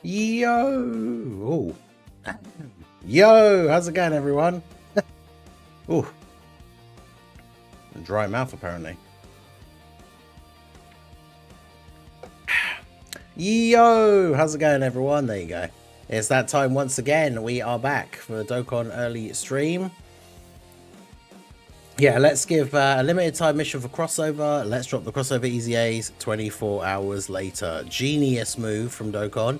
Yo! Oh. Yo! How's it going, everyone? Ooh. Dry mouth, apparently. Yo! How's it going, everyone? There you go. It's that time once again. We are back for the Dokkan early stream. Yeah, let's give a limited time mission for crossover. Let's drop the crossover Easy A's 24 hours later. Genius move from Dokkan.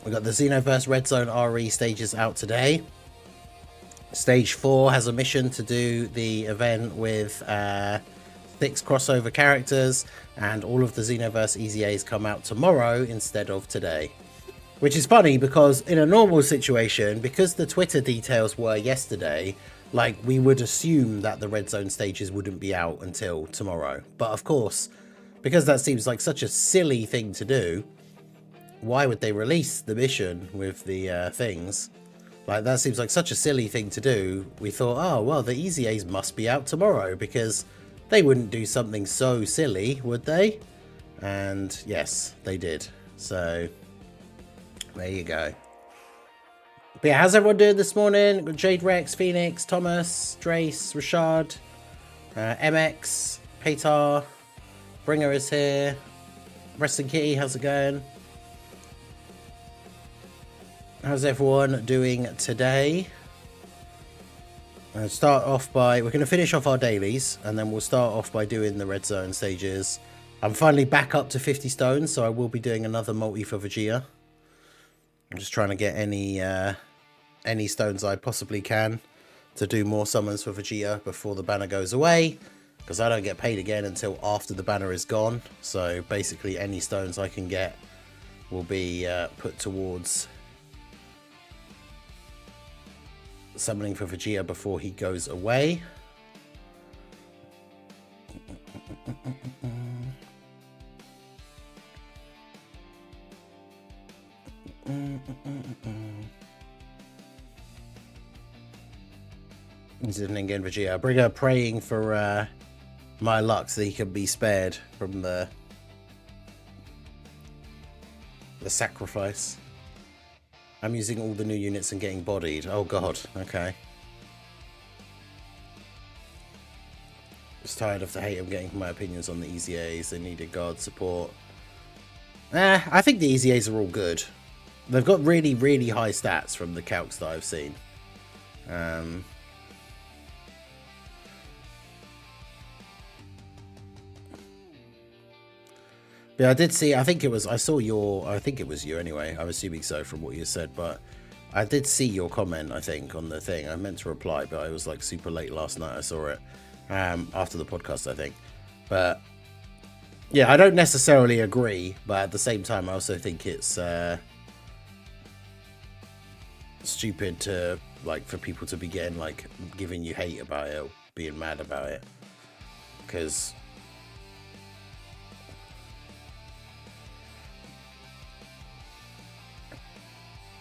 We got the Xenoverse Red Zone RE stages out today. Stage 4 has a mission to do the event with 6 crossover characters, and all of the Xenoverse Easy A's come out tomorrow instead of today. Which is funny because in a normal situation, because the Twitter details were yesterday, like, we would assume that the Red Zone stages wouldn't be out until tomorrow. But of course, because that seems like such a silly thing to do, why would they release the mission with the things? Like, that seems like such a silly thing to do. We thought, oh, well, the Easy A's must be out tomorrow, because they wouldn't do something so silly, would they? And yes, they did. So there you go. But yeah, how's everyone doing this morning? Got Jade Rex, Phoenix, Thomas, Drace, Rashad, MX, Paytar, Bringer is here. Resting Kitty, how's it going? How's everyone doing today? Start off by, we're going to finish off our dailies, and then we'll start off by doing the Red Zone stages. I'm finally back up to 50 stones, so I will be doing another multi for Vegeta. I'm just trying to get any stones I possibly can to do more summons for Vegeta before the banner goes away, because I don't get paid again until after the banner is gone. So basically any stones I can get will be put towards summoning for Vegeta before he goes away. He's in again, Vegeta. Bringer praying for my luck so he can be spared from the sacrifice. I'm using all the new units and getting bodied. Oh god, okay. Just tired of the hate I'm getting from my opinions on the Easy A's. They needed guard support. I think the Easy A's are all good. They've got really, really high stats from the calcs that I've seen. Yeah, I did see, I think it was you anyway. I'm assuming so from what you said, but I did see your comment, I think, on the thing. I meant to reply, but I was like super late last night. I saw it after the podcast, I think. But yeah, I don't necessarily agree, but at the same time, I also think it's stupid to, like, for people to be getting, like, giving you hate about it, or being mad about it, because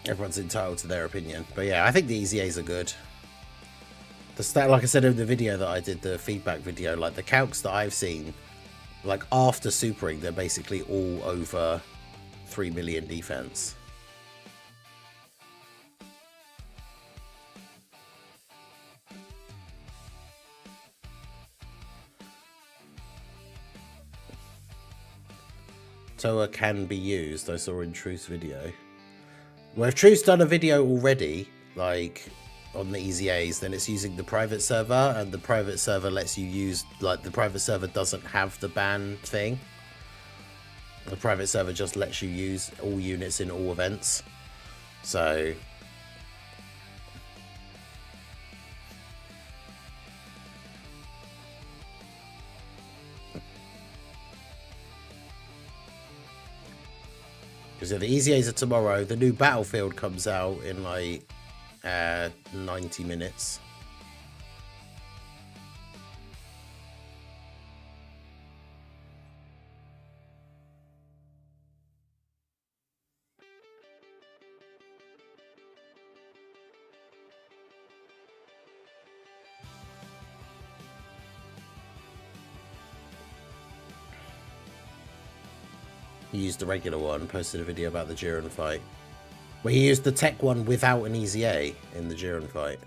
everyone's entitled to their opinion. But yeah, I think the Easy A's are good. The stat, like I said in the video that I did, the feedback video, like the calcs that I've seen, like after supering, they're basically all over 3 million defense. Toa can be used, I saw in Truth's video. Well, if Truth's done a video already, like on the Easy A's, then it's using the private server, and the private server lets you use, like, the private server doesn't have the ban thing. The private server just lets you use all units in all events. So because the Easy A's are tomorrow. The new Battlefield comes out in like 90 minutes. He used the regular one, posted a video about the Jiren fight. Where he used the tech one without an easy A in the Jiren fight.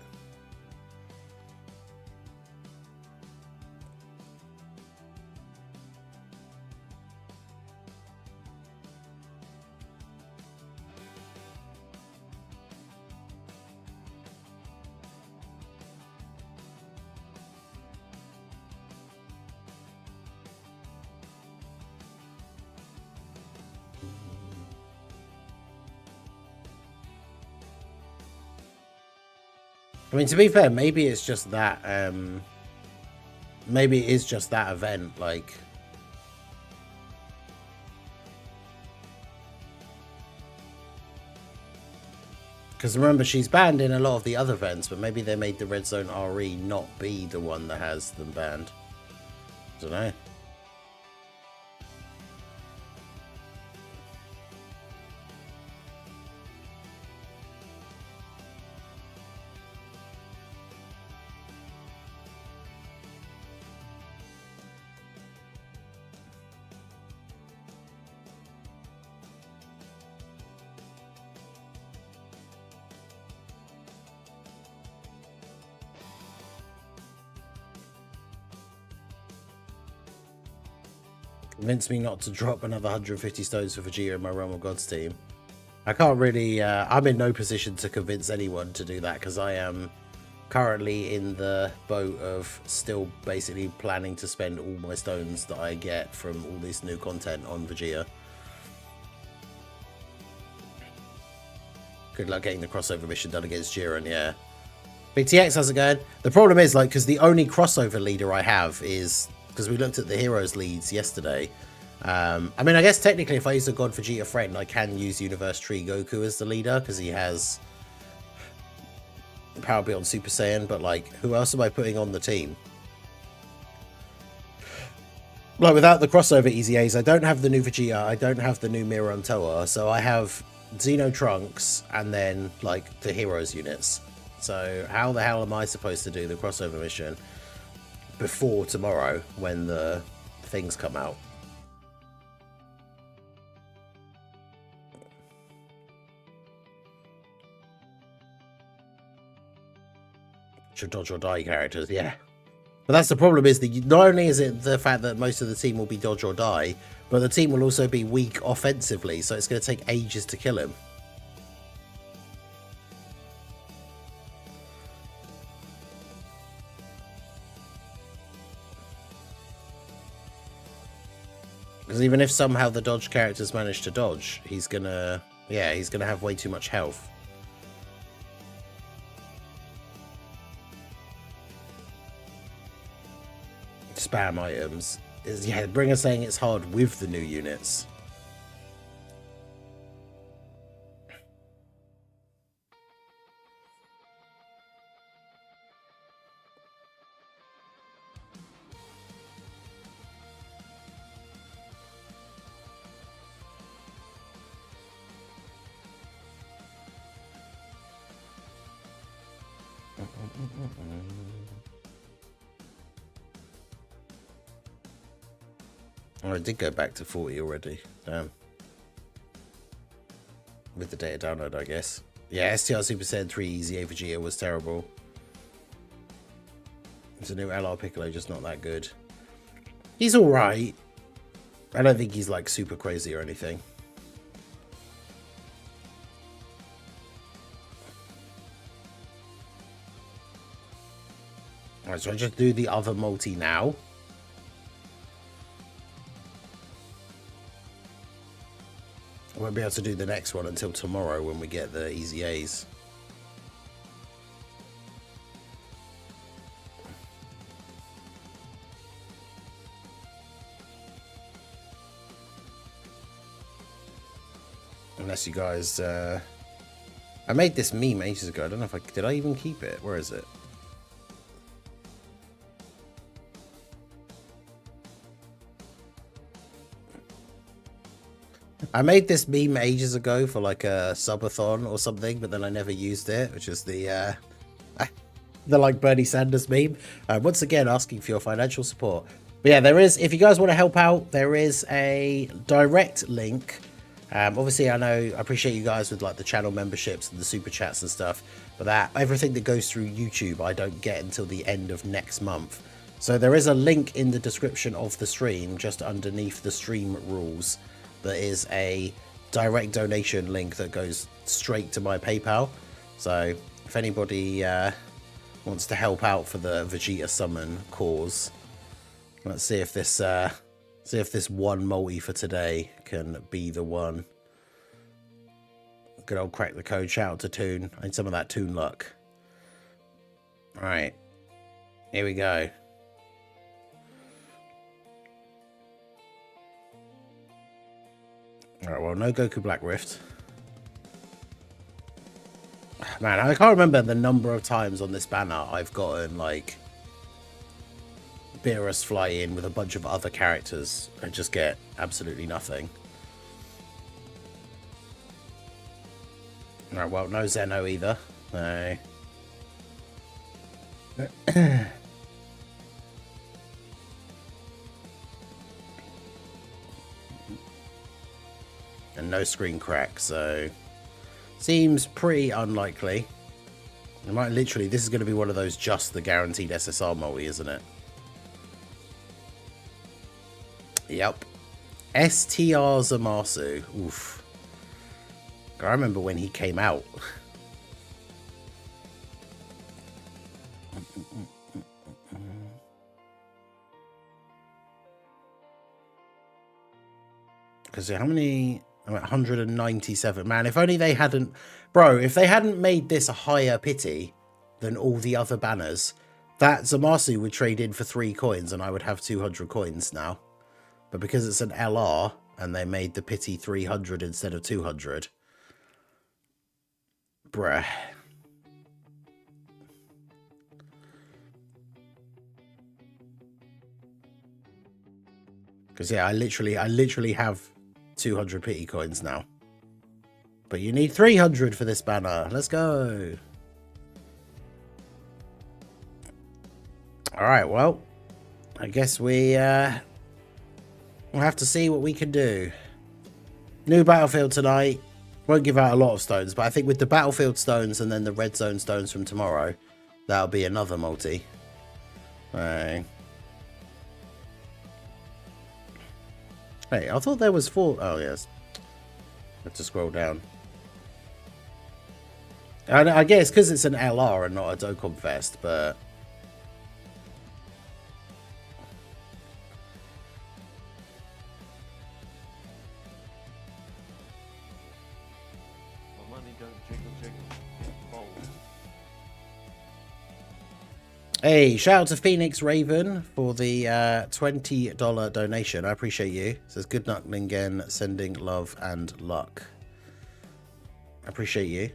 I mean, to be fair, maybe it's just that, maybe it is just that event, like... Because remember, she's banned in a lot of the other events, but maybe they made the Red Zone RE not be the one that has them banned. I don't know. Convince me not to drop another 150 stones for Vegeta in my Realm of Gods team. I can't really, I'm in no position to convince anyone to do that because I am currently in the boat of still basically planning to spend all my stones that I get from all this new content on Vegeta. Good luck getting the crossover mission done against Jiren, yeah. Big TX, how's it going? The problem is, like, because the only crossover leader I have is... Because we looked at the heroes leads yesterday. I mean, I guess technically if I use a God Vegeta friend, I can use Universe Tree Goku as the leader because he has Power Beyond Super Saiyan. But, like, who else am I putting on the team? Like, without the crossover Easy A's, I don't have the new Vegeta. I don't have the new Mira and Toa. So I have Xeno Trunks and then, like, the heroes units. So how the hell am I supposed to do the crossover mission before tomorrow when the things come out? Should dodge or die characters, yeah. But that's the problem, is that not only is it the fact that most of the team will be dodge or die, but the team will also be weak offensively, so it's going to take ages to kill him. Because even if somehow the dodge characters manage to dodge, he's gonna, yeah, he's gonna have way too much health. Spam items is, yeah, Bringer saying it's hard with the new units. Oh, I did go back to 40 already. Damn. With the data download, I guess. Yeah, STR Super Saiyan 3 Easy A Vegeta was terrible. It's a new LR Piccolo, just not that good. He's alright. I don't think he's like super crazy or anything. Alright, so I just do the other multi now. I won't be able to do the next one until tomorrow when we get the Easy A's. Unless you guys... I made this meme ages ago. I don't know if I... Did I even keep it? Where is it? I made this meme ages ago for like a subathon or something, but then I never used it, which is the like Bernie Sanders meme. Once again, asking for your financial support. But yeah, there is, if you guys want to help out, there is a direct link. Obviously, I appreciate you guys with like the channel memberships and the super chats and stuff, but that everything that goes through YouTube, I don't get until the end of next month. So there is a link in the description of the stream, just underneath the stream rules. That is a direct donation link that goes straight to my PayPal. So if anybody wants to help out for the Vegeta summon cause, let's see if this one multi for today can be the one. Good old crack the code. Shout out to Toon. I need some of that Toon luck. All right, here we go. All right, well, no Goku Black Rift. Man, I can't remember the number of times on this banner I've gotten like Beerus fly in with a bunch of other characters and just get absolutely nothing. Alright, well, no Zeno either. No. And no screen crack, so seems pretty unlikely. It might literally, this is going to be one of those just the guaranteed SSR multi, isn't it? Yep. STR Zamasu. Oof. I remember when he came out. Because how many? I'm at 197. Man, if only they hadn't... Bro, if they hadn't made this a higher pity than all the other banners, that Zamasu would trade in for 3 coins and I would have 200 coins now. But because it's an LR and they made the pity 300 instead of 200... Bruh. Because yeah, I literally have 200 pity coins now. But you need 300 for this banner. Let's go. Alright, well, I guess we'll have to see what we can do. New battlefield tonight. Won't give out a lot of stones, but I think with the battlefield stones and then the red zone stones from tomorrow, that'll be another multi. Right. Hey, I thought there was 4. Oh, yes. I have to scroll down. I guess because it's an LR and not a Dokkan Fest, but... Hey, shout out to Phoenix Raven for the $20 donation. I appreciate you. It says good luck, Ningen, sending love and luck. I appreciate you.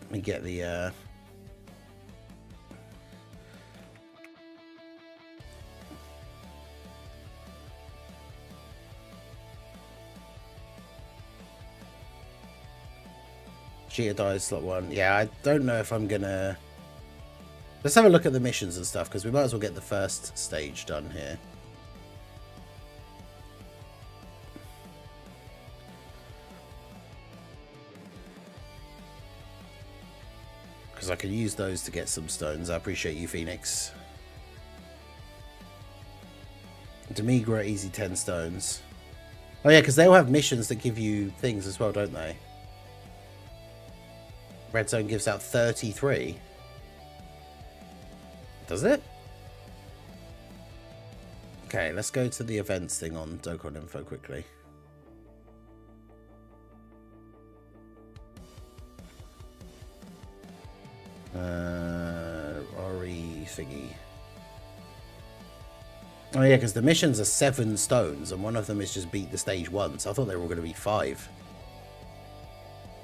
Let me get the Vegeta dies slot 1. Yeah, I don't know if I'm gonna... Let's have a look at the missions and stuff, because we might as well get the first stage done here. Because I can use those to get some stones. I appreciate you, Phoenix. Demigra, easy 10 stones. Oh yeah, because they'll have missions that give you things as well, don't they? Red Zone gives out 33. Does it? Okay, let's go to the events thing on Dokkan Info quickly. RE thingy. Oh yeah, because the missions are 7 stones and one of them is just beat the stage once. I thought they were all going to be 5.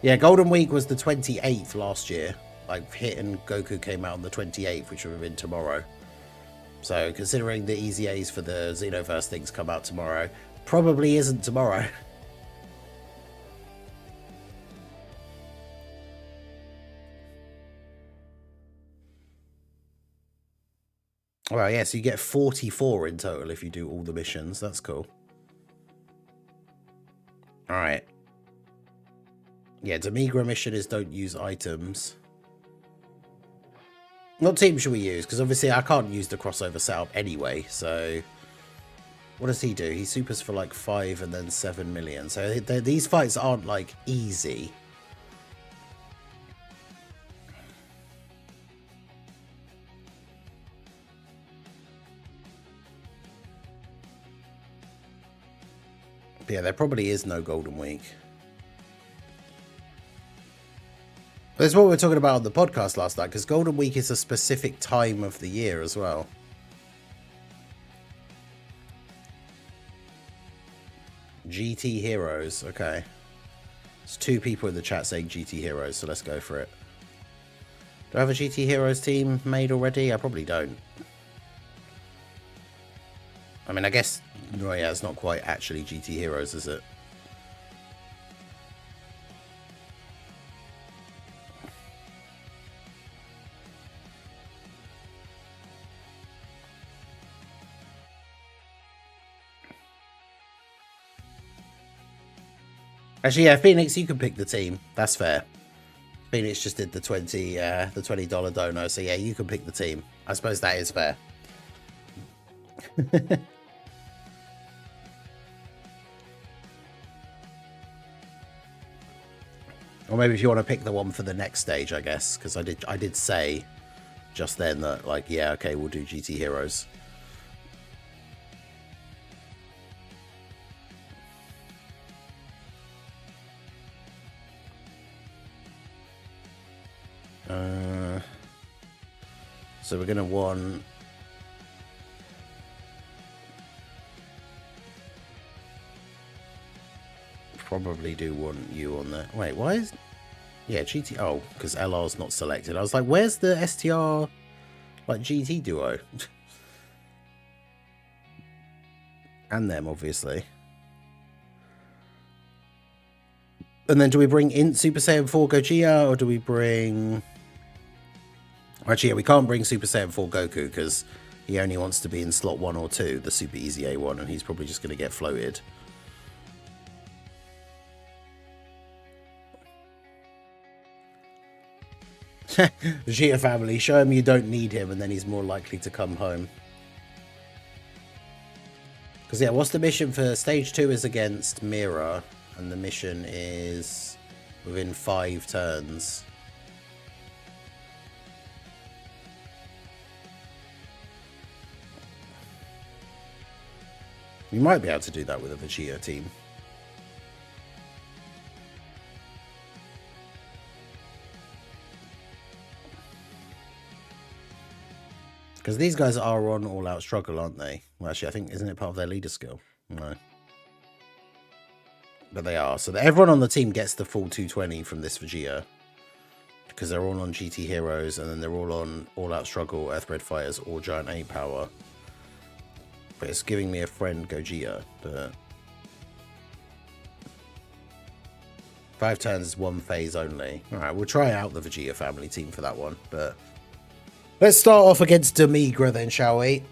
Yeah, Golden Week was the 28th last year. Like, Hit and Goku came out on the 28th, which would have been tomorrow. So, considering the Easy A's for the Xenoverse things come out tomorrow, probably isn't tomorrow. Well, yeah, so you get 44 in total if you do all the missions. That's cool. All right. Yeah, Demigra mission is don't use items. What team should we use? Because obviously I can't use the crossover setup anyway, so... What does he do? He supers for like 5 and then 7 million. So these fights aren't like easy. But yeah, there probably is no Golden Week. That's what we were talking about on the podcast last night, because Golden Week is a specific time of the year as well. GT Heroes, okay. There's 2 people in the chat saying GT Heroes, so let's go for it. Do I have a GT Heroes team made already? I probably don't. I mean, I guess, well, yeah, it's not quite actually GT Heroes, is it? Actually, yeah, Phoenix, you can pick the team. That's fair. Phoenix just did the $20 dono, so yeah, you can pick the team. I suppose that is fair. Or maybe if you want to pick the one for the next stage, I guess, because I did say just then that, like, yeah, okay, we'll do GT Heroes. So we're gonna want probably do want you on there. Wait, why is yeah GT? Oh, because LR's not selected. I was like, where's the STR like GT duo? And them, obviously. And then do we bring in Super Saiyan 4 Gogeta, or do we bring... Actually, yeah, we can't bring Super Saiyan 4 Goku because he only wants to be in slot 1 or 2, the Super Easy A1, and he's probably just going to get floated. Vegeta family, show him you don't need him, and then he's more likely to come home. Because, yeah, what's the mission for stage 2 is against Mira, and the mission is within 5 turns. You might be able to do that with a Vegeta team. Because these guys are on All Out Struggle, aren't they? Well, actually, I think, isn't it part of their leader skill? No. But they are. So everyone on the team gets the full 220 from this Vegeta. Because they're all on GT Heroes, and then they're all on All Out Struggle, Earthbred Fighters, or Giant A Power. But it's giving me a friend Gogeta, but 5 turns is 1 phase only. Alright, we'll try out the Vegeta family team for that one, but let's start off against Demigra then, shall we?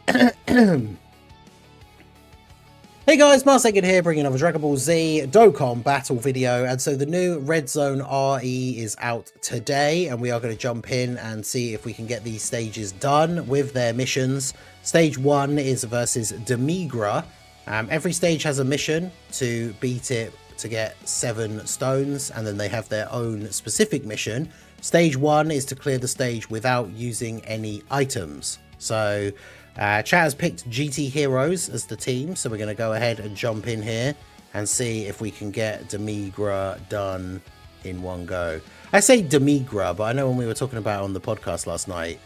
Hey guys, Marsegan here, bringing another Dragon Ball Z Dokkan Battle video. And so the new Red Zone RE is out today, and we are going to jump in and see if we can get these stages done with their missions. Stage 1 is versus Demigra. Every stage has a mission to beat it to get 7 stones, and then they have their own specific mission. Stage 1 is to clear the stage without using any items. So chat has picked GT Heroes as the team, so we're going to go ahead and jump in here and see if we can get Demigra done in one go. I say Demigra, but I know when we were talking about it on the podcast last night,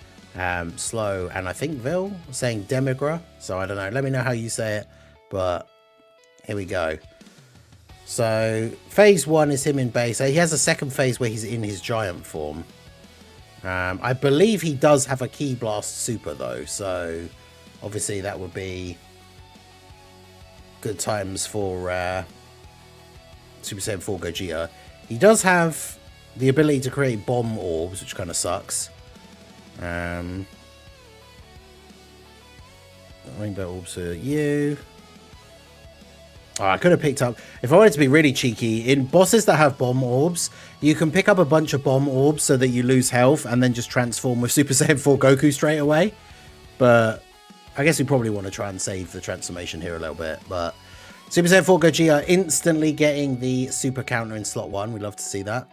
Slow and I think Vil saying Demigra, so I don't know. Let me know how you say it, but here we go. So phase 1 is him in base. He has a second phase where he's in his giant form. I believe he does have a Ki Blast super though, so obviously that would be good times for Super Saiyan 4 Gogeta. He does have the ability to create bomb orbs, which kind of sucks. Rainbow orbs for you. Oh, I could have picked up... If I wanted to be really cheeky, in bosses that have bomb orbs, you can pick up a bunch of bomb orbs so that you lose health and then just transform with Super Saiyan 4 Goku straight away. But I guess we probably want to try and save the transformation here a little bit. But Super Saiyan 4 Gogeta instantly getting the super counter in slot 1. We'd love to see that.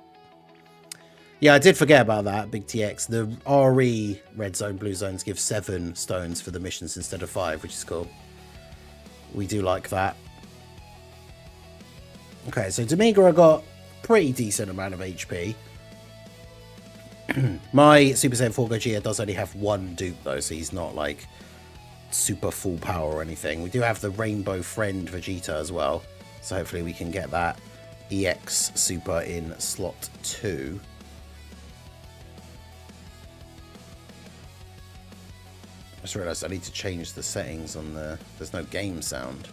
Yeah, I did forget about that, Big TX. The RE Red Zone, Blue Zones give 7 stones for the missions instead of 5, which is cool. We do like that. Okay, so Demigra got pretty decent amount of HP. My Super Saiyan 4 Gogeta does only have 1 dupe though, so he's not like super full power or anything. We do have the Rainbow Friend Vegeta as well, so hopefully we can get that EX Super in slot 2. I just realised I need to change the settings on the... There's no game sound.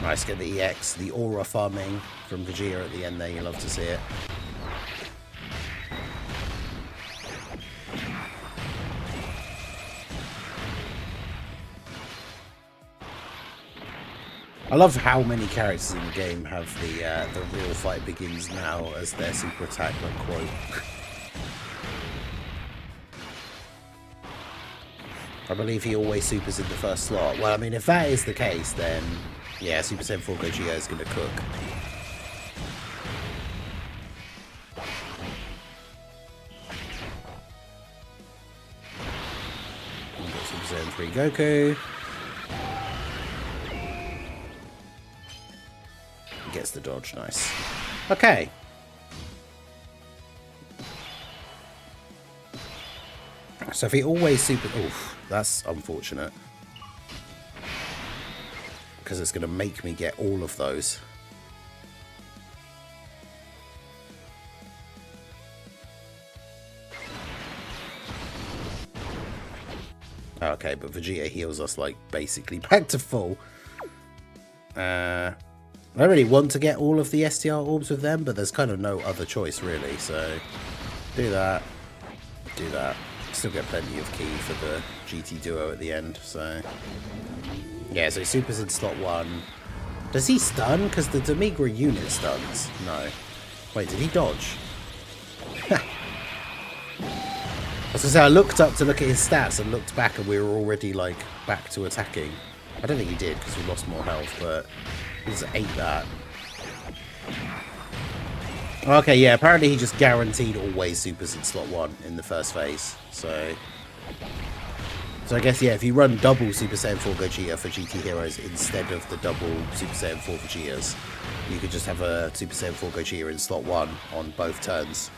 Nice, get the EX, the aura farming from Vegeta at the end there, you love to see it. I love how many characters in the game have the real fight begins now as their super attack, like quote. I believe he always supers in the first slot. Well, I mean, if that is the case, then yeah, Super Saiyan 4 Gogeta is going to cook. We've got Super Saiyan 3 Goku. He gets the dodge, nice. Okay. So if he always super... Oof, that's unfortunate. Because it's going to make me get all of those. Okay, but Vegeta heals us like basically back to full. I don't really want to get all of the STR orbs with them, but there's kind of no other choice really. So do that, do that. Still get plenty of key for the GT duo at the end. So yeah, so Super's in slot 1. Does he stun? Because the Demigra unit stuns. No. Wait, did he dodge? I was gonna say, I looked up to look at his stats and looked back and we were already like back to attacking. I don't think he did because we lost more health, but he just ate that. Okay, yeah, apparently he just guaranteed always supers in slot 1 in the first phase. So I guess, yeah, if you run double Super Saiyan 4 Gogeta for GT Heroes instead of the double Super Saiyan 4 Vegetas, you could just have a Super Saiyan 4 Gogeta in slot 1 on both turns.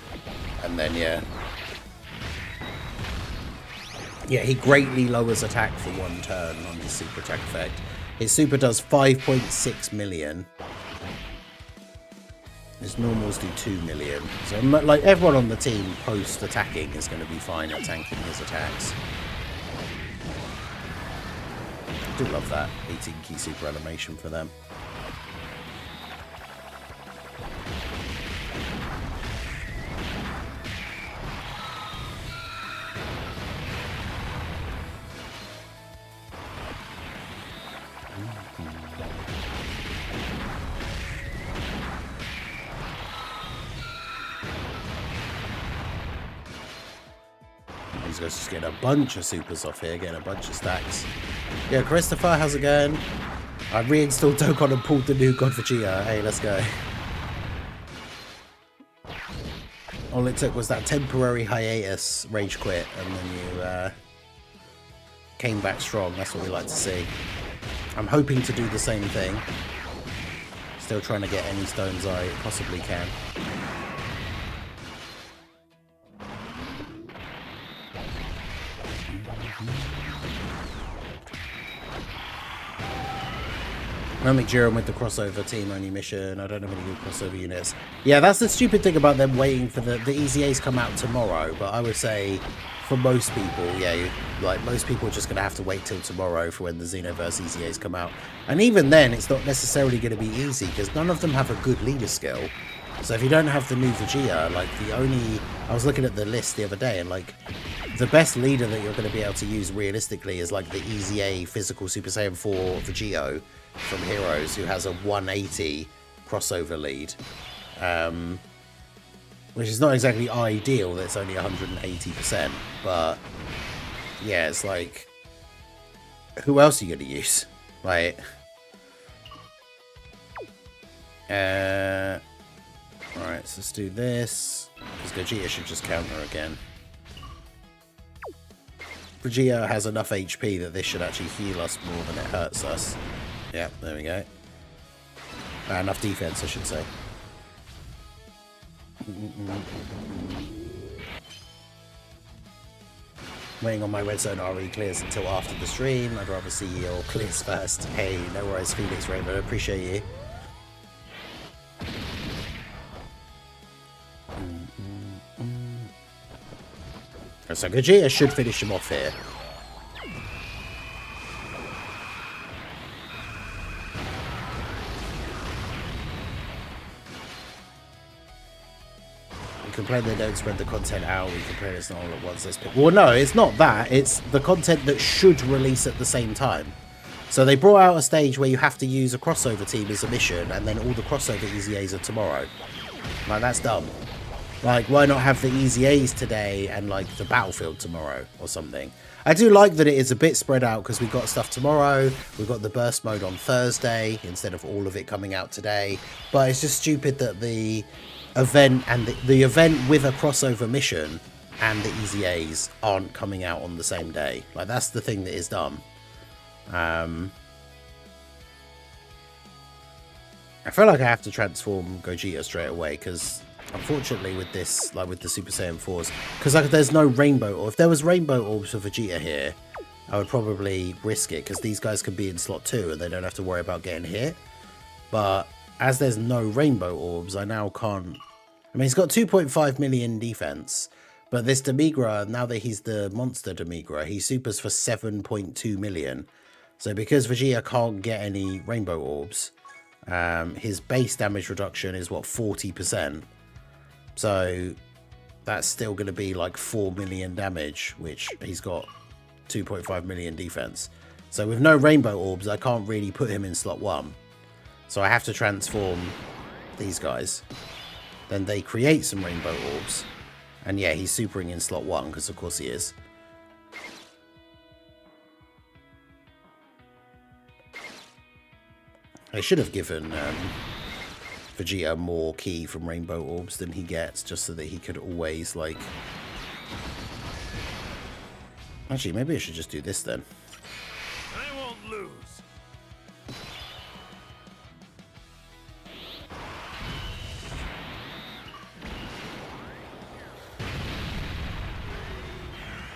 And then, yeah. Yeah, he greatly lowers attack for 1 turn on his super attack effect. His super does 5.6 million. His normals do 2 million. So, like, everyone on the team post-attacking is going to be fine at tanking his attacks. I do love that 18 key super animation for them. These guys just getting a bunch of supers off here, getting a bunch of stacks. Yeah, Christopher, how's it going? I reinstalled Dokkan and pulled the new God Vegeta. Hey, let's go. All it took was that temporary hiatus, rage quit, and then you came back strong. That's what we like to see. I'm hoping to do the same thing. Still trying to get any stones I possibly can. Only Jiren with the crossover team only mission. I don't have any good crossover units. Yeah, that's the stupid thing about them waiting for the EZAs come out tomorrow. But I would say for most people, yeah, like most people are just going to have to wait till tomorrow for when the Xenoverse EZAs come out. And even then, it's not necessarily going to be easy because none of them have a good leader skill. So if you don't have the new Vegeta, like I was looking at the list the other day and like the best leader that you're going to be able to use realistically is like the EZA physical Super Saiyan 4 Vegeta from Heroes, who has a 180 crossover lead, which is not exactly ideal. That's only 180%, but yeah, it's like, who else are you going to use? Like, alright, so let's do this, because Vegeta should just counter again. Vegeta has enough HP that this should actually heal us more than it hurts us. Yeah, there we go. Enough defense, I should say. Waiting on my Red Zone RE clears until after the stream. I'd rather see your clears first. Hey, no worries, Phoenix Raven. I appreciate you. So Vegeta should finish him off here. We complain they don't spread the content out. We complain it's not all at once. Well, no, it's not that. It's the content that should release at the same time. So they brought out a stage where you have to use a crossover team as a mission, and then all the crossover EZAs are tomorrow. Like, that's dumb. Like, why not have the EZAs today and, like, the battlefield tomorrow or something? I do like that it is a bit spread out because we've got stuff tomorrow. We've got the burst mode on Thursday instead of all of it coming out today. But it's just stupid that the event and the event with a crossover mission and the EZAs aren't coming out on the same day. Like, that's the thing that is dumb. I feel like I have to transform Gogeta straight away because... Unfortunately, with this, like with the Super Saiyan 4s, because like there's no rainbow, or if there was rainbow orbs for Vegeta here, I would probably risk it, because these guys can be in slot 2 and they don't have to worry about getting hit. But as there's no rainbow orbs, I now can't... I mean, he's got 2.5 million defense, but this Demigra, now that he's the monster Demigra, he supers for 7.2 million. So because Vegeta can't get any rainbow orbs, his base damage reduction is, what, 40%? So that's still going to be like 4 million damage, which he's got 2.5 million defense. So with no rainbow orbs, I can't really put him in slot 1. So I have to transform these guys. Then they create some rainbow orbs. And yeah, he's supering in slot 1, because of course he is. I should have given... Vegeta more key from rainbow orbs than he gets, just so that he could always, like... Actually, maybe I should just do this then. I won't lose.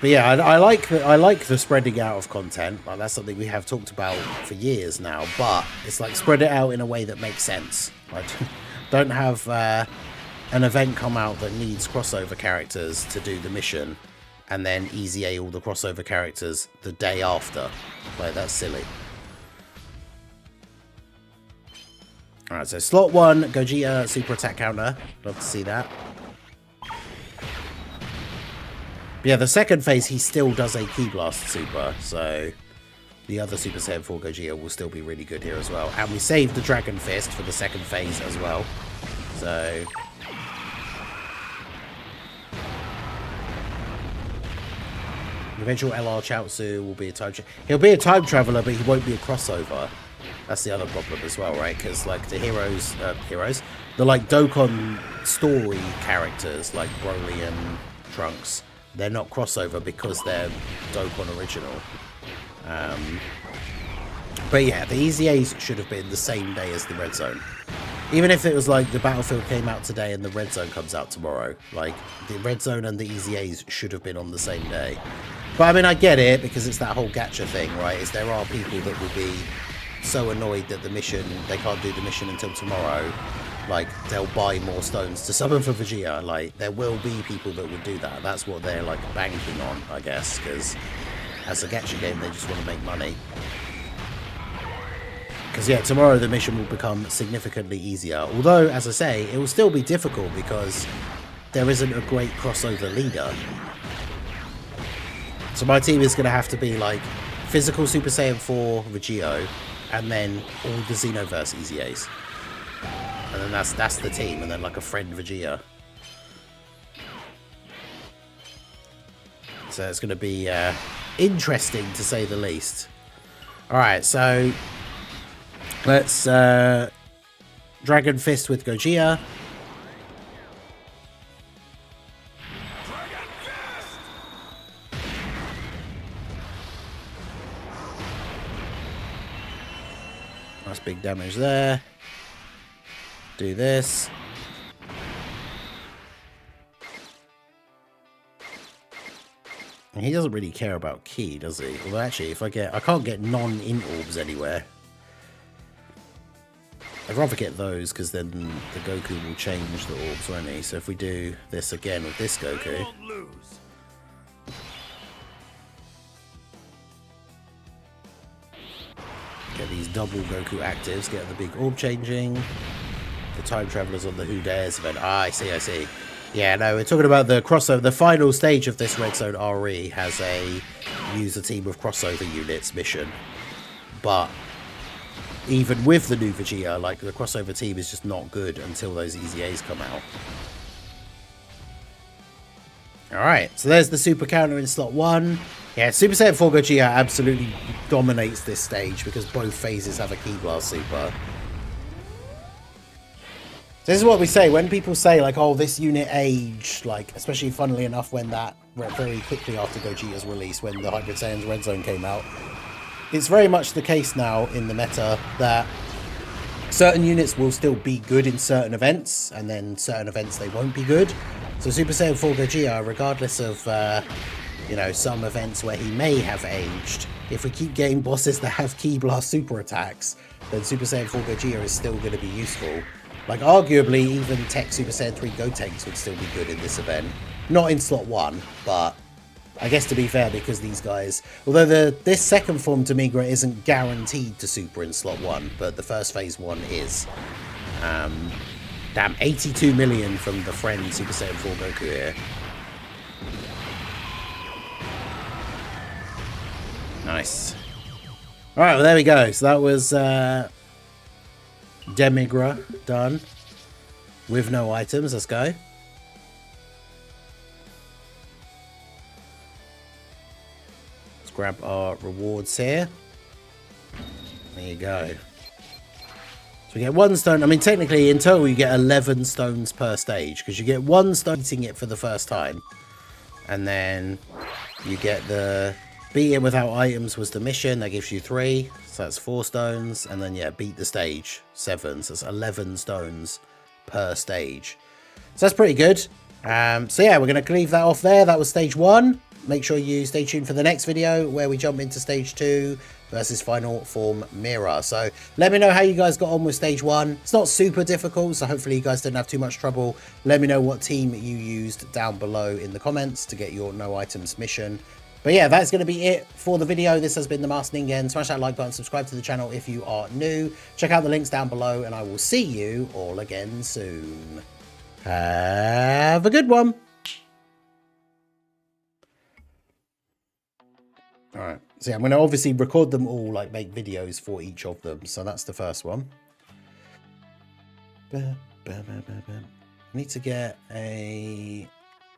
But yeah, I like the spreading out of content. Like, that's something we have talked about for years now. But it's like spread it out in a way that makes sense. Like, don't have an event come out that needs crossover characters to do the mission, and then EZA all the crossover characters the day after. Like, that's silly. Alright, so slot 1, Gogeta super attack counter. Love to see that. But yeah, the second phase, he still does a Ki Blast super, so the other Super Saiyan 4 Gogeta will still be really good here as well. And we saved the Dragon Fist for the second phase as well. So... eventual LR Chaozu will be a time... He'll be a time traveler, but he won't be a crossover. That's the other problem as well, right? Because, like, the heroes... the, like, Dokkan story characters, like Broly and Trunks, they're not crossover because they're Dokkan original. But yeah, the EZAs should have been the same day as the Red Zone. Even if it was like the Battlefield came out today and the Red Zone comes out tomorrow. Like, the Red Zone and the EZAs should have been on the same day. But I mean, I get it, because it's that whole gacha thing, right? Is there are people that will be so annoyed that they can't do the mission until tomorrow, like, they'll buy more stones to summon for Vegeta. Like, there will be people that would do that. That's what they're, like, banking on, I guess, because as a gacha game, they just want to make money. Because, yeah, tomorrow the mission will become significantly easier. Although, as I say, it will still be difficult because there isn't a great crossover leader. So my team is going to have to be, like, physical Super Saiyan 4 Vegeta, and then all the Xenoverse EZAs. And then that's the team, and then, like, a friend Vegeta. So it's going to be interesting, to say the least. Alright, so let's Dragon Fist with Gogeta. Nice big damage there. Do this. And he doesn't really care about Ki, does he? Although actually, if I can't get non-int orbs anywhere. I'd rather get those, because then the Goku will change the orbs, won't he? So if we do this again with this Goku. Get these double Goku actives, get the big orb changing. The time travelers on the Who Dares event. Ah, I see. Yeah, no, we're talking about the crossover. The final stage of this Red Zone RE has a use a team of crossover units mission. But even with the new Vegeta, like, the crossover team is just not good until those EZAs come out. Alright, so there's the super counter in slot 1. Yeah, Super Saiyan 4 Gogeta absolutely dominates this stage because both phases have a Ki Blast Super. So this is what we say when people say, like, oh, this unit aged, like, especially funnily enough when that very quickly after Gogeta's release, when the Hybrid Saiyans Red Zone came out. It's very much the case now in the meta that certain units will still be good in certain events, and then certain events they won't be good. So Super Saiyan 4 Gogeta, regardless of you know, some events where he may have aged, if we keep getting bosses that have Ki Blast super attacks, then Super Saiyan 4 Gogeta is still going to be useful. Like, arguably, even Tech Super Saiyan 3 Gotenks would still be good in this event. Not in slot 1, but I guess to be fair, because these guys... Although this second form Demigra isn't guaranteed to super in slot 1, but the first phase 1 is. Damn, 82 million from the friend Super Saiyan 4 Goku here. Nice. Alright, well, there we go. So that was Demigra done. With no items. Let's go. Let's grab our rewards here. There you go. So we get 1 stone. I mean, technically, in total, you get 11 stones per stage. Because you get 1 stone eating it for the first time. And then you get the... Beat it without items was the mission. That gives you 3. So that's 4 stones. And then, yeah, beat the stage. 7. So that's 11 stones per stage. So that's pretty good. So, yeah, we're going to leave that off there. That was stage 1. Make sure you stay tuned for the next video where we jump into stage 2 versus final form Mira. So let me know how you guys got on with stage 1. It's not super difficult, so hopefully you guys didn't have too much trouble. Let me know what team you used down below in the comments to get your no items mission. But yeah, that's going to be it for the video. This has been the Master Ningen. Smash that like button, subscribe to the channel if you are new. Check out the links down below, and I will see you all again soon. Have a good one. Alright, so yeah, I'm going to obviously record them all, like make videos for each of them. So that's the first one. I need to get a...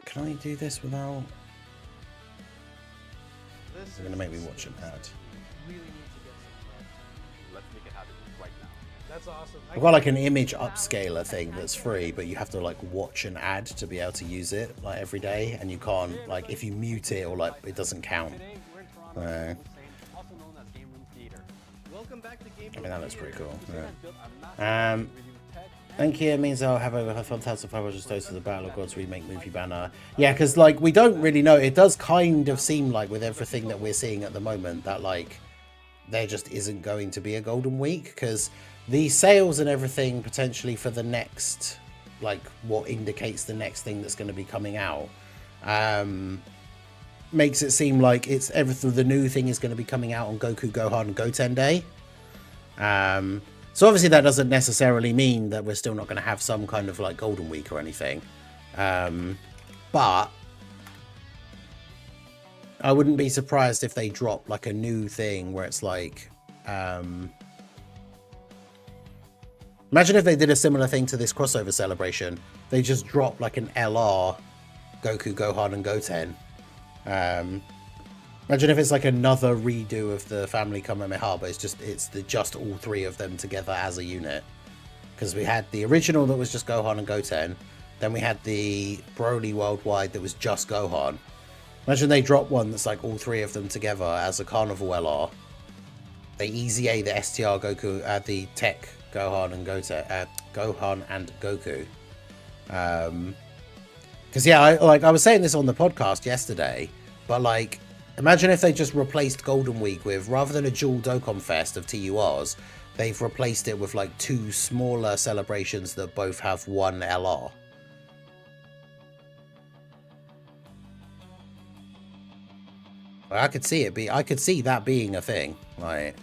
Can I do this without... They're going to make me watch an ad. Really need to get some. Let's make it happen right now. That's awesome. I've got like an image upscaler thing that's free, but you have to like watch an ad to be able to use it like every day, and you can't, like, if you mute it or like it doesn't count. I mean, that looks pretty cool. Yeah. Thank you. It means I'll have over 1,500 stones for the Battle of Gods remake movie banner. Yeah, because like we don't really know. It does kind of seem like with everything that we're seeing at the moment that like there just isn't going to be a Golden Week, because the sales and everything potentially for the next, like what indicates the next thing that's going to be coming out, makes it seem like it's everything. The new thing is going to be coming out on Goku, Gohan, and Goten Day. So obviously that doesn't necessarily mean that we're still not going to have some kind of like Golden Week or anything. But I wouldn't be surprised if they drop like a new thing where it's like, imagine if they did a similar thing to this crossover celebration. They just drop like an LR Goku, Gohan, and Goten. Imagine if it's like another redo of the Family Kamehameha, but it's just all three of them together as a unit. Because we had the original that was just Gohan and Goten, then we had the Broly Worldwide that was just Gohan. Imagine they drop one that's like all three of them together as a Carnival LR. They Easy A the STR Goku, the Tech Gohan and Gohan and Goku. Because yeah, I was saying this on the podcast yesterday, but like, imagine if they just replaced Golden Week with, rather than a dual Dokkan Fest of TURs, they've replaced it with like two smaller celebrations that both have one LR. I could see that being a thing, like.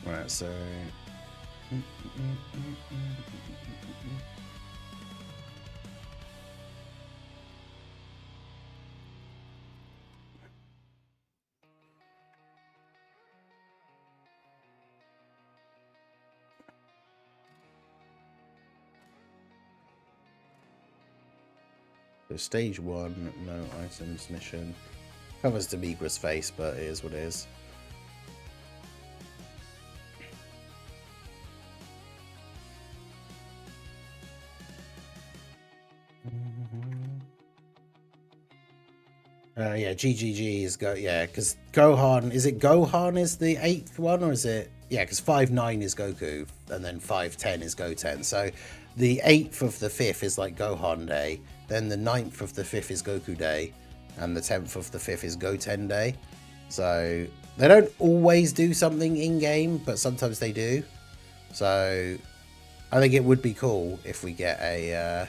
Right, so stage 1, no items mission. Covers Demigra's face, but it is what it is. Yeah, GGG is because Gohan, is it Gohan is the 8th one, or is it, yeah, because 5-9 is Goku, and then 5-10 is Goten, so the 8th of the 5th is like Gohan Day, then the 9th of the 5th is Goku Day, and the 10th of the 5th is Goten Day, so they don't always do something in-game, but sometimes they do, so I think it would be cool if we get a,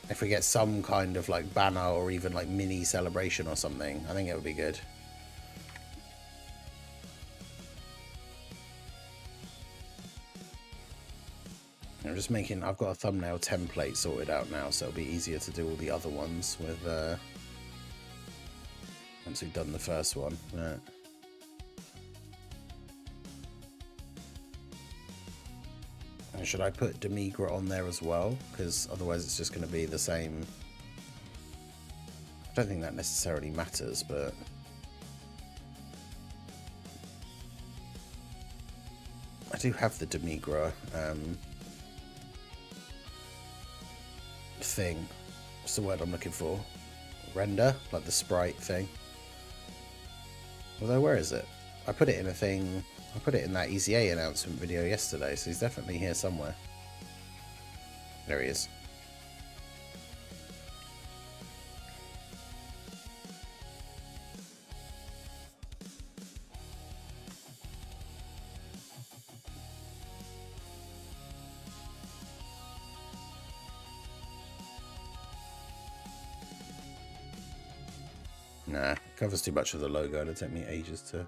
if we get some kind of like banner or even like mini celebration or something. I think it would be good. I'm just making, I've got a thumbnail template sorted out now, so it'll be easier to do all the other ones with, once we've done the first one. Right. And should I put Demigra on there as well? Because otherwise it's just going to be the same. I don't think that necessarily matters, but I do have the Demigra thing. What's the word I'm looking for? Render? Like the sprite thing. Although, where is it? I put it in a thing. I put it in that Easy A announcement video yesterday, so he's definitely here somewhere. There he is. Nah, covers too much of the logo. It'll take me ages to...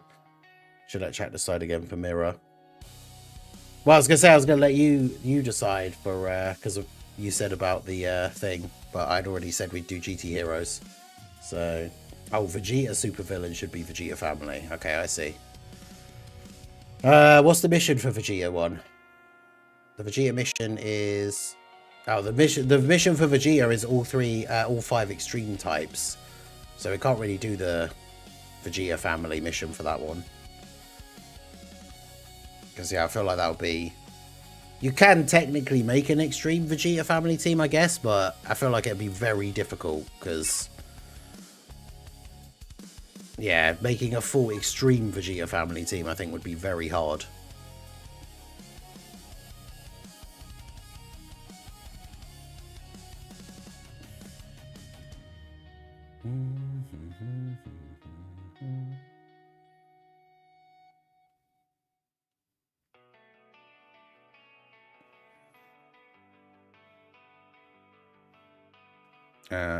Should I chat decide again for Mira? Well, I was gonna say I was gonna let you decide for because you said about the thing, but I'd already said we'd do GT Heroes. So, oh, Vegeta supervillain should be Vegeta Family. Okay, I see. What's the mission for Vegeta one? The Vegeta mission is the mission for Vegeta is all 5 extreme types. So we can't really do the Vegeta Family mission for that one. Because, yeah, I feel like that would be You can technically make an extreme Vegeta family team, I guess, but I feel like it'd be very difficult because, yeah, making a full extreme Vegeta family team I think would be very hard.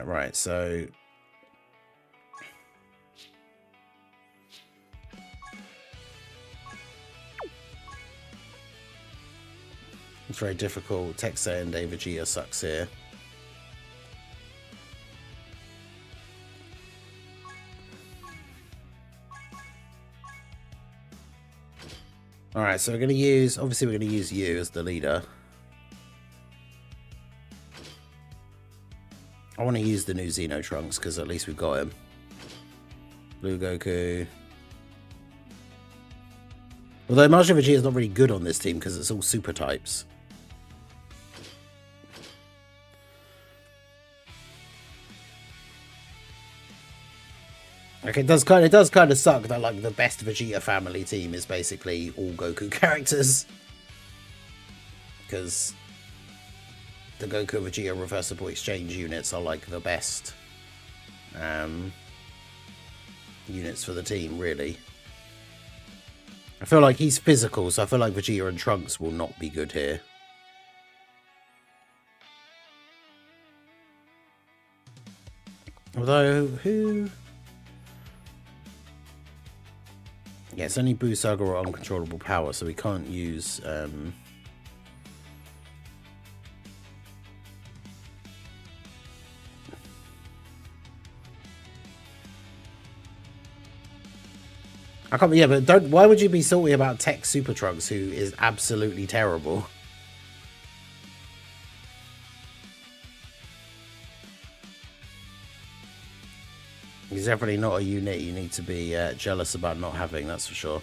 Right, so it's very difficult. Texas and Vegeta sucks here. Alright, so we're going to use, obviously we're going to use you as the leader. I want to use the new Xeno Trunks because at least we've got him. Blue Goku. Although Majin Vegeta is not really good on this team because it's all super types. Okay, it does kind of suck that like the best Vegeta family team is basically all Goku characters. Because the Goku Vegeta reversible exchange units are like the best units for the team, really. I feel like he's physical, so I feel like Vegeta and Trunks will not be good here. Although, who... Yeah, it's only Buu Saga or uncontrollable power, so we can't use... I can't. Yeah, but don't. Why would you be salty about Tech Super Trunks, who is absolutely terrible? He's definitely not a unit you need to be jealous about not having. That's for sure.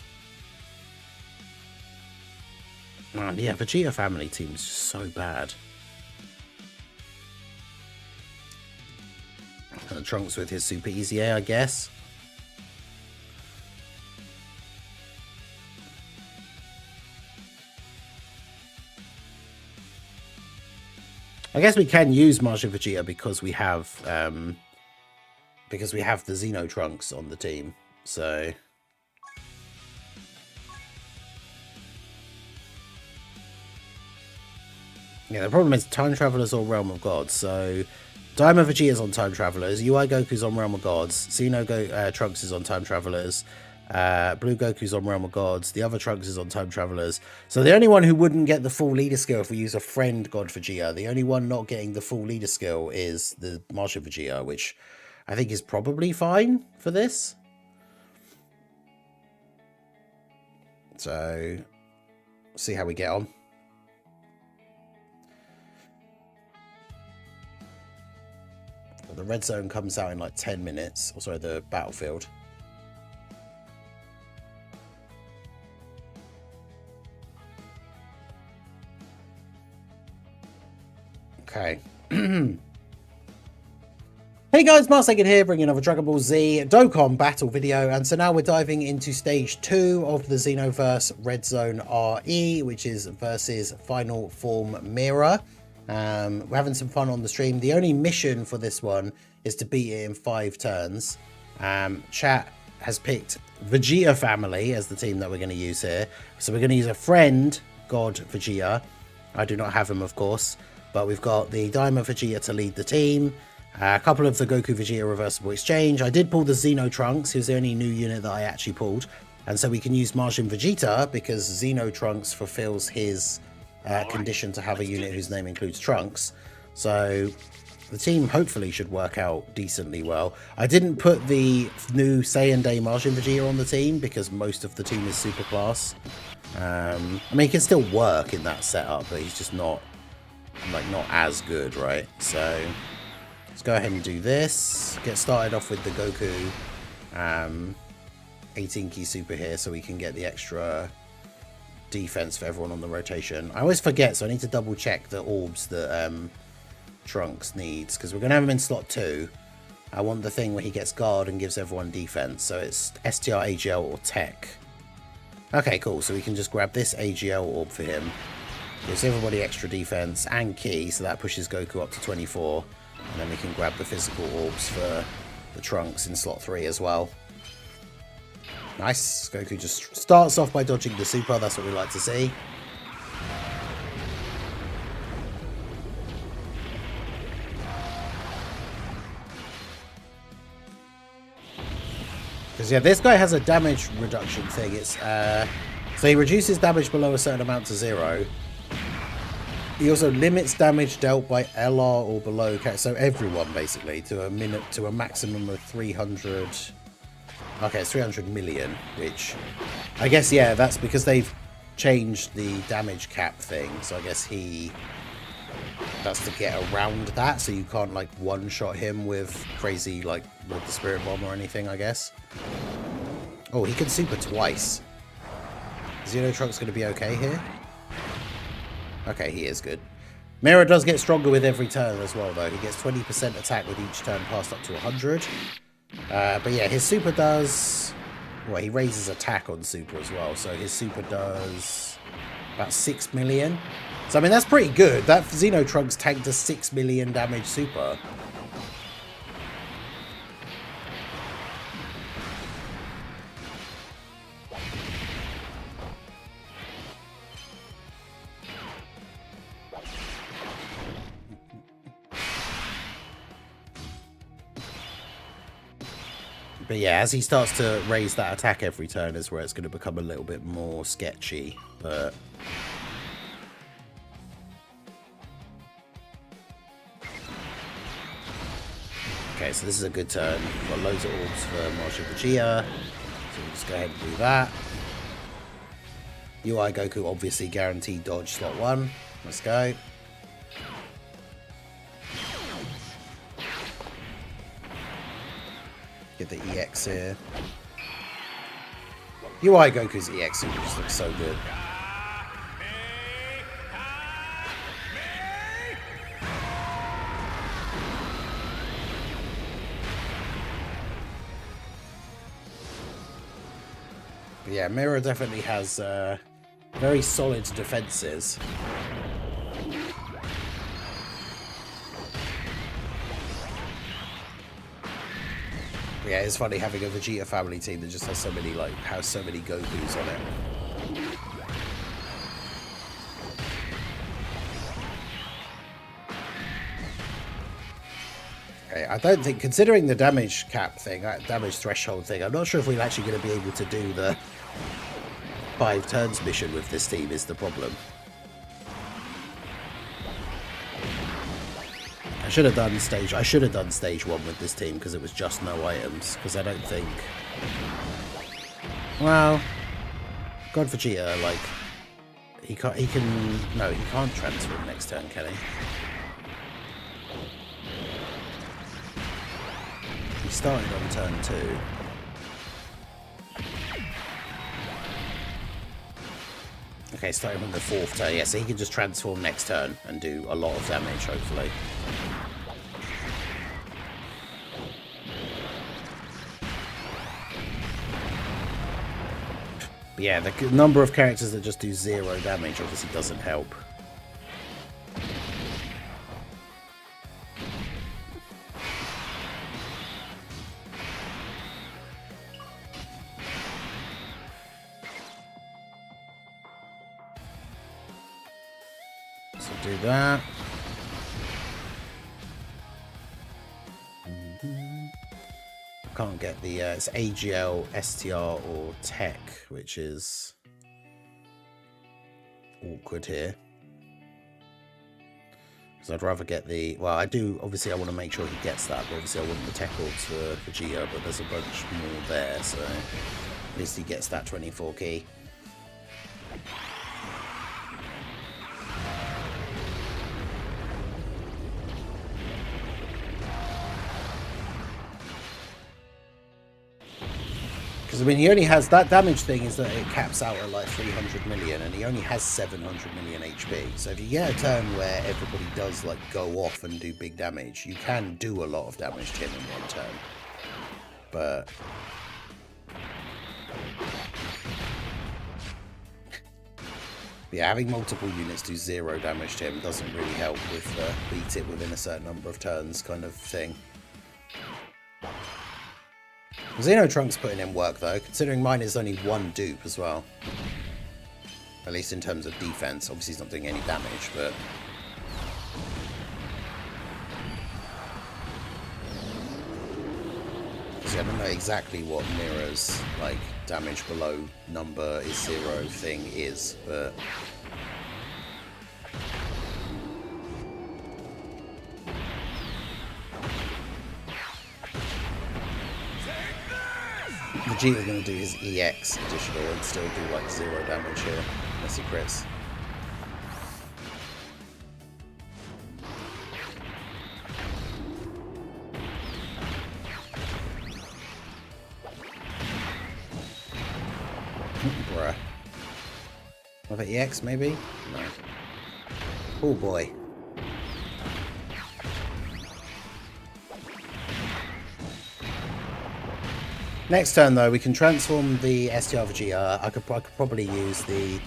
Man, yeah, Vegeta family team is just so bad. And Trunks with his super easy A, I guess. I guess we can use Majin Vegeta because we have the Xeno Trunks on the team. So yeah, the problem is Time Travelers or Realm of Gods. So Daima Vegeta's on Time Travelers, UI Goku's on Realm of Gods, Trunks is on Time Travelers. Blue Goku's on Realm of Gods. The other Trunks is on Time Travelers. So the only one who wouldn't get the full leader skill if we use a friend God Vegeta, the only one not getting the full leader skill is the Majin Vegeta, which I think is probably fine for this. So see how we get on. The red zone comes out in like 10 minutes. Or sorry, the battlefield. Okay. Hey guys, Marsegid here, bringing another Dragon Ball Z Dokkan Battle video, and so now we're diving into stage 2 of the Xenoverse Red Zone RE, which is versus Final Form Mira. We're having some fun on the stream. The only mission for this one is to beat it in 5 turns. Chat has picked Vegeta family as the team that we're going to use here. So we're going to use a friend, God Vegeta. I do not have him, of course. But we've got the Daima Vegeta to lead the team. A couple of the Goku Vegeta reversible exchange. I did pull the Xeno Trunks, who's the only new unit that I actually pulled. And so we can use Majin Vegeta because Xeno Trunks fulfills his condition to have a unit whose name includes Trunks. So the team hopefully should work out decently well. I didn't put the new Saiyan Day Majin Vegeta on the team because most of the team is super class. I mean, he can still work in that setup, but he's just not as good, right? So let's go ahead and do this. Get started off with the Goku 18 key super here so we can get the extra defense for everyone on the rotation. I always forget, so I need to double check the orbs that Trunks needs, because we're going to have him in slot 2. I want the thing where he gets guard and gives everyone defense, so it's STR, AGL, or Tech. Okay, cool, so we can just grab this AGL orb for him. Gives everybody extra defense and key, so that pushes Goku up to 24. And then we can grab the physical orbs for the Trunks in slot 3 as well. Nice. Goku just starts off by dodging the super. That's what we like to see. Because, yeah, this guy has a damage reduction thing. It's so he reduces damage below a certain amount to 0. He also limits damage dealt by LR or below, so everyone basically to a maximum of 300. Okay, it's 300 million, which I guess, yeah, that's because they've changed the damage cap thing. So I guess that's to get around that, so you can't like one-shot him with crazy, like with the Spirit Bomb or anything, I guess. Oh, he can super twice. Xenotrunks going to be okay here? Okay, he is good. Mira does get stronger with every turn as well, though. He gets 20% attack with each turn passed up to 100. But yeah, his super does... Well, he raises attack on super as well. So his super does about 6 million. So, I mean, that's pretty good. That Xenotrunks tanked a 6 million damage super. But yeah, as he starts to raise that attack every turn is where it's going to become a little bit more sketchy. But okay, so this is a good turn. We've got loads of orbs for Marshal Vegeta. So we'll just go ahead and do that. UI Goku obviously guaranteed dodge slot 1. Let's go. Get the EX here. UI Goku's EX super just looks so good. But yeah, Mira definitely has very solid defenses. Yeah, it's funny having a Vegeta family team that just has so many Gokus on it. Okay, I don't think, considering the damage cap thing, damage threshold thing, I'm not sure if we're actually going to be able to do the 5 turns mission with this team is the problem. I should have done stage 1 with this team because it was just no items. Because I don't think, well, God Vegeta, like he can't transform next turn, can he? He started on turn 2. Okay, starting on the 4th turn. Yeah, so he can just transform next turn and do a lot of damage, hopefully. But yeah, the number of characters that just do 0 damage obviously doesn't help. So do that. Can't get the it's AGL, STR, or Tech, which is awkward here. Because I'd rather get the, well, I do, obviously I want to make sure he gets that, but obviously I want the Tech orbs for Vegeta, but there's a bunch more there, so at least he gets that 24 key. Because, I mean, he only has... That damage thing is that it caps out at, like, 300 million, and he only has 700 million HP. So if you get a turn where everybody does, like, go off and do big damage, you can do a lot of damage to him in one turn. But... yeah, having multiple units do 0 damage to him doesn't really help with beat it within a certain number of turns kind of thing. Xeno Trunks putting in work though, considering mine is only 1 dupe as well. At least in terms of defense. Obviously he's not doing any damage, but... see, I don't know exactly what Mira's, like, damage below number is 0 thing is, but... Vegeta's going to do his EX additional and still do like 0 damage here, unless he crits. Bruh. What about EX maybe? No. Oh boy. Next turn, though, we can transform the STR Vegeta. I could probably use the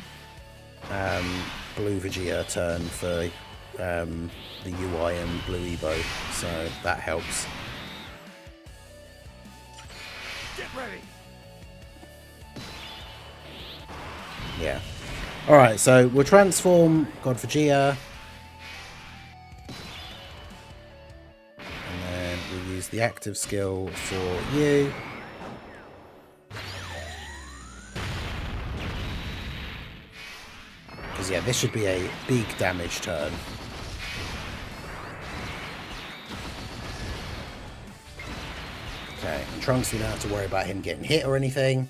blue Vegeta turn for the UI and blue Evo, so that helps. Get ready. Yeah. Alright, so we'll transform God Vegeta. And then we'll use the active skill for you. Because, yeah, this should be a big damage turn. Okay, and Trunks, we don't have to worry about him getting hit or anything.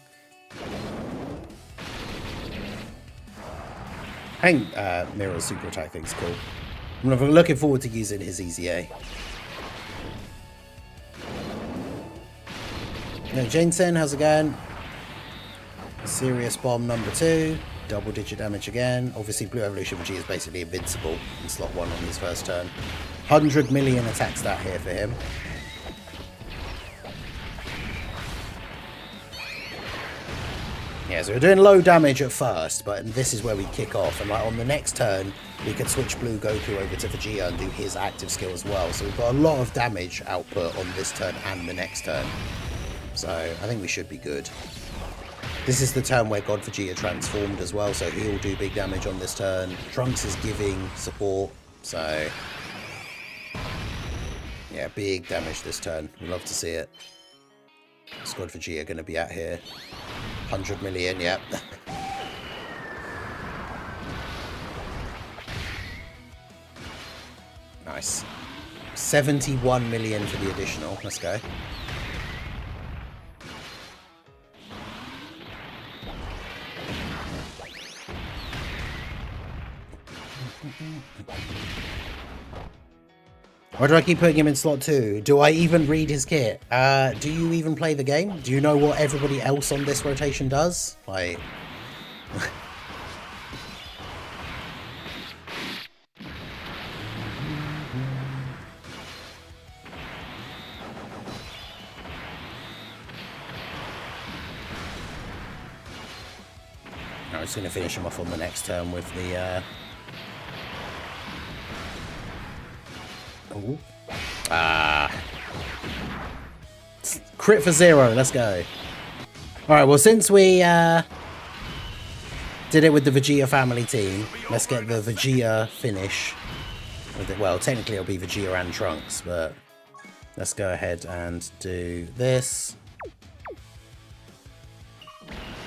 I think Mira's super attack thing's cool. I'm looking forward to using his EZA. No, Jensen, how's it going? Serious bomb number 2. Double digit damage again. Obviously, Blue Evolution Vegeta is basically invincible in slot 1 on his first turn. 100 million attack stat here for him. Yeah, so we're doing low damage at first, but this is where we kick off. And like on the next turn, we could switch Blue Goku over to Vegeta and do his active skill as well. So we've got a lot of damage output on this turn and the next turn. So I think we should be good. This is the turn where God Vegeta transformed as well, so he'll do big damage on this turn. Trunks is giving support, so... yeah, big damage this turn. We love to see it. What's God Vegeta going to be at here? 100 million, yep. Nice. 71 million for the additional. Let's go. Why do I keep putting him in slot 2? Do I even read his kit? Do you even play the game? Do you know what everybody else on this rotation does? Like... I'm just going to finish him off on the next turn with the... Ooh. Crit for 0, let's go. Alright, well since we did it with the Vegeta family team, let's get the Vegeta finish. With it. Well, technically it'll be Vegeta and Trunks, but let's go ahead and do this.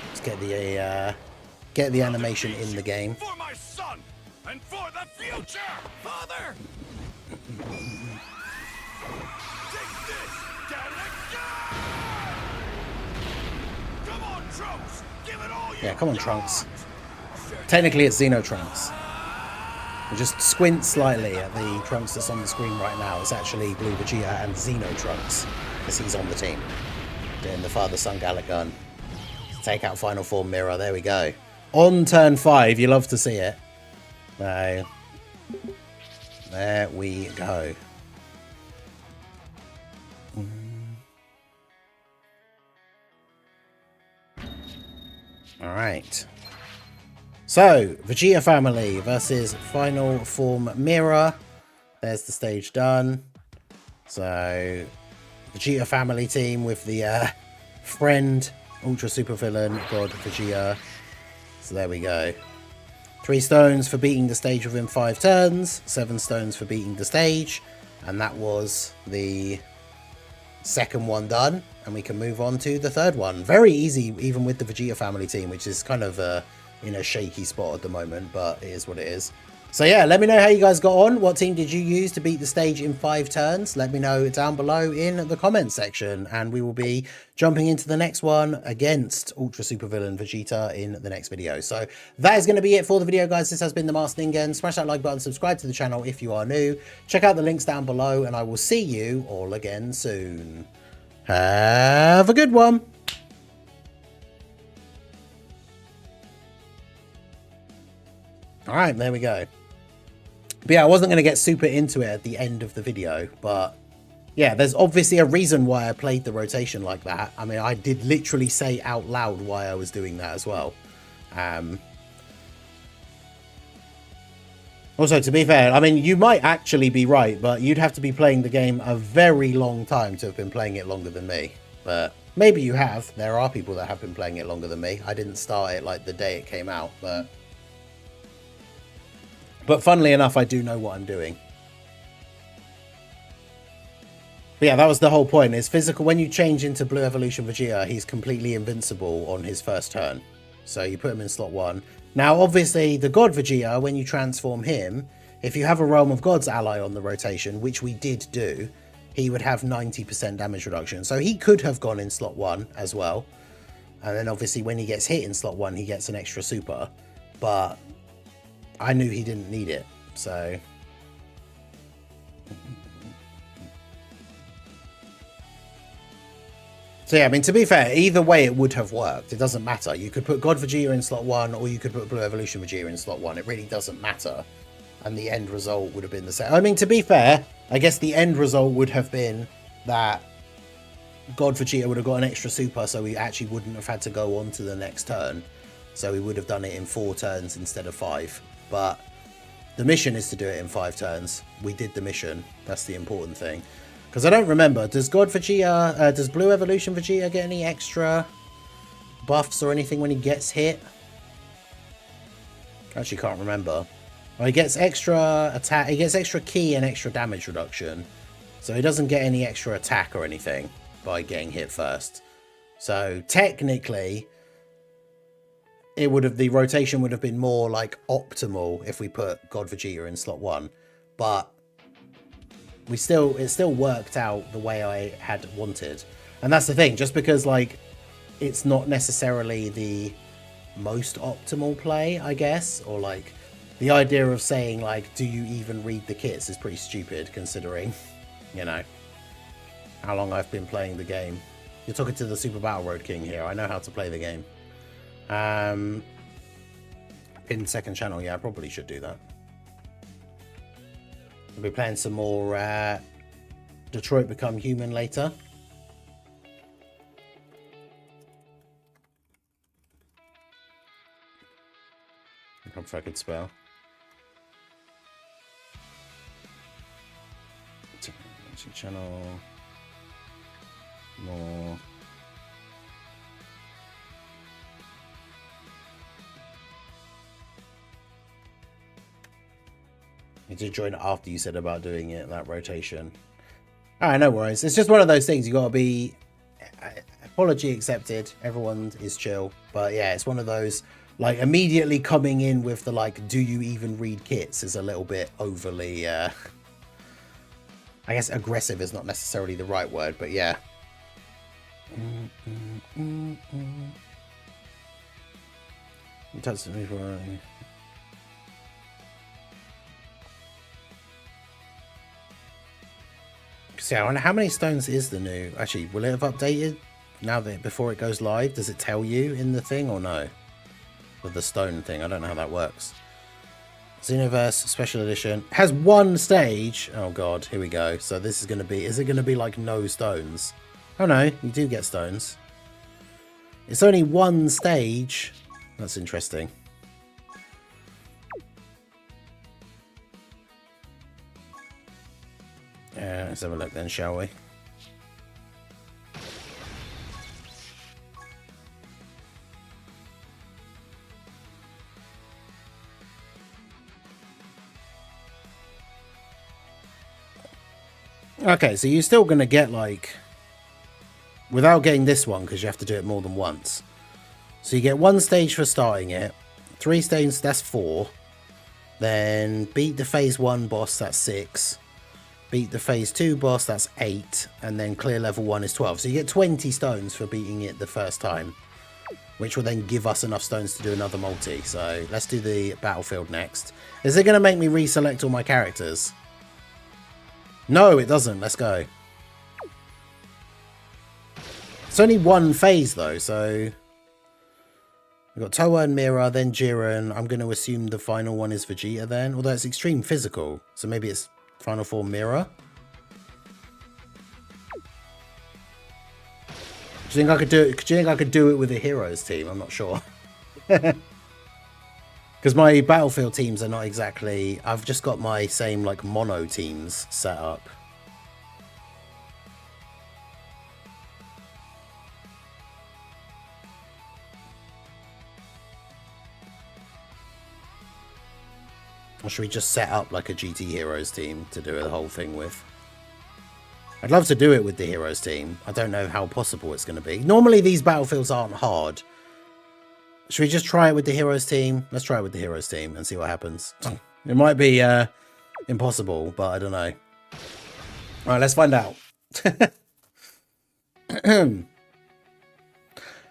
Let's get the animation in the game. For my son and for the future, Father. Take this, Demigra! Come on, Trunks! Give it all you Yeah, come on, Trunks. Technically, it's Xeno Trunks. We just squint slightly at the Trunks that's on the screen right now. It's actually Blue Vegeta and Xeno Trunks, because he's on the team, doing the father-son Gallic gun. Take out final form Mira. There we go. On turn 5. You love to see it. So, there we go. Alright. So, Vegeta family versus final form Mira. There's the stage done. So, Vegeta family team with the friend, ultra super villain, God Vegeta. So there we go. 3 stones for beating the stage within 5 turns. 7 stones for beating the stage. And that was the second one done. And we can move on to the third one. Very easy, even with the Vegeta family team, which is kind of in a shaky spot at the moment, but it is what it is. So yeah, let me know how you guys got on. What team did you use to beat the stage in 5 turns? Let me know down below in the comments section. And we will be jumping into the next one against Ultra Super Villain Vegeta in the next video. So that is going to be it for the video, guys. This has been the Master Ningen. Smash that like button, subscribe to the channel if you are new. Check out the links down below, and I will see you all again soon. Have a good one. All right, there we go. But yeah, I wasn't going to get super into it at the end of the video, but yeah, there's obviously a reason why I played the rotation like that. I mean, I did literally say out loud why I was doing that as well. Also, to be fair, I mean, you might actually be right, but you'd have to be playing the game a very long time to have been playing it longer than me. But maybe you have. There are people that have been playing it longer than me. I didn't start it like the day it came out, But funnily enough, I do know what I'm doing. But yeah, that was the whole point. Is physical. When you change into Blue Evolution Vegeta, he's completely invincible on his first turn. So you put him in slot 1. Now, obviously, the God Vegeta, when you transform him, if you have a Realm of Gods ally on the rotation, which we did do, he would have 90% damage reduction. So he could have gone in slot 1 as well. And then obviously when he gets hit in slot 1, he gets an extra super. But I knew he didn't need it, so... So yeah, I mean, to be fair, either way it would have worked. It doesn't matter. You could put God Vegeta in slot 1, or you could put Blue Evolution Vegeta in slot 1. It really doesn't matter. And the end result would have been the same. I mean, to be fair, I guess the end result would have been that God Vegeta would have got an extra super, so we actually wouldn't have had to go on to the next turn. So we would have done it in 4 turns instead of 5. But the mission is to do it in 5 turns. We did the mission. That's the important thing. Because I don't remember, does God Vegeta, does Blue Evolution Vegeta get any extra buffs or anything when he gets hit? I actually can't remember. Well, he gets extra attack, he gets extra ki and extra damage reduction. So he doesn't get any extra attack or anything by getting hit first. So technically, it would have, the rotation would have been more like optimal if we put God Vegeta in slot 1, but it still worked out the way I had wanted. And that's the thing, just because like it's not necessarily the most optimal play, I guess, or like the idea of saying like, do you even read the kits is pretty stupid considering, you know, how long I've been playing the game. You're talking to the Super Battle Road King here. I know how to play the game. In second channel, yeah, I probably should do that. I'll be playing some more Detroit Become Human later. If I could spell. Channel more. You did join after you said about doing it, that rotation. Alright, no worries. It's just one of those things. You got to be... Apology accepted. Everyone is chill. But yeah, it's one of those... Like, immediately coming in with the, like, do you even read kits is a little bit overly... I guess aggressive is not necessarily the right word, but yeah. Touch me for... So, I wonder how many stones is the new... Actually, will it have updated Now that before it goes live, does it tell you in the thing or no? With the stone thing, I don't know how that works. Xenoverse Special Edition has one stage. Oh god, here we go. So this is going to be, is it going to be like no stones? Oh no, you do get stones. It's only one stage. That's interesting. Let's have a look then, shall we? Okay, so you're still going to get, like, without getting this one, because you have to do it more than once. So you get one stage for starting it, 3 stages, that's 4. Then beat the phase 1 boss, that's 6. Beat the phase 2 boss, that's 8. And then clear level 1 is 12. So you get 20 stones for beating it the first time, which will then give us enough stones to do another multi. So let's do the battlefield next. Is it going to make me reselect all my characters? No, it doesn't. Let's go. It's only one phase, though, so... We've got Toa and Mira, then Jiren. I'm going to assume the final one is Vegeta, then. Although it's extreme physical, so maybe it's final form Mira. Do you think I could do it? Do you think I could do it with a heroes team? I'm not sure. Because my battlefield teams are not exactly... I've just got my same, like, mono teams set up. Or should we just set up, like, a GT Heroes team to do the whole thing with? I'd love to do it with the Heroes team. I don't know how possible it's going to be. Normally, these battlefields aren't hard. Should we just try it with the Heroes team? Let's try it with the Heroes team and see what happens. It might be impossible, but I don't know. All right, let's find out.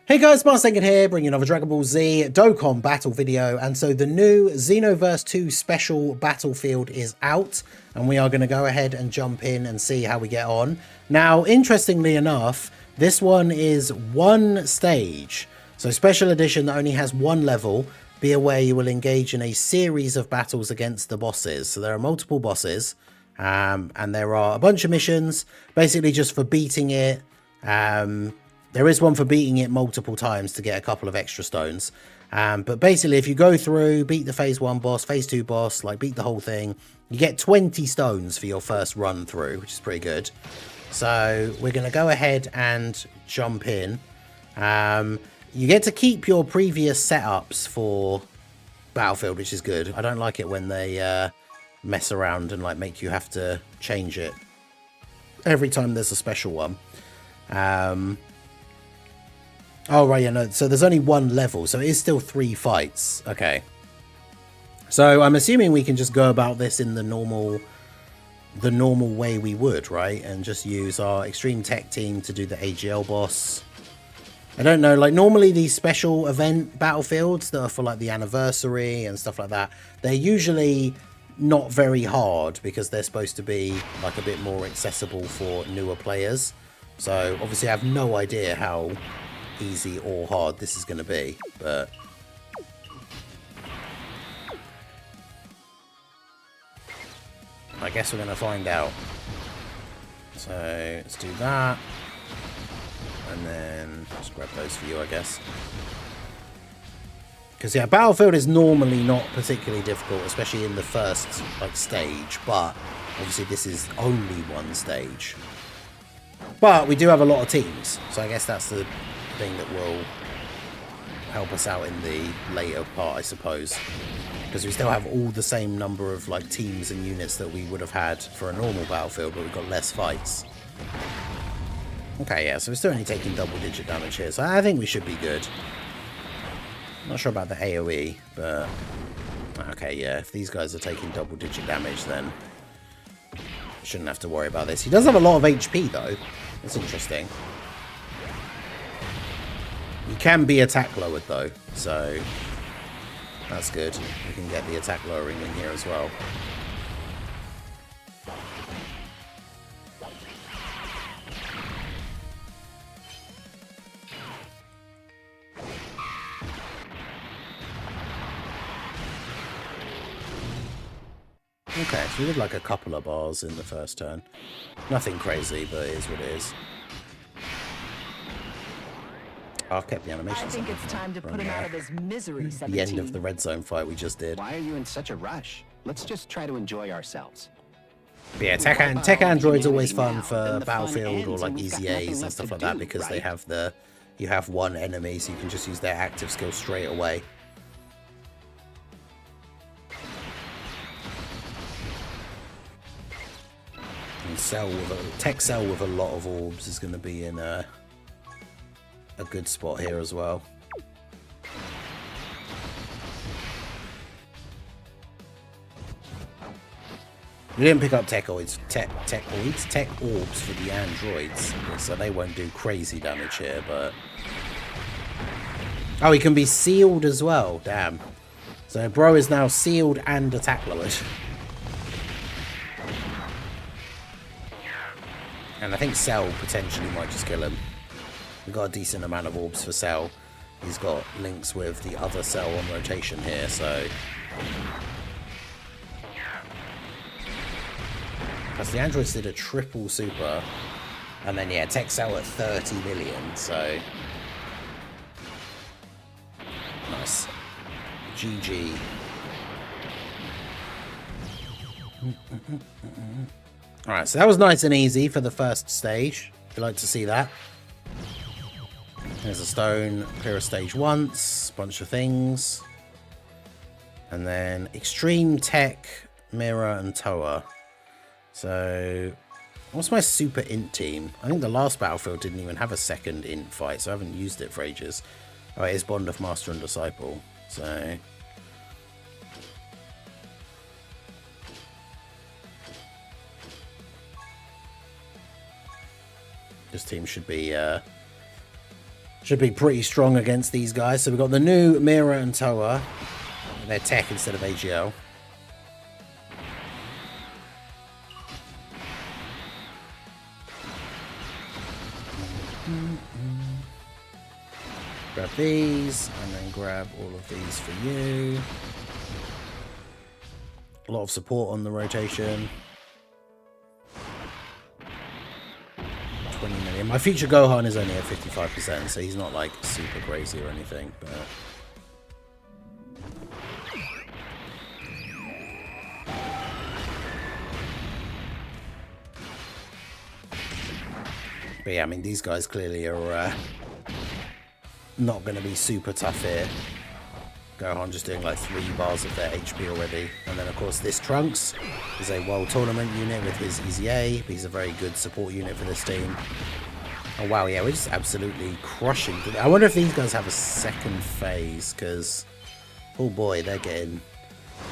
Hey guys, Marsengan here, bringing another Dragon Ball Z Dokkan Battle video. And so the new Xenoverse 2 Special Battlefield is out. And we are going to go ahead and jump in and see how we get on. Now, interestingly enough, this one is one stage. So special edition that only has one level. Be aware you will engage in a series of battles against the bosses. So there are multiple bosses, and there are a bunch of missions, basically just for beating it. There is one for beating it multiple times to get a couple of extra stones. But basically, if you go through, beat the phase 1 boss, phase 2 boss, like beat the whole thing, you get 20 stones for your first run through, which is pretty good. So we're going to go ahead and jump in. You get to keep your previous setups for Battlefield, which is good. I don't like it when they mess around and like make you have to change it every time there's a special one. Oh, right, yeah, no. So there's only one level, so it is still 3 fights. Okay. So I'm assuming we can just go about this in the normal way we would, right? And just use our Extreme Tech team to do the AGL boss. I don't know, like normally these special event battlefields that are for like the anniversary and stuff like that, they're usually not very hard because they're supposed to be like a bit more accessible for newer players. So obviously I have no idea how easy or hard this is going to be, but I guess we're going to find out. So let's do that. And then just grab those for you, I guess. Because, yeah, Battlefield is normally not particularly difficult, especially in the first, like, stage. But, obviously, this is only one stage. But we do have a lot of teams. So I guess that's the thing that will help us out in the later part, I suppose. Because we still have all the same number of, like, teams and units that we would have had for a normal Battlefield, but we've got less fights. Okay, yeah, so we're still only taking double-digit damage here, so I think we should be good. Not sure about the AoE, but... Okay, yeah, if these guys are taking double-digit damage, then... shouldn't have to worry about this. He does have a lot of HP, though. That's interesting. He can be attack lowered, though, so... that's good. We can get the attack lowering in here as well. Okay, so we did like a couple of bars in the first turn. Nothing crazy, but it is what it is. Oh, I've kept the animation. I think it's time to put him out of his misery, 17. The end of the red zone fight we just did. Why are you in such a rush? Let's just try to enjoy ourselves. But yeah, Tech Android's always fun for Battlefield or like Easy A's and stuff like that because they have you have one enemy, so you can just use their active skill straight away. And Tech Cell with a lot of orbs is going to be in a good spot here as well. We didn't pick up tech orbs for the androids, so they won't do crazy damage here, but... Oh, he can be sealed as well, damn. So bro is now sealed and attack lowered. And I think Cell potentially might just kill him. We've got a decent amount of orbs for Cell. He's got links with the other Cell on rotation here, so... Because the androids did a triple super, and then yeah, Tech Cell at 30 million, so nice. GG. Alright, so that was nice and easy for the first stage. If you'd like to see that. There's a stone, clear a stage once, bunch of things. And then Extreme Tech, Mira, and Toa. So, what's my super int team? I think the last Battlefield didn't even have a second int fight, so I haven't used it for ages. Oh, it is Bond of Master and Disciple, so... This team should be pretty strong against these guys. So we've got the new Mira and Toa. They're tech instead of AGL. Grab these, and then grab all of these for you. A lot of support on the rotation. 20 million. My future Gohan is only at 55%, so he's not like super crazy or anything, but... But yeah, I mean, these guys clearly are not going to be super tough here. Gohan just doing like 3 bars of their HP already. And then, of course, this Trunks is a World Tournament unit with his Easy A. He's a very good support unit for this team. Oh, wow, yeah, we're just absolutely crushing. I wonder if these guys have a second phase, because, oh boy, they're getting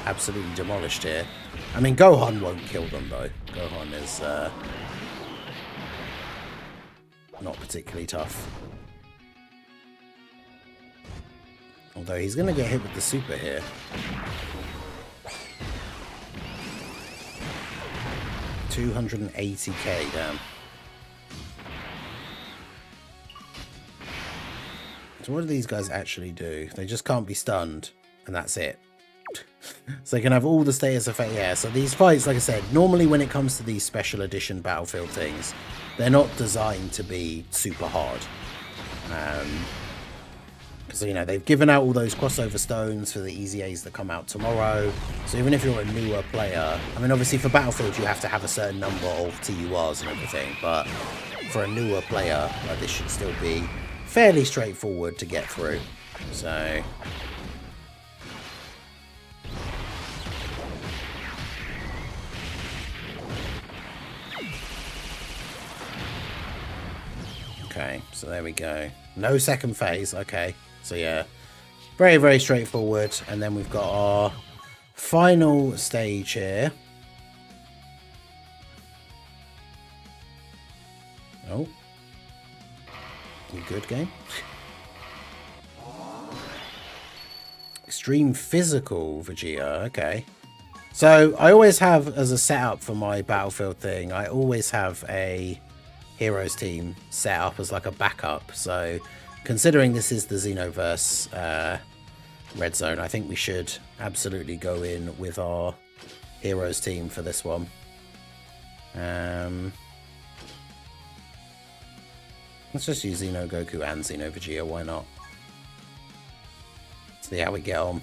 absolutely demolished here. I mean, Gohan won't kill them, though. Gohan is not particularly tough. Although he's going to get hit with the super here. $280k, damn. So what do these guys actually do? They just can't be stunned, and that's it. So they can have all the status effect. Yeah, so these fights, like I said, normally when it comes to these special edition Battlefield things, they're not designed to be super hard. Because, you know, they've given out all those crossover stones for the Easy A's that come out tomorrow. So even if you're a newer player, I mean, obviously for Battlefield you have to have a certain number of TURs and everything, but for a newer player, like, this should still be fairly straightforward to get through. So... Okay, so there we go. No second phase, okay. So yeah, very, very straightforward. And then we've got our final stage here. Oh. You good, game? Extreme Physical Vegeta, okay. So I always have, as a setup for my Battlefield thing, I always have a Heroes team set up as like a backup. So considering this is the Xenoverse Red Zone, I think we should absolutely go in with our Heroes team for this one. Let's just use Xeno Goku and Xeno Vegeta, why not? See how we get on.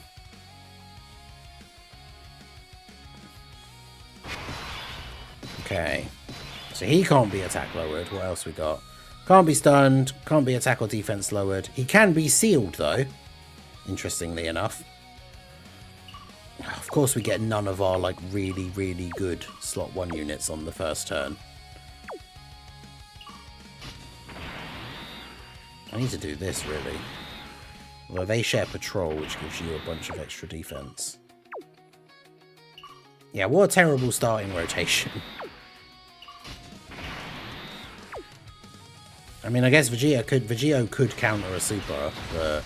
Okay. So he can't be attack lowered. What else we got? Can't be stunned. Can't be attack or defense lowered. He can be sealed though. Interestingly enough. Of course we get none of our like really, really good slot 1 units on the first turn. I need to do this really. Although they share patrol, which gives you a bunch of extra defense. Yeah, what a terrible starting rotation. I mean, I guess Vegeta could counter a super, but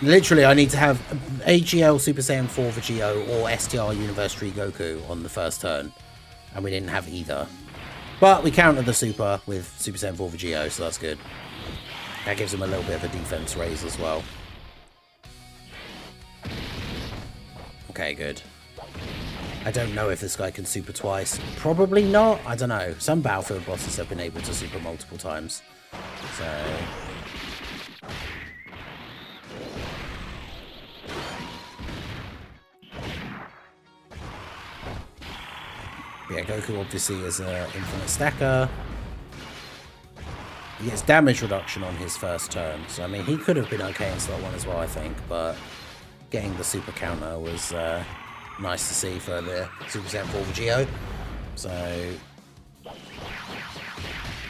literally I need to have HEL Super Saiyan 4 Vegeta or STR Universe 3 Goku on the first turn, and we didn't have either. But we countered the super with Super Saiyan 4 Vegeta, so that's good. That gives him a little bit of a defense raise as well. Okay, good. I don't know if this guy can super twice. Probably not. I don't know. Some Battlefield bosses have been able to super multiple times. So... yeah, Goku obviously is an infinite stacker. He gets damage reduction on his first turn. So, I mean, he could have been okay in slot 1 as well, I think. But getting the super counter was nice to see for the Super Saiyan 4 Vegeta. So,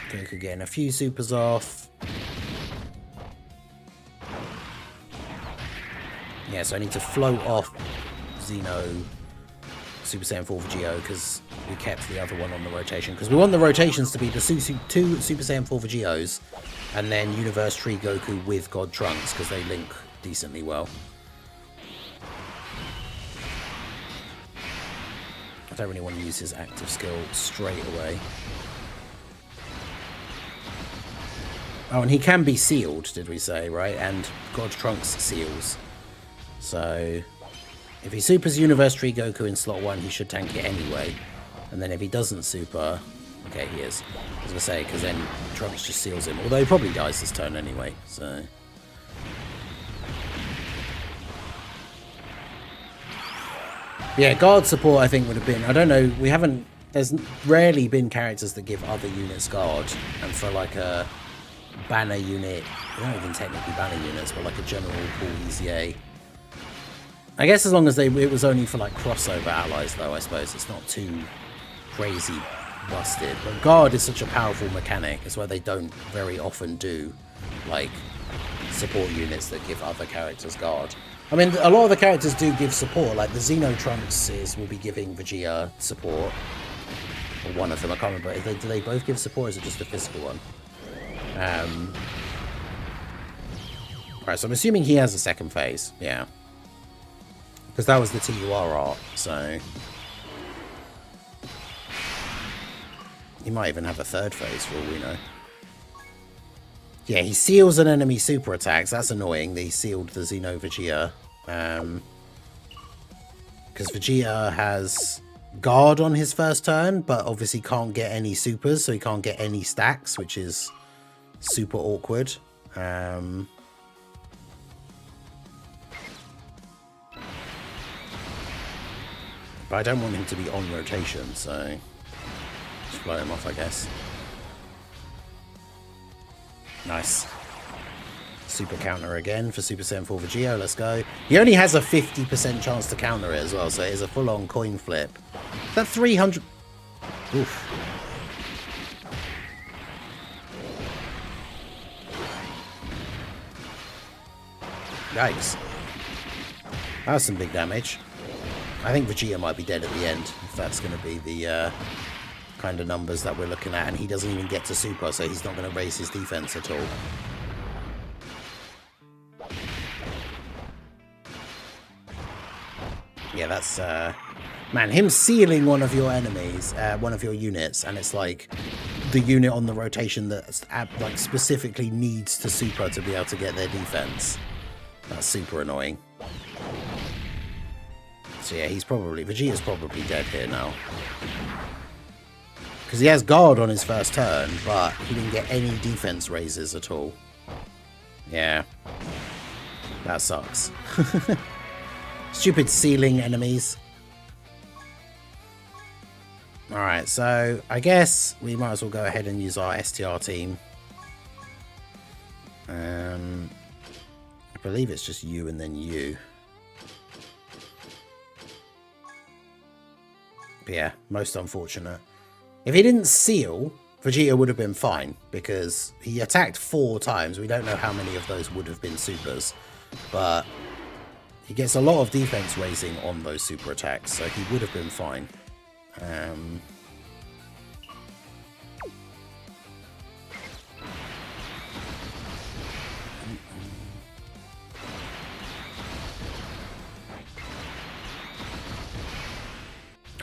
Goku getting a few supers off. Yeah, so I need to float off Xeno Super Saiyan 4 Vegeta because we kept the other one on the rotation. Because we want the rotations to be the two Super Saiyan 4 Vegetas and then Universe 3 Goku with God Trunks because they link decently well. I don't really want to use his active skill straight away. Oh, and he can be sealed, did we say, right? And God Trunks seals. So, if he supers Universe 3 Goku in slot 1, he should tank it anyway. And then if he doesn't super... okay, he is. I was going to say, because then Trunks just seals him. Although he probably dies this turn anyway, so... yeah, guard support I think would have been... I don't know, we haven't... there's rarely been characters that give other units guard. And for like a banner unit... they don't even technically banner units, but like a general pool EZA... I guess as long as it was only for like crossover allies though, I suppose. It's not too crazy busted. But guard is such a powerful mechanic. It's why they don't very often do like support units that give other characters guard. I mean, a lot of the characters do give support. Like the Xeno Trunks will be giving Vegeta support. Or one of them, I can't remember. Do they both give support or is it just the physical one? Right, so I'm assuming he has a second phase. Yeah. Because that was the TUR art, so... he might even have a third phase for all we know. Yeah, he seals an enemy super attacks. That's annoying that he sealed the Xeno Vegeta. Because Vegeta has guard on his first turn, but obviously can't get any supers, so he can't get any stacks, which is super awkward. But I don't want him to be on rotation, so just blow him off, I guess. Nice. Super counter again for Super Saiyan 4 Vegeta, let's go. He only has a 50% chance to counter it as well, so it is a full-on coin flip. Is that 300? Oof. Yikes. That was some big damage. I think Vegeta might be dead at the end, if that's going to be the kind of numbers that we're looking at. And he doesn't even get to super, so he's not going to raise his defense at all. Yeah, that's... man, him sealing one of your enemies, one of your units, and it's like the unit on the rotation that like specifically needs to super to be able to get their defense. That's super annoying. So yeah, Vegeta's probably dead here now. Because he has guard on his first turn, but he didn't get any defense raises at all. Yeah. That sucks. Stupid ceiling enemies. Alright, so I guess we might as well go ahead and use our STR team. I believe it's just you and then you. But yeah, most unfortunate. If he didn't seal, Vegeta would have been fine, because he attacked 4 times. We don't know how many of those would have been supers, but he gets a lot of defense raising on those super attacks, so he would have been fine.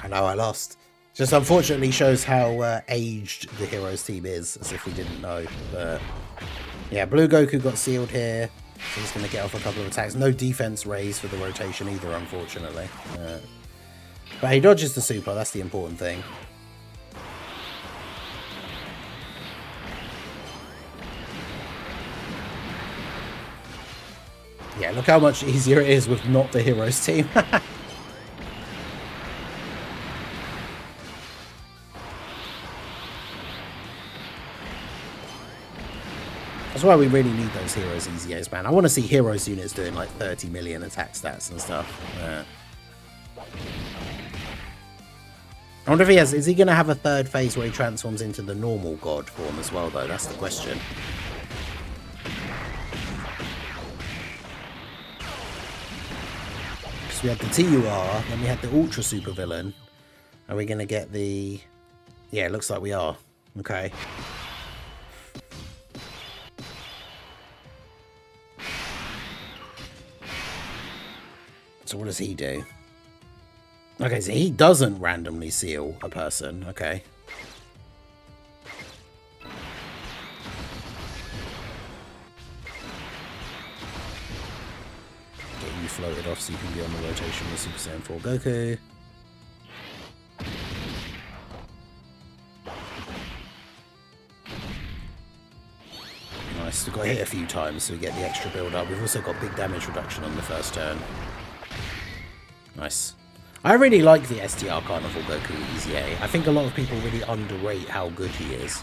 I know I lost. Just unfortunately shows how aged the Heroes team is, as if we didn't know. But yeah, Blue Goku got sealed here, so he's going to get off a couple of attacks. No defense raise for the rotation either, unfortunately. But he dodges the super, that's the important thing. Yeah, look how much easier it is with not the Heroes team. That's why we really need those Heroes EZAs, man. I want to see Heroes units doing like 30 million attack stats and stuff. I wonder if he has... Is he going to have a third phase where he transforms into the normal god form as well, though? That's the question. Because we had the TUR, then we had the Ultra Super Villain. Are we going to get the... Yeah, it looks like we are. Okay. So what does he do? Okay, so he doesn't randomly seal a person. Okay. Get you floated off so you can be on the rotation with Super Saiyan 4 Goku. Nice, we've got hit a few times so we get the extra build up. We've also got big damage reduction on the first turn. Nice. I really like the STR Carnival Goku EZA. I think a lot of people really underrate how good he is.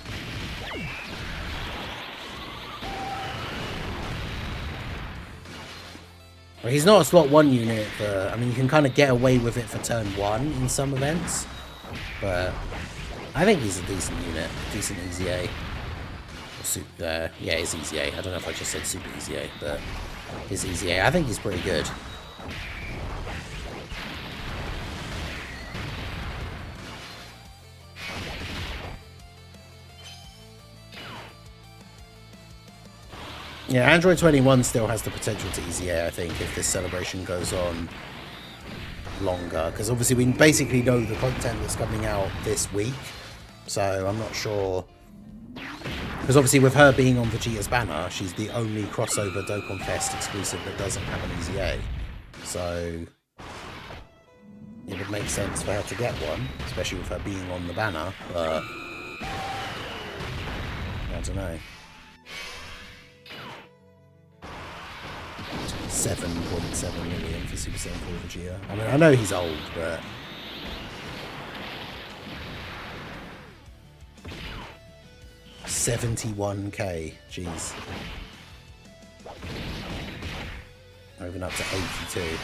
Well, he's not a slot 1 unit for... I mean, you can kind of get away with it for turn 1 in some events. But I think he's a decent unit. Decent EZA. Yeah, his EZA. I don't know if I just said Super EZA, but his EZA. I think he's pretty good. Yeah, Android 21 still has the potential to EZA, I think, if this celebration goes on longer. Because obviously we basically know the content that's coming out this week. So I'm not sure. Because obviously with her being on Vegeta's banner, she's the only crossover Dokkan Fest exclusive that doesn't have an EZA. So it would make sense for her to get one, especially with her being on the banner. But I don't know. 7.7 million for Super Saiyan 4 Vegeta. I mean, I know he's old, but... $71k, jeez. Moving up to 82.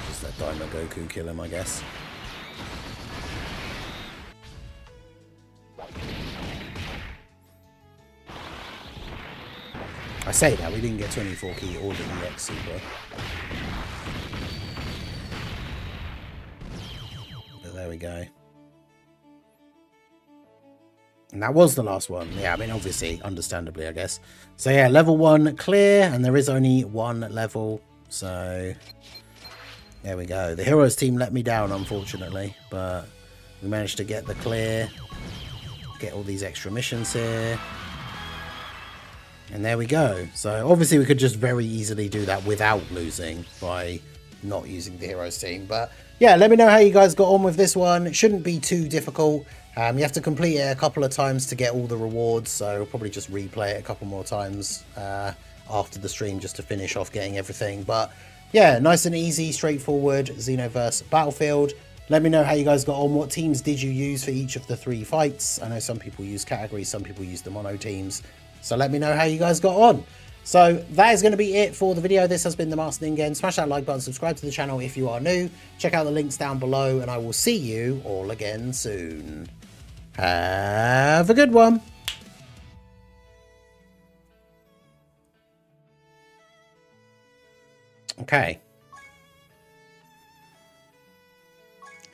Just let Daima Goku kill him, I guess. I say that, we didn't get 24 key or the EX Super. But there we go. And that was the last one. Yeah, I mean, obviously, understandably, I guess. So yeah, level 1 clear, and there is only 1 level. So there we go. The Heroes team let me down, unfortunately, but we managed to get the clear, get all these extra missions here. And there we go. So obviously we could just very easily do that without losing by not using the heroes team. But yeah, let me know how you guys got on with this one. It shouldn't be too difficult. You have to complete it a couple of times to get all the rewards. So I'll probably just replay it a couple more times after the stream just to finish off getting everything. But yeah, nice and easy, straightforward Xenoverse Battlefield. Let me know how you guys got on. What teams did you use for each of the 3 fights? I know some people use categories, some people use the mono teams. So let me know how you guys got on. So that is going to be it for the video. This has been the Master Ningen. Smash that like button, subscribe to the channel if you are new. Check out the links down below, and I will see you all again soon. Have a good one. Okay.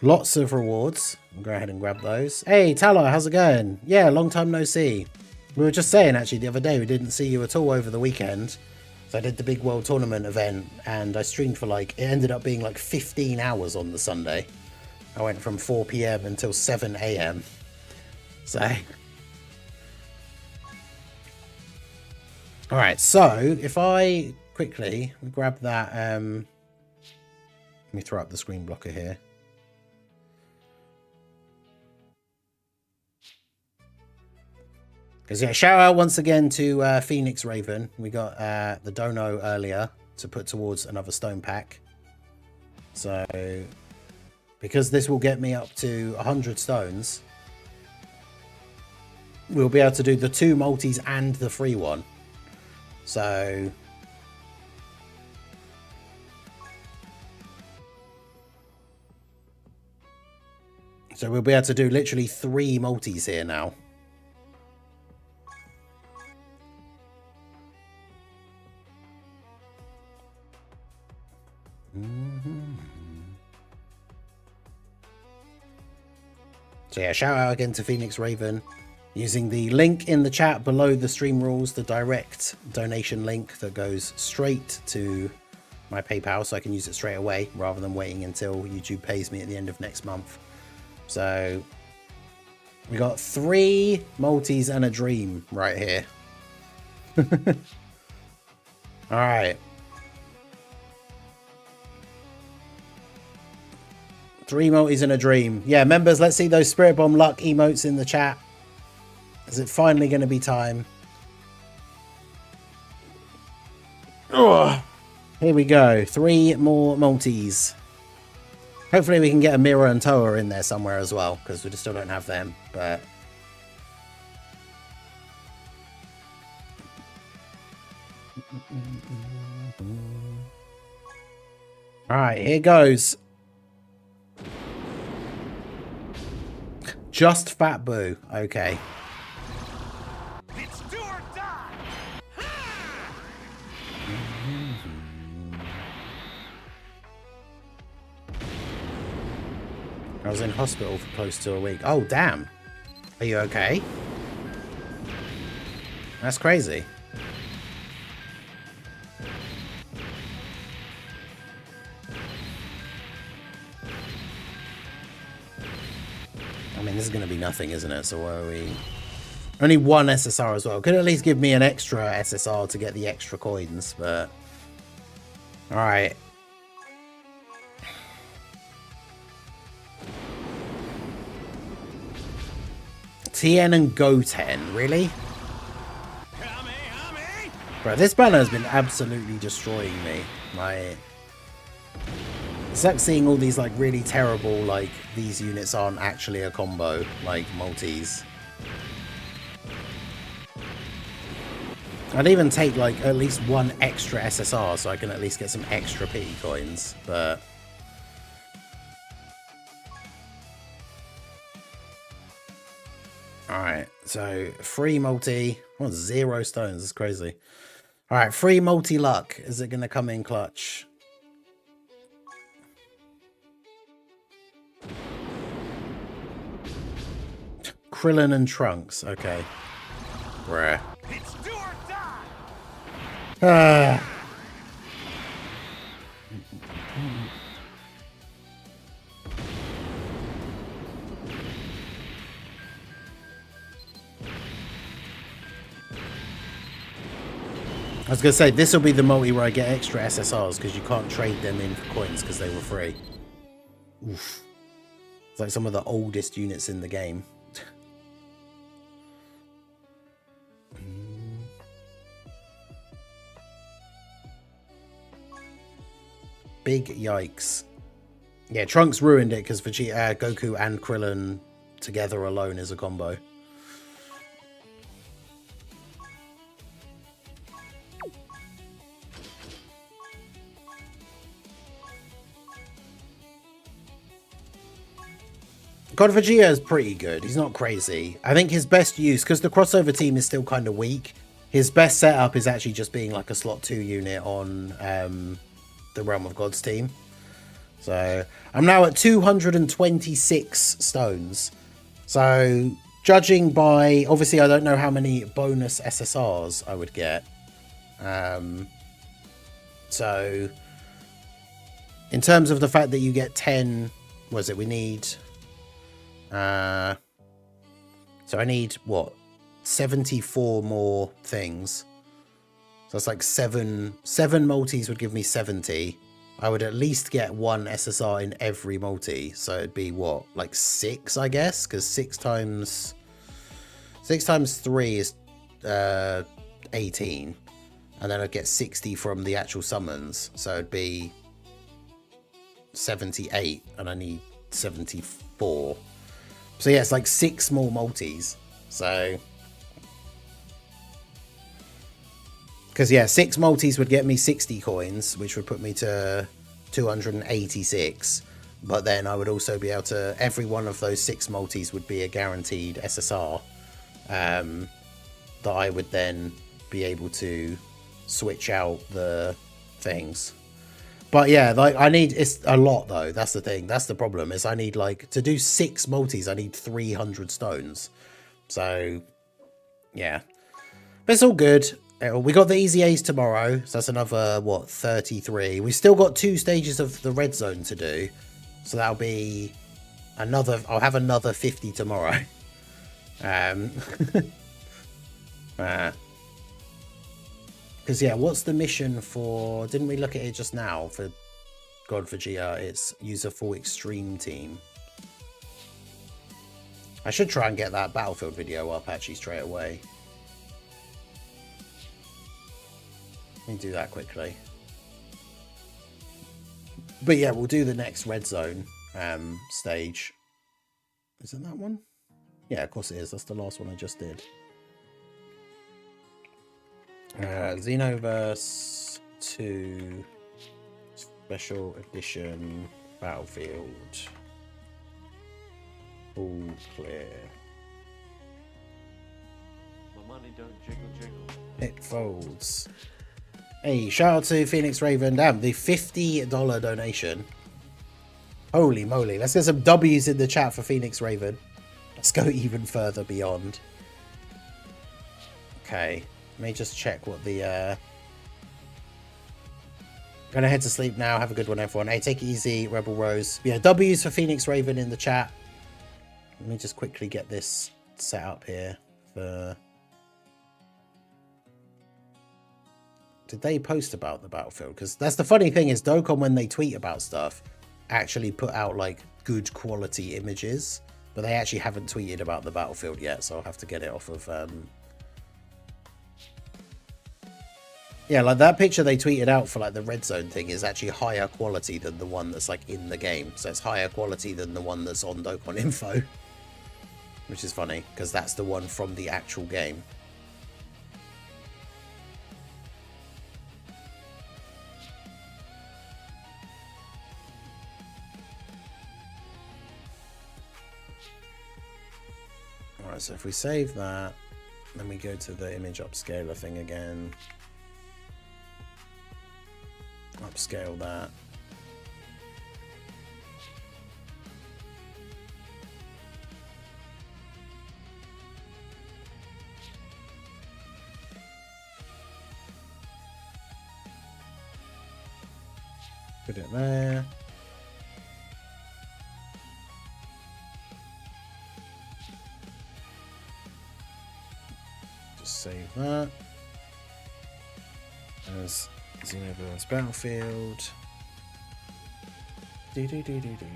Lots of rewards. I'll go ahead and grab those. Hey, Talo, how's it going? Yeah, long time no see. We were just saying, actually, the other day, we didn't see you at all over the weekend. So I did the big World Tournament event, and I streamed for like, it ended up being like 15 hours on the Sunday. I went from 4 PM until 7 AM. So. Alright, so if I quickly grab that, let me throw up the screen blocker here. Because yeah, shout out once again to Phoenix Raven. We got the dono earlier to put towards another stone pack. So because this will get me up to 100 stones, we'll be able to do the 2 multis and the free one. So we'll be able to do literally 3 multis here now. So yeah, shout out again to Phoenix Raven. Using the link in the chat below the stream rules, the direct donation link that goes straight to my PayPal, so I can use it straight away rather than waiting until YouTube pays me at the end of next month. So we got 3 multis and a dream right here. All right. 3 multis and a dream. Yeah, members, let's see those Spirit Bomb luck emotes in the chat. Is it finally going to be time? Oh, here we go. 3 more multis. Hopefully we can get a Mira and Toa in there somewhere as well, because we just still don't have them. But all right, here goes. Just Fat Boo. Okay. It's do or die. I was in hospital for close to a week. Oh, damn. Are you okay? That's crazy. I mean, this is going to be nothing, isn't it? So where are we? Only 1 SSR as well. Could at least give me an extra SSR to get the extra coins, but... Alright. TN and Goten, really? Bro, this banner has been absolutely destroying me. Like... It's like seeing all these like really terrible, like these units aren't actually a combo, like multis. I'd even take like at least 1 extra SSR so I can at least get some extra pity coins, but... Alright, so free multi. I want 0 stones, that's crazy. Alright, free multi luck. Is it going to come in clutch? Krillin and Trunks, okay. Rare. It's do or die. was going to say, this will be the multi where I get extra SSRs because you can't trade them in for coins because they were free. Oof. It's like some of the oldest units in the game. Big yikes. Yeah, Trunks ruined it because Vegeta, Goku and Krillin together alone is a combo. God Vegeta is pretty good. He's not crazy. I think his best use, because the crossover team is still kind of weak, his best setup is actually just being like a slot 2 unit on the Realm of Gods team. So I'm now at 226 stones. So judging by, obviously I don't know how many bonus SSRs I would get. So in terms of the fact that you get 10, was it, we need... so I need, what, 74 more things. So it's like 7 multis would give me 70. I would at least get 1 SSR in every multi. So it'd be, what, like 6, I guess? Because 6 times 3 is 18. And then I'd get 60 from the actual summons. So it'd be 78. And I need 74. So yeah, it's like 6 more multis. So, because yeah, 6 multis would get me 60 coins, which would put me to 286. But then I would also be able to, every one of those 6 multis would be a guaranteed SSR that I would then be able to switch out the things. But yeah, like I need, it's a lot though. That's the thing. That's the problem, is I need, like, to do 6 multis, I need 300 stones. So yeah, but it's all good. We got the easy A's tomorrow. So that's another, what, 33. We've still got 2 stages of the red zone to do. So that'll be another, I'll have another 50 tomorrow. Because, yeah, what's the mission for... Didn't we look at it just now for God Vegeta? It's use a full extreme team. I should try and get that Battlefield video up, actually, straight away. Let me do that quickly. But, yeah, we'll do the next Red Zone stage. Is it that one? Yeah, of course it is. That's the last one I just did. Xenoverse 2 Special Edition Battlefield. All clear. My money don't jiggle jiggle. It folds. Hey, shout out to Phoenix Raven. Damn, the $50 donation. Holy moly. Let's get some W's in the chat for Phoenix Raven. Let's go even further beyond. Okay. Let me just check what the... Gonna head to sleep now. Have a good one, everyone. Hey, take it easy, Rebel Rose. Yeah, W's for Phoenix Raven in the chat. Let me just quickly get this set up here. For... Did they post about the Battlefield? Because that's the funny thing, is Dokkan, when they tweet about stuff, actually put out, like, good quality images. But they actually haven't tweeted about the Battlefield yet, so I'll have to get it off of... Yeah, like that picture they tweeted out for like the red zone thing is actually higher quality than the one that's like in the game. So it's higher quality than the one that's on Dokkan Info. Which is funny, because that's the one from the actual game. Alright, so if we save that, then we go to the image upscaler thing again. Upscale that. Put it there. Just save that. There's Xenoverse Battlefield. Do, do, do, do, do, do.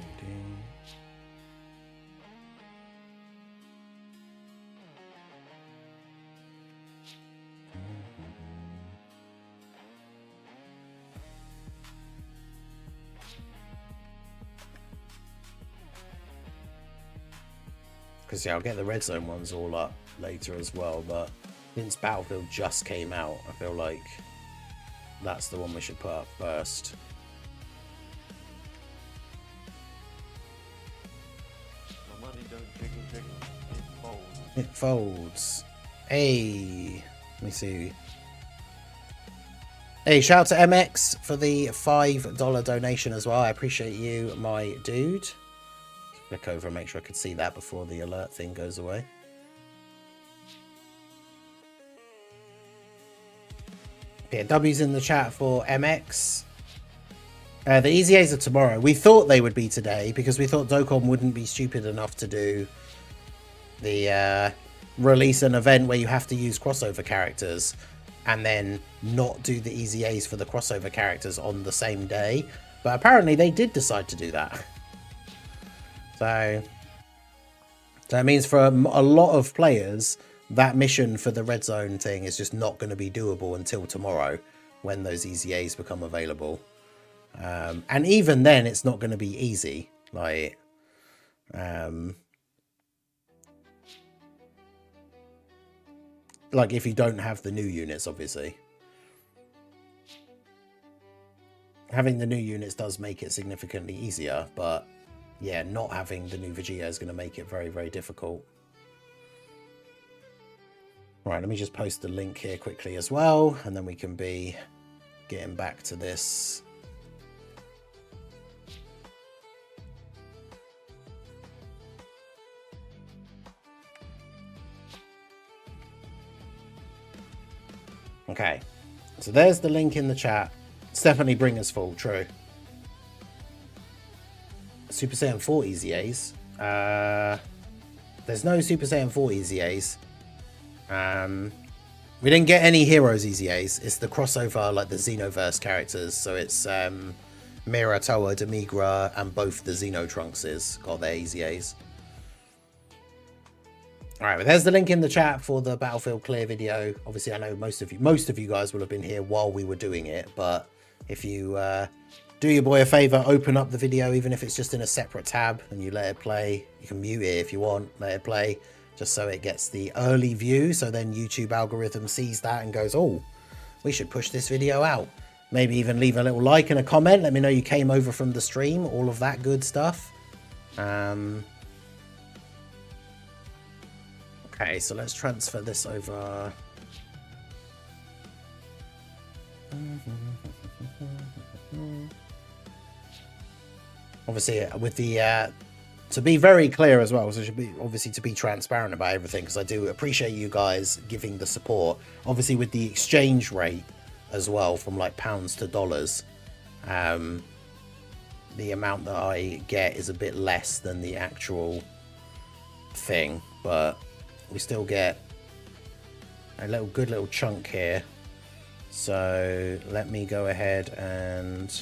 Because yeah, I'll get the Red Zone ones all up later as well, but since Battlefield just came out, I feel like that's the one we should put up first. My money don't jiggle jiggle, it folds. It folds. Hey, let me see. Hey, shout out to MX for the $5 donation as well. I appreciate you, my dude. Flick over and make sure I could see that before the alert thing goes away. Yeah, W's in the chat for MX. The EZAs are tomorrow. We thought they would be today because we thought Dokkan wouldn't be stupid enough to do the release an event where you have to use crossover characters and then not do the EZAs for the crossover characters on the same day. But apparently they did decide to do that. So that means for a lot of players, that mission for the Red Zone thing is just not going to be doable until tomorrow when those EZAs become available. And even then, it's not going to be easy. Like, if you don't have the new units, obviously. Having the new units does make it significantly easier, but yeah, not having the new Vegeta is going to make it very, very difficult. Right, let me just post the link here quickly as well, and then we can be getting back to this. Okay, so there's the link in the chat. It's definitely bring us full, true. Super Saiyan 4 EZAs. There's no Super Saiyan 4 EZAs. We didn't get any Heroes EZAs. It's the crossover, like the Xenoverse characters. So it's Mira, Toa, Demigra, and both the Xeno Trunkses got their EZAs. Alright, but there's the link in the chat for the Battlefield Clear video. Obviously, I know most of you guys will have been here while we were doing it, but if you do your boy a favor, open up the video, even if it's just in a separate tab, and you let it play. You can mute it if you want, let it play, just so it gets the early view, so then YouTube algorithm sees that and goes, oh, we should push this video out. Maybe even leave a little like and a comment, let me know you came over from the stream, all of that good stuff. Okay, so let's transfer this over. Obviously, with the to be very clear as well, so it should be obviously to be transparent about everything, because I do appreciate you guys giving the support. Obviously, with the exchange rate as well, from like pounds to dollars, the amount that I get is a bit less than the actual thing, but we still get a good little chunk here. So let me go ahead and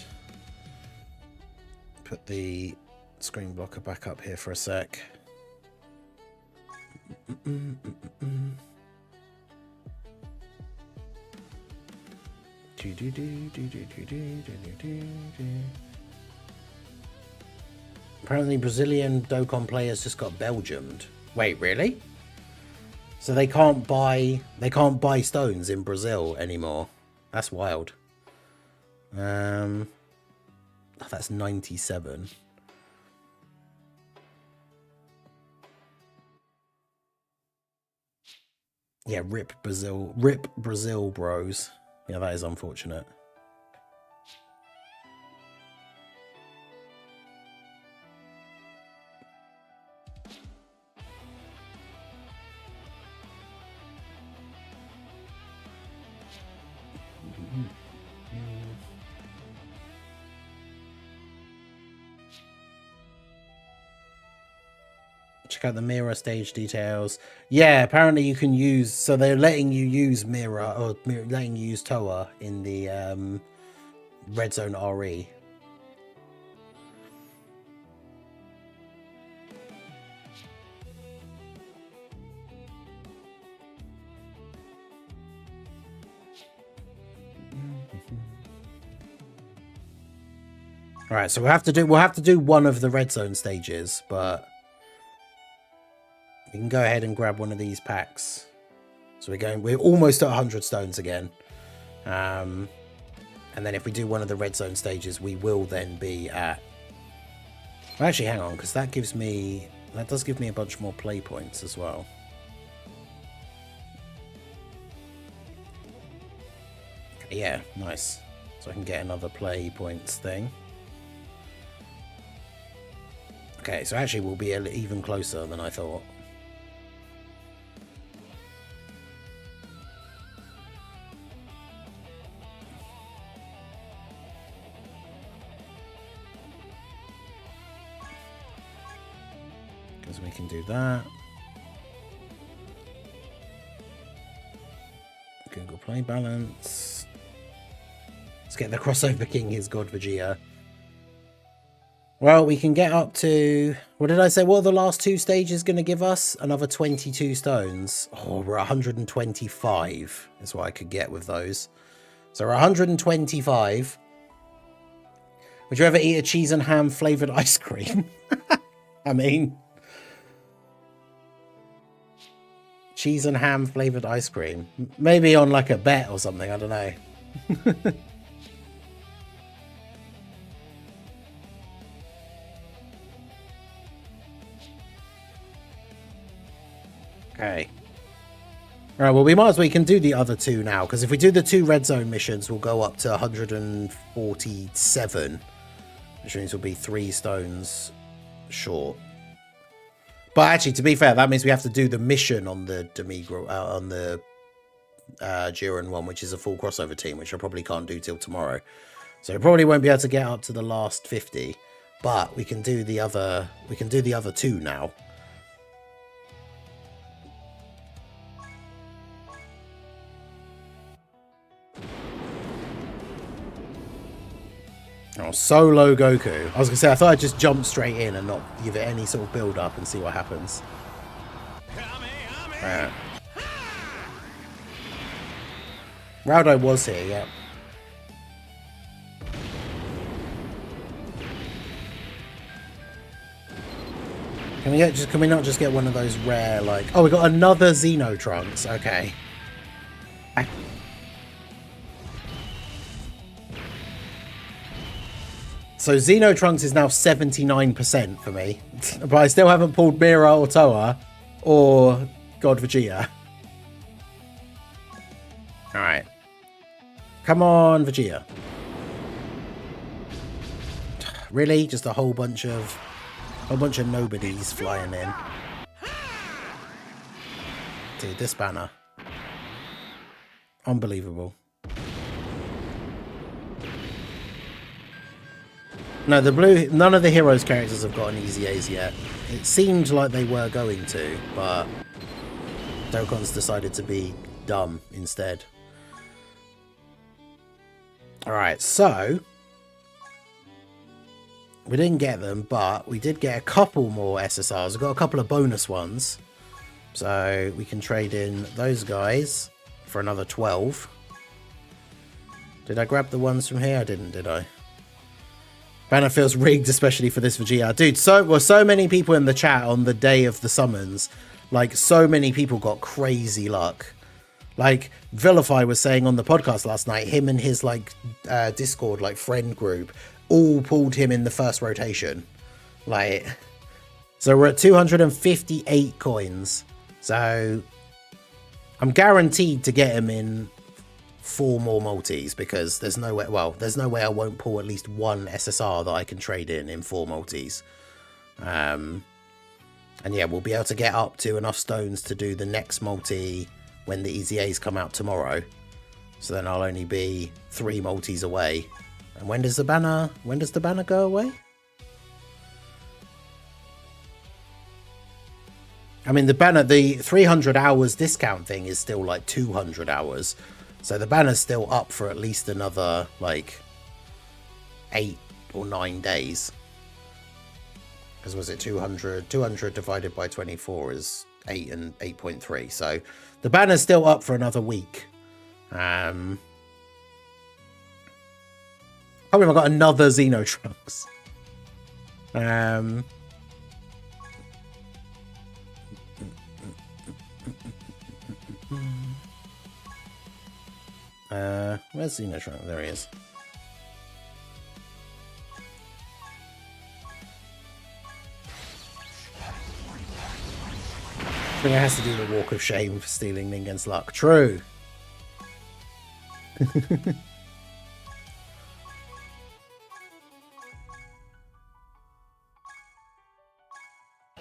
put the screen blocker back up here for a sec. Apparently Brazilian Dokkan players just got Belgiumed. Wait, really? So they can't buy stones in Brazil anymore. That's wild. Oh, that's 97. Yeah, rip Brazil, bros. Yeah, that is unfortunate. check out the Mira stage details. Yeah, apparently you can use, so they're letting you use Mira, or letting you use Toa in the Red Zone RE. All right, so we'll have to do one of the Red Zone stages, but we can go ahead and grab one of these packs. So we're almost at 100 stones again. And then if we do one of the Red Zone stages, we will then be at... Well, actually, hang on, because that does give me a bunch more play points as well. Okay, yeah, nice. So I can get another play points thing. Okay, so actually we'll be even closer than I thought. Because we can do that. Google Play balance. Let's get the crossover king, his God Vegeta. Well, we can get up to... What did I say? What are the last two stages going to give us? Another 22 stones. Oh, we're 125 is what I could get with those. So we're 125. Would you ever eat a cheese and ham flavoured ice cream? I mean... Cheese and ham flavoured ice cream. Maybe on like a bet or something. I don't know. Okay. All right, well, we can do the other two now, because if we do the two Red Zone missions, we'll go up to 147, which means we'll be 3 stones short. But actually, to be fair, that means we have to do the mission on the Demigra, on the Jiren one, which is a full crossover team, which I probably can't do till tomorrow. So we probably won't be able to get up to the last 50, but we can do the other two now. Oh, solo Goku. I was gonna say, I thought I'd just jump straight in and not give it any sort of build up and see what happens. Right. Raudo was here, yeah. Can we not just get one of those rare, like... Oh, we got another Xeno Trunks. Okay. So Xeno Trunks is now 79% for me. But I still haven't pulled Mira or Toa or God Vegeta. Alright. Come on, Vegeta. Really? Just a whole bunch of nobodies flying in. Dude, this banner. Unbelievable. No, none of the heroes' characters have gotten easy A's yet. It seemed like they were going to, but Dokkan's decided to be dumb instead. Alright, so we didn't get them, but we did get a couple more SSRs. We've got a couple of bonus ones. So we can trade in those guys for another 12. Did I grab the ones from here? I didn't, did I? Banner feels rigged, especially for this Vegeta. Dude, so many people in the chat on the day of the summons. Like, so many people got crazy luck. Like, Vilify was saying on the podcast last night, him and his, like, Discord, like, friend group, all pulled him in the first rotation. Like, so we're at 258 coins. So, I'm guaranteed to get him in 4 more multis, because there's no way, well, there's no way I won't pull at least one SSR that I can trade in 4 multis. And yeah, we'll be able to get up to enough stones to do the next multi when the Easy A's come out tomorrow. So then I'll only be 3 multis away. And when does the banner go away? I mean, the banner, the 300 hours discount thing is still like 200 hours. So the banner's still up for at least another like 8 or 9 days. Because was it 200? 200 divided by 24 is 8 and 8.3. So the banner's still up for another week. I believe I got another Xenotrunks. Where's Xenotrunks? There he is. I think it has to do the walk of shame for stealing Ningen's luck. True. Do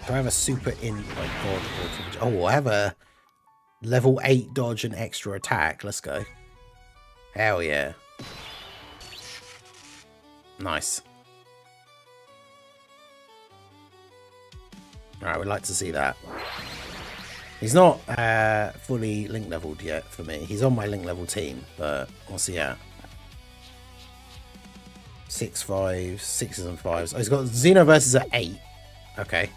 I have a super in like god? Oh, I have a level 8 dodge and extra attack. Let's go. Hell yeah. Nice. Alright, we'd like to see that. He's not fully link leveled yet for me. He's on my link level team, but what's he at? 6 5s, 6s and 5s. Oh, he's got Xenoverse at 8. Okay.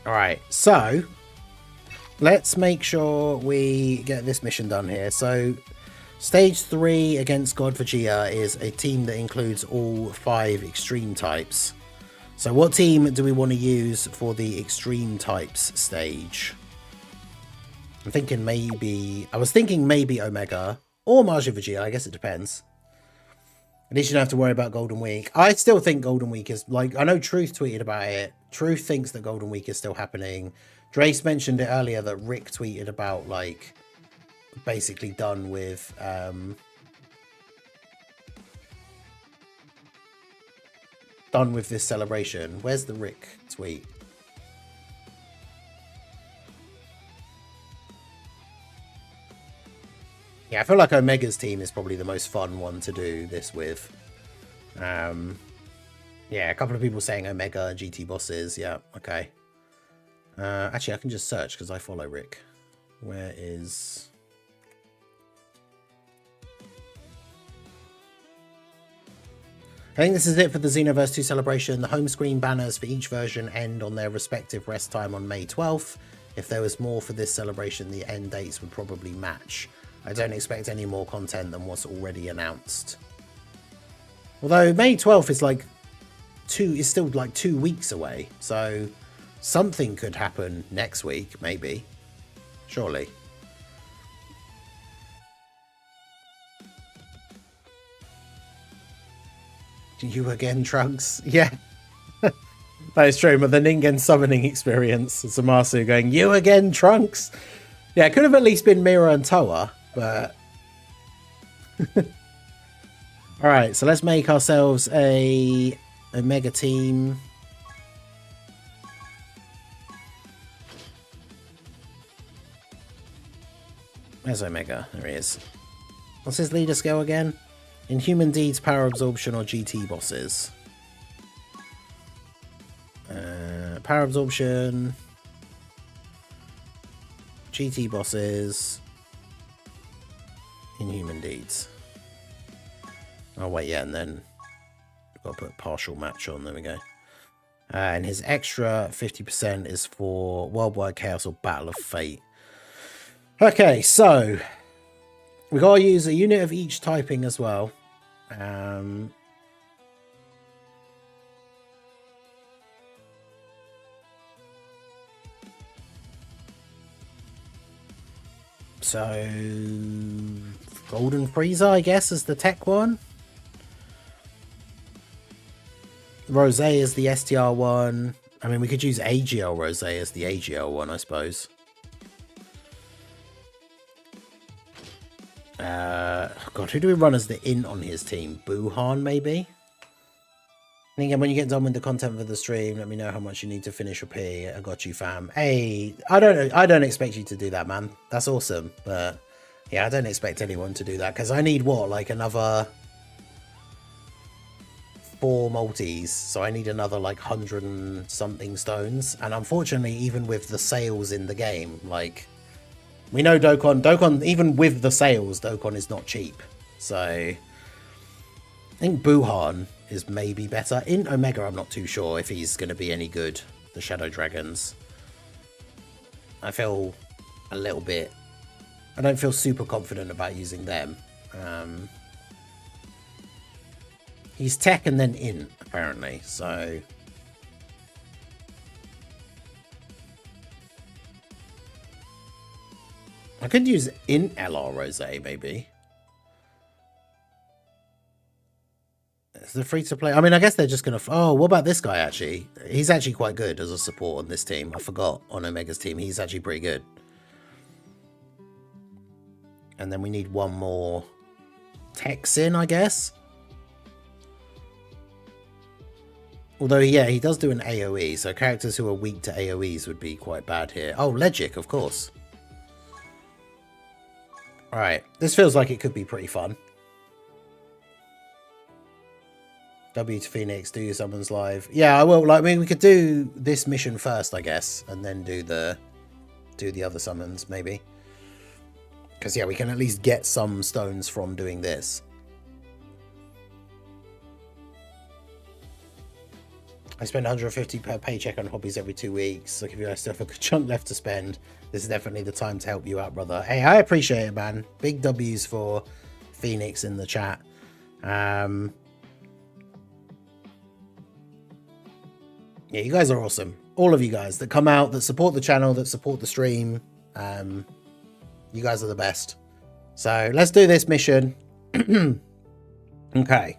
Alright, so let's make sure we get this mission done here. So Stage 3 against God Vegeta is a team that includes all 5 extreme types. So what team do we want to use for the extreme types stage? I'm thinking maybe... I was thinking maybe Omega or Majin Vegeta. I guess it depends. At least you don't have to worry about Golden Week. I still think Golden Week is... like, I know Truth tweeted about it. Truth thinks that Golden Week is still happening. Drace mentioned it earlier that Rick tweeted about, like... basically done with this celebration. Where's the Rick tweet? Yeah, I feel like Omega's team is probably the most fun one to do this with. Yeah, a couple of people saying Omega GT bosses. Yeah, okay. Actually, I can just search because I follow Rick. Where is... I think this is it for the Xenoverse 2 celebration. The home screen banners for each version end on their respective rest time on May 12th. If there was more for this celebration, the end dates would probably match. I don't expect any more content than what's already announced. Although May 12th is like still like 2 weeks away, so something could happen next week, maybe. Surely. You again, Trunks? Yeah. That is true, but the Ningen summoning experience, Zamasu going, you again, Trunks? Yeah, it could have at least been Mira and Toa, but... Alright, so let's make ourselves a mega team. Where's Omega? There he is. What's his leader skill again? Inhuman Deeds, Power Absorption, or GT bosses? Power Absorption, GT bosses, Inhuman Deeds. Oh wait, yeah, and then I've got to put partial match on. There we go. And his extra 50% is for Worldwide Chaos or Battle of Fate. Okay, so we gotta use a unit of each typing as well. So Golden Frieza, I guess, is the tech one. Rose is the STR one. I mean, we could use AGL Rose as the AGL one, I suppose. God, who do we run as the int on his team? Buhan, maybe? And again, when you get done with the content for the stream, let me know how much you need to finish your P. I got you, fam. Hey, I don't expect you to do that, man. That's awesome. But yeah, I don't expect anyone to do that because I need what, like another 4 multis, so I need another like 100 and something stones. And unfortunately, even with the sales in the game, like, we know Dokkan, even with the sales, Dokkan is not cheap. So I think Buhan is maybe better. In Omega, I'm not too sure if he's going to be any good. The Shadow Dragons, I feel a little bit, I don't feel super confident about using them. He's tech and then in, apparently, so I could use in LR Rose, maybe. Is the free to play? I mean, I guess they're just gonna. Oh, what about this guy? Actually, he's actually quite good as a support on this team. I forgot, on Omega's team, he's actually pretty good. And then we need one more Tex in, I guess. Although, yeah, he does do an AoE, so characters who are weak to AoEs would be quite bad here. Oh, Legic, of course. Alright, this feels like it could be pretty fun. W to Phoenix, do your summons live. Yeah, I will. Like, I mean, we could do this mission first, I guess, and then do the other summons, maybe. Because, yeah, we can at least get some stones from doing this. I spend 150 per paycheck on hobbies every 2 weeks. Like, if you still have a good chunk left to spend, this is definitely the time to help you out, brother. Hey, I appreciate it, man. Big W's for Phoenix in the chat. Yeah, you guys are awesome. All of you guys that come out, that support the channel, that support the stream. You guys are the best. So let's do this mission. Okay.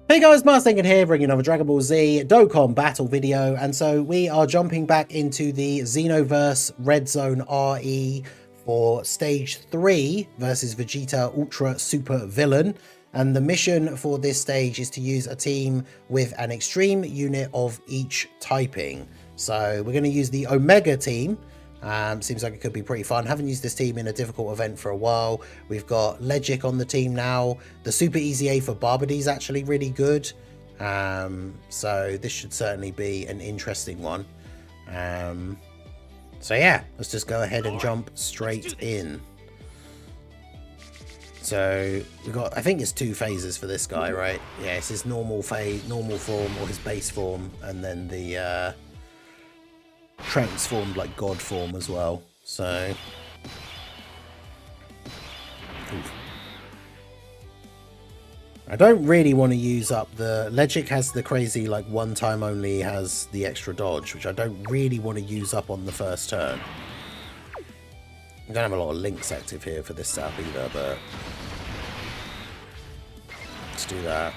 Hey guys, Marstingen here, bringing another Dragon Ball Z Dokkan Battle video. And so we are jumping back into the Xenoverse Red Zone RE for Stage 3 versus Vegeta Ultra Super Villain. And the mission for this stage is to use a team with an extreme unit of each typing. So we're going to use the Omega team. Seems like it could be pretty fun. Haven't used this team in a difficult event for a while. We've got Legic on the team now. The Super Easy A for Barbody is actually really good. So this should certainly be an interesting one. So yeah, let's just go ahead and jump straight in. So we've got, I think it's 2 phases for this guy, right? Yeah, it's his normal phase, normal form, or his base form, and then the transformed like god form as well. So oof. I don't really want to use up the Legic has the crazy like one time only has the extra dodge, which I don't really want to use up on the first turn. I don't have a lot of links active here for this setup either, but let's do that.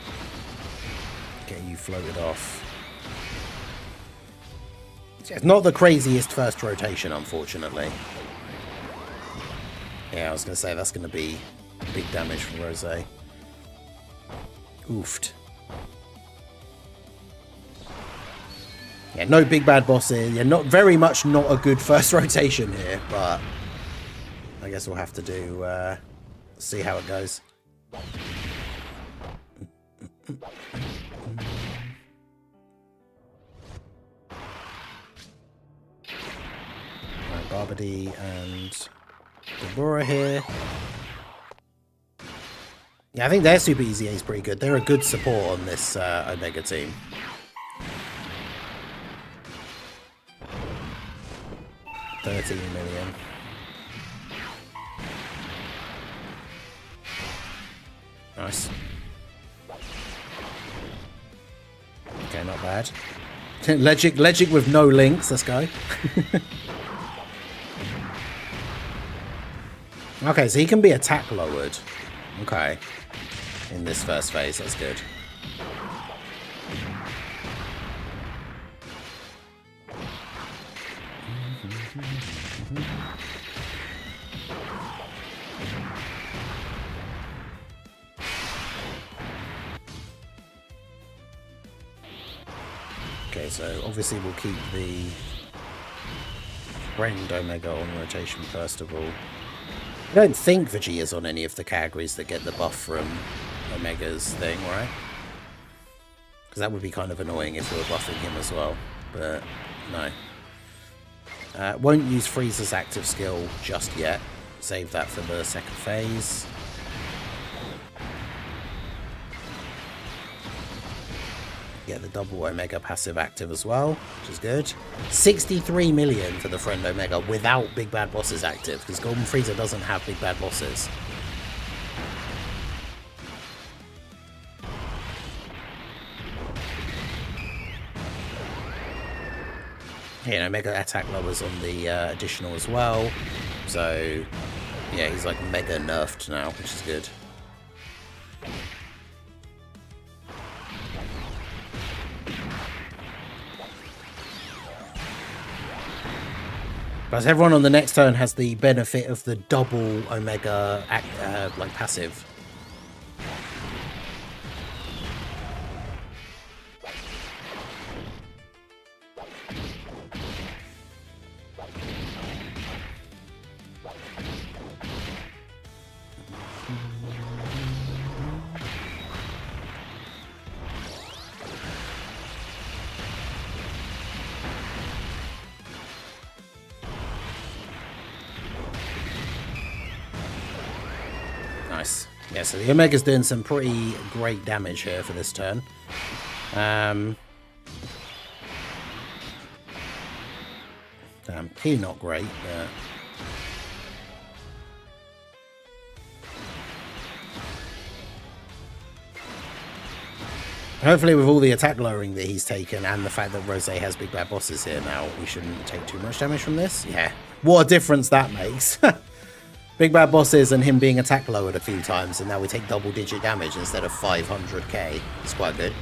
Get you floated off. It's not the craziest first rotation, unfortunately. Yeah, I was going to say that's going to be big damage from Rose. Oofed. Yeah, no big bad bosses. Yeah, not very much not a good first rotation here, but I guess we'll have to do see how it goes. Barbody and Demigra here. Yeah, I think their Super Easy A is pretty good. They're a good support on this Omega team. $13 million. Nice. Okay, not bad. Legic with no links. Let's go. Okay, so he can be attack lowered. Okay. In this first phase, that's good. Okay, so obviously we'll keep the friend Omega on rotation first of all. I don't think Vegeta's on any of the categories that get the buff from Omega's thing, right? Because that would be kind of annoying if we were buffing him as well. But no. Won't use Frieza's active skill just yet. Save that for the second phase. Get the double Omega passive active as well, which is good. 63 million for the friend Omega without Big Bad Bosses active, because Golden Frieza doesn't have Big Bad Bosses. Yeah, Omega attack lowers on the additional as well. So, yeah, he's like mega nerfed now, which is good. But everyone on the next turn has the benefit of the double Omega like passive. Nice. Yeah, so the Omega's doing some pretty great damage here for this turn. Damn, Q not great, but... Hopefully with all the attack lowering that he's taken and the fact that Rose has Big Bad Bosses here now, we shouldn't take too much damage from this. Yeah. What a difference that makes. Big Bad Bosses and him being attack lowered a few times, and now we take double digit damage instead of 500k. It's quite good.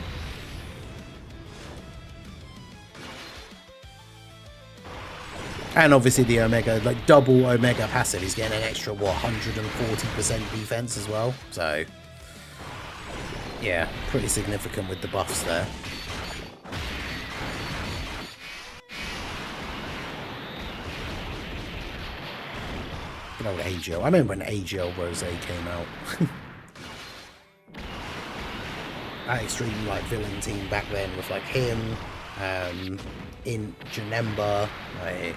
And obviously the Omega, like double Omega passive, he's getting an extra, what, 140% defense as well. So, yeah, pretty significant with the buffs there. Good old AGL. I remember when AGL Rose came out. That extreme like villain team back then with like him, in Janemba, like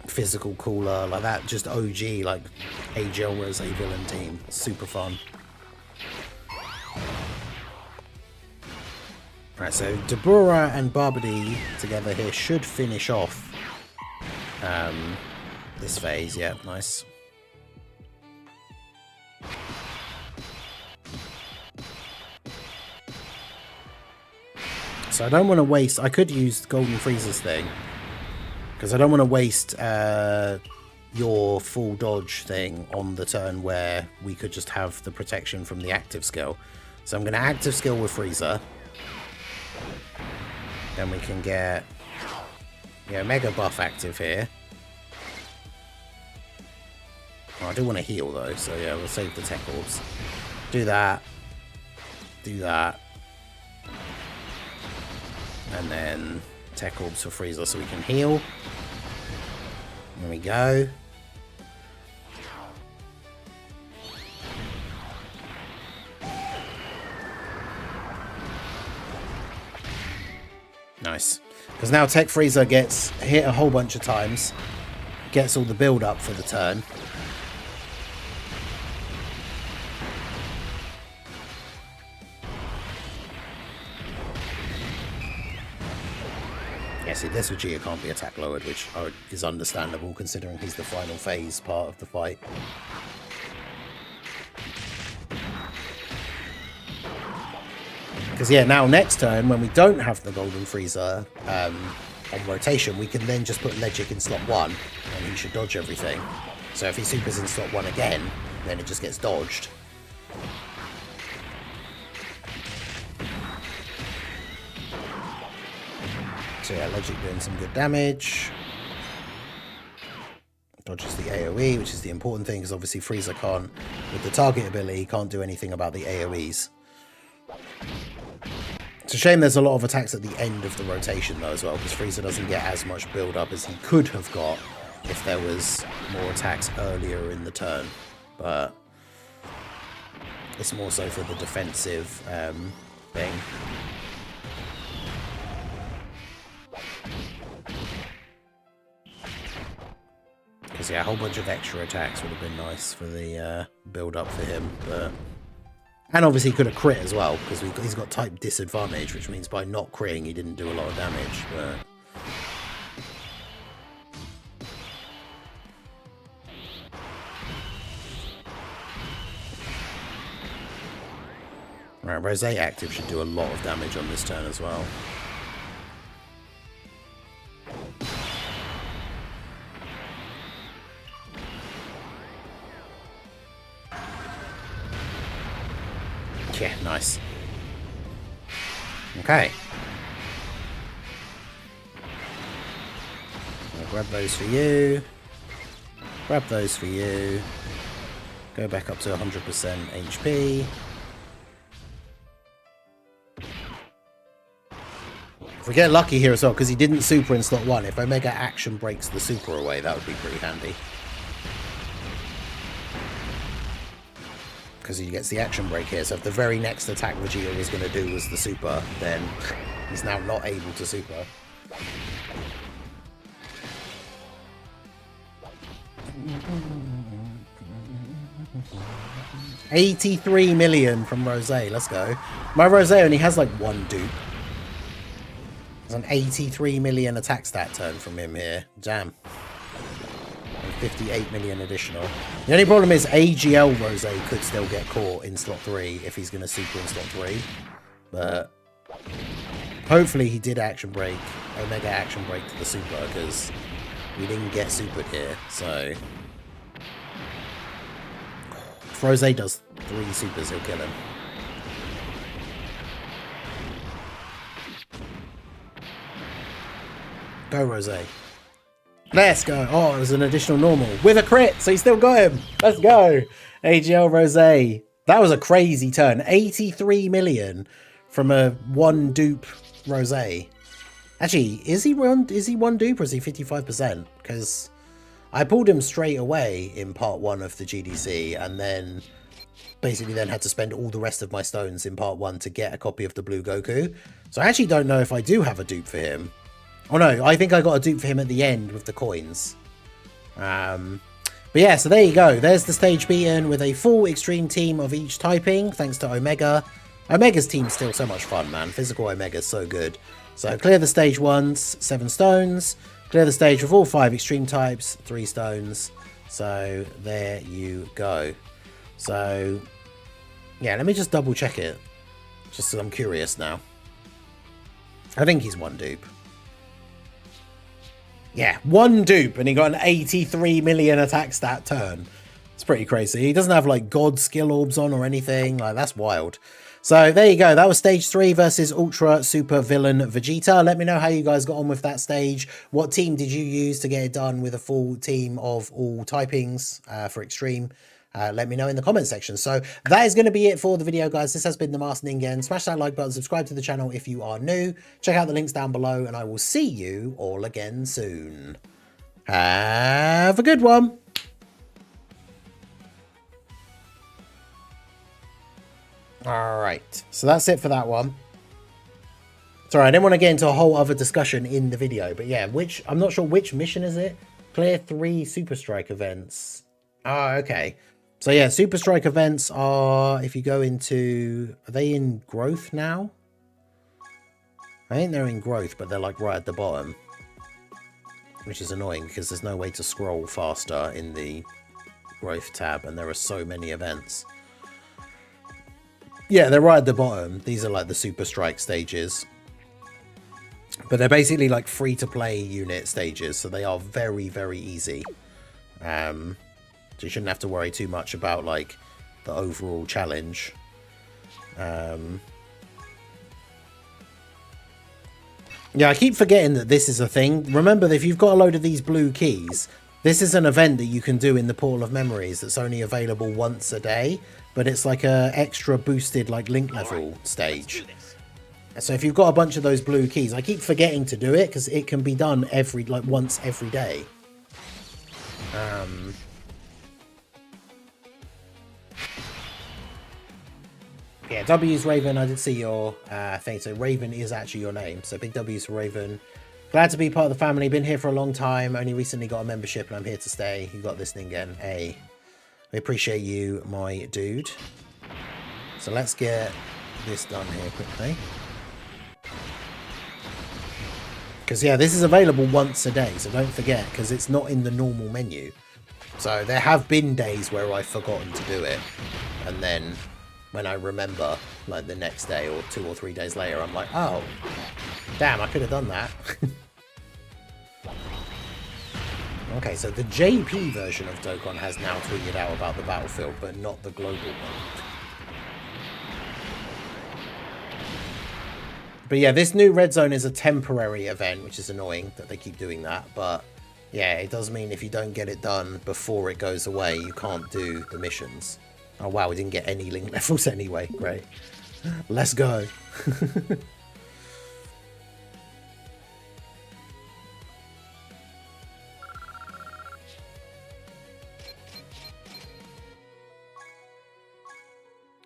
physical cooler, like that, just OG like AGL Rose villain team. Super fun. Right, so Deborah and Barbady together here should finish off this phase. Yeah, nice. So I don't want to waste... I could use Golden Frieza's thing, because I don't want to waste your full dodge thing on the turn where we could just have the protection from the active skill. So I'm going to active skill with Frieza. Then we can get, yeah, Mega buff active here. Oh, I do want to heal though, so yeah, we'll save the tech orbs. Do that. Do that. And then tech orbs for Frieza so we can heal. There we go. Nice. Because now Tech Frieza gets hit a whole bunch of times. Gets all the build up for the turn. Yeah, see, this Vegeta can't be attack lowered, which is understandable considering he's the final phase part of the fight. Because, yeah, now next turn, when we don't have the Golden Frieza on rotation, we can then just put Legic in slot 1, and he should dodge everything. So if he supers in slot 1 again, then it just gets dodged. So yeah, Legic doing some good damage. Dodges the AoE, which is the important thing, because obviously Frieza can't, with the target ability, he can't do anything about the AoEs. It's a shame there's a lot of attacks at the end of the rotation though as well, because Frieza doesn't get as much build up as he could have got if there was more attacks earlier in the turn. But it's more so for the defensive thing. Because yeah, a whole bunch of extra attacks would have been nice for the build up for him, but and obviously he could have crit as well, because he's got type disadvantage, which means by not critting he didn't do a lot of damage. But right, Rose active should do a lot of damage on this turn as well. Yeah, nice. Okay. I'll grab those for you. Grab those for you. Go back up to 100% HP. If we get lucky here as well, because he didn't super in slot 1, if Omega action breaks the super away, that would be pretty handy. Because he gets the action break here, so if the very next attack Vegeta was going to do was the super, then he's now not able to super. $83 million from Rose, let's go. My Rose only has like one dupe. There's an 83 million attack stat turn from him here. Damn. 58 million additional. The only problem is AGL Rose could still get caught in slot 3 if he's going to super in slot 3. But hopefully he did action break, Omega action break to the super, because we didn't get supered here. So if Rose does 3 supers, he'll kill him. Go Rose. Let's go. Oh, it was an additional normal with a crit, so he still got him. Let's go. AGL Rose. That was a crazy turn. 83 million from a 1 dupe Rose. Actually, is he one dupe or is he 55%? Because I pulled him straight away in part 1 of the GDC, and then basically then had to spend all the rest of my stones in part 1 to get a copy of the Blue Goku. So I actually don't know if I do have a dupe for him. Oh no, I think I got a dupe for him at the end with the coins. But yeah, so there you go. There's the stage beaten with a full extreme team of each typing, thanks to Omega. Omega's team's still so much fun, man. Physical Omega's so good. So clear the stage 1s, 7 stones. Clear the stage with all 5 extreme types, 3 stones. So there you go. So yeah, let me just double check it. Just so I'm curious now. I think he's 1 dupe. Yeah, 1 dupe, and he got an 83 million attack stat turn. It's pretty crazy. He doesn't have like god skill orbs on or anything. Like, that's wild. So there you go. That was stage 3 versus Ultra Super Villain Vegeta. Let me know how you guys got on with that stage. What team did you use to get it done with a full team of all typings for extreme? Let me know in the comment section. So that is going to be it for the video, guys. This has been the Master Ningen. Smash that like button, subscribe to the channel if you are new. Check out the links down below, and I will see you all again soon. Have a good one. All right, so that's it for that one. Sorry, I didn't want to get into a whole other discussion in the video, but yeah, I'm not sure which mission is it. Clear 3 Super Strike events. Oh, okay. So yeah, Super Strike events are, if you go into, are they in growth now? I think they're in growth, but they're like right at the bottom, which is annoying because there's no way to scroll faster in the growth tab, and there are so many events. Yeah, they're right at the bottom. These are like the Super Strike stages, but they're basically like free to play unit stages, so they are very, very easy. So you shouldn't have to worry too much about like the overall challenge. Yeah, I keep forgetting that this is a thing. Remember that if you've got a load of these blue keys, this is an event that you can do in the Portal of Memories that's only available once a day, but it's like a extra boosted like link level stage. So if you've got a bunch of those blue keys, I keep forgetting to do it because it can be done once every day. Yeah, W's Raven. I did see your thing. So Raven is actually your name. So big W's for Raven. Glad to be part of the family. Been here for a long time. Only recently got a membership and I'm here to stay. You got this thing again. Hey, we appreciate you, my dude. So let's get this done here quickly. Because, yeah, this is available once a day. So don't forget, because it's not in the normal menu. So there have been days where I've forgotten to do it. And then when I remember, like the next day or 2 or 3 days later, I'm like, oh, damn, I could have done that. Okay, so the JP version of Dokkan has now tweeted out about the battlefield, but not the global one. But yeah, this new red zone is a temporary event, which is annoying that they keep doing that. But yeah, it does mean if you don't get it done before it goes away, you can't do the missions. Oh wow, we didn't get any link levels anyway. Great. Let's go.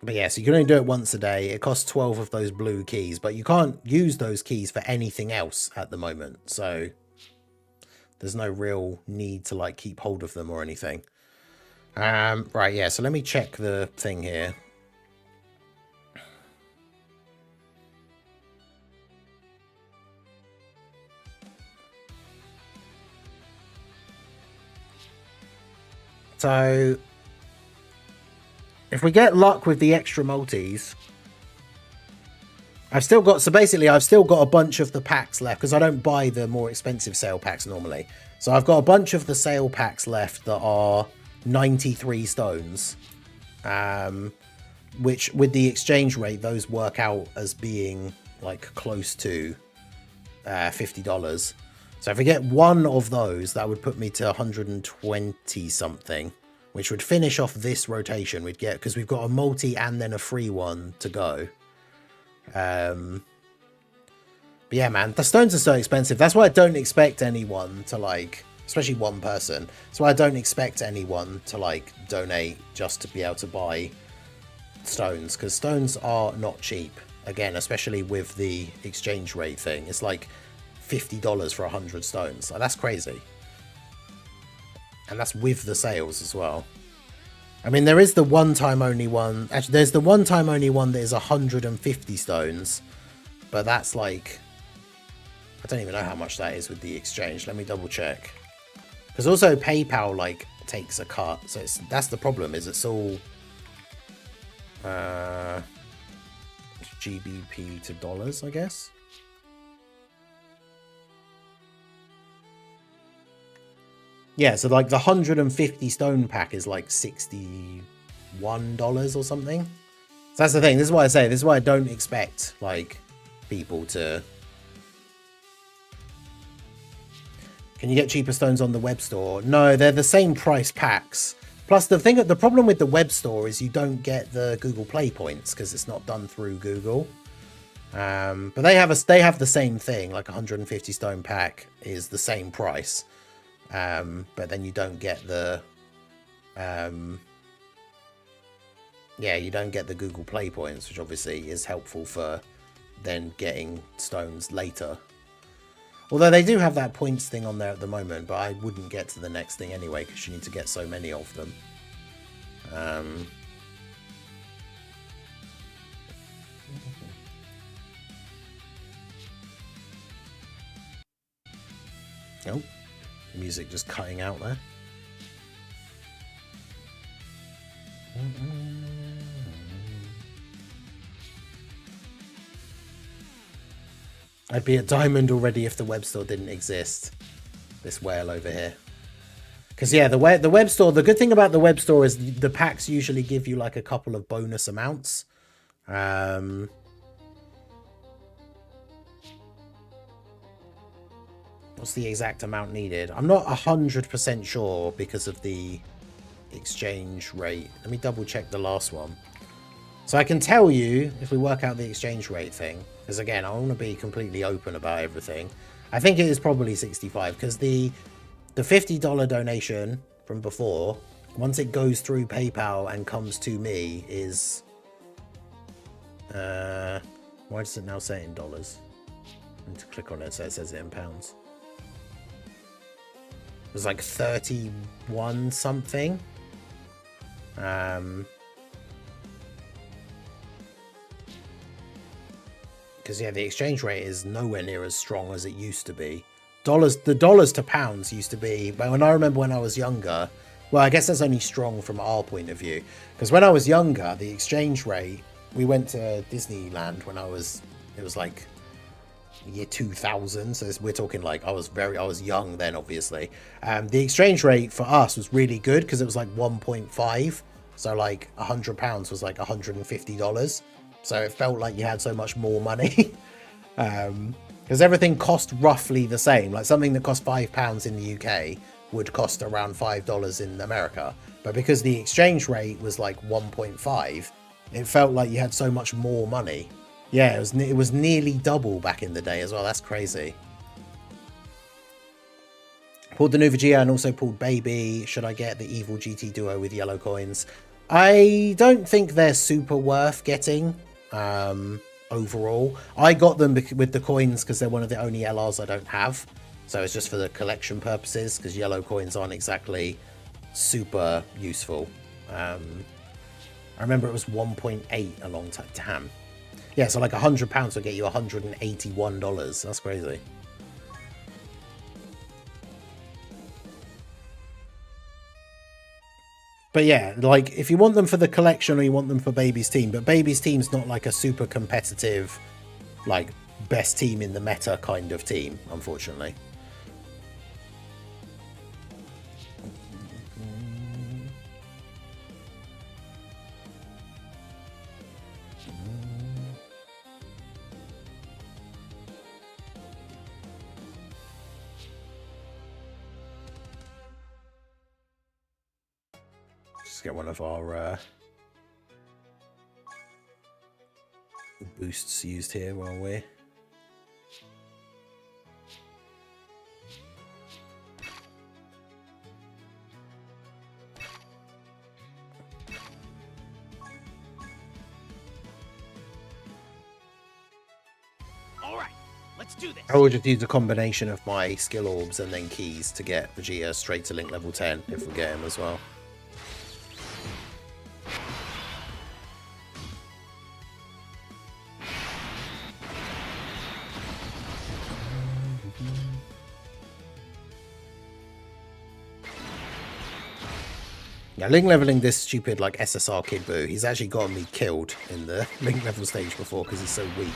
But yeah, so you can only do it once a day. It costs 12 of those blue keys, but you can't use those keys for anything else at the moment. So there's no real need to like keep hold of them or anything. Right, yeah, so let me check the thing here. So if we get luck with the extra multis, I've still got, so basically I've still got a bunch of the packs left because I don't buy the more expensive sale packs normally. So I've got a bunch of the sale packs left that are 93 stones, which with the exchange rate, those work out as being like close to $50. So if I get one of those, that would put me to 120 something. Which would finish off this rotation we'd get, because we've got a multi and then a free one to go. But yeah, man, the stones are so expensive. That's why I don't expect anyone to like, especially one person. That's why I don't expect anyone to like donate just to be able to buy stones, because stones are not cheap. Again, especially with the exchange rate thing. It's like $50 for 100 stones. Like, that's crazy. And that's with the sales as well. I mean, there is the one-time only one. Actually, there's the one-time only one that is 150 stones. But that's like, I don't even know how much that is with the exchange. Let me double check. Because also PayPal like takes a cut. So that's the problem, is it's all GBP to dollars, I guess. Yeah, so like the 150 stone pack is like $61 or something. So that's the thing. This is why I say, this is why I don't expect like people to. Can you get cheaper stones on the web store? No, they're the same price packs. Plus the problem with the web store is you don't get the Google Play points because it's not done through Google. But they have the same thing. Like 150 stone pack is the same price. But then you don't get the you don't get the Google Play points, which obviously is helpful for then getting stones later. Although they do have that points thing on there at the moment, but I wouldn't get to the next thing anyway because you need to get so many of them. Oh. Music just cutting out there. I'd be at Diamond already if the web store didn't exist. This whale over here. Because yeah, the web store, the good thing about the web store is the packs usually give you like a couple of bonus amounts. What's the exact amount needed? I'm not 100% sure because of the exchange rate. Let me double check the last one. So I can tell you if we work out the exchange rate thing, because again, I want to be completely open about everything. I think it is probably 65 because the $50 donation from before, once it goes through PayPal and comes to me, is why does it now say it in dollars? I need to click on it so it says it in pounds. It was like 31 something. Because yeah, the exchange rate is nowhere near as strong as it used to be. The dollars to pounds used to be, but when I remember when I was younger, well, I guess that's only strong from our point of view. Because when I was younger, the exchange rate, we went to Disneyland when it was like year 2000. So we're talking like I was young then, obviously. The exchange rate for us was really good because it was like 1.5. So like £100 was like $150. So it felt like you had so much more money. Because everything cost roughly the same. Like something that cost £5 in the UK would cost around $5 in America. But because the exchange rate was like 1.5, it felt like you had so much more money. Yeah, it was nearly double back in the day as well. That's crazy. Pulled the new Vegeta and also pulled Baby. Should I get the evil GT duo with yellow coins? I don't think they're super worth getting. Overall, I got them with the coins because they're one of the only LRs I don't have, so it's just for the collection purposes because yellow coins aren't exactly super useful. I remember it was 1.8 a long time. Damn. Yeah, so like £100 will get you $181. That's crazy. But yeah, like if you want them for the collection or you want them for Baby's team, but Baby's team's not like a super competitive, like best team in the meta kind of team, unfortunately. Get one of our boosts used here while we're All right, let's do this. I will just use a combination of my skill orbs and then keys to get Vegeta straight to link level 10 if we get him as well. Yeah, link leveling this stupid like SSR Kid Buu, he's actually gotten me killed in the link level stage before because he's so weak.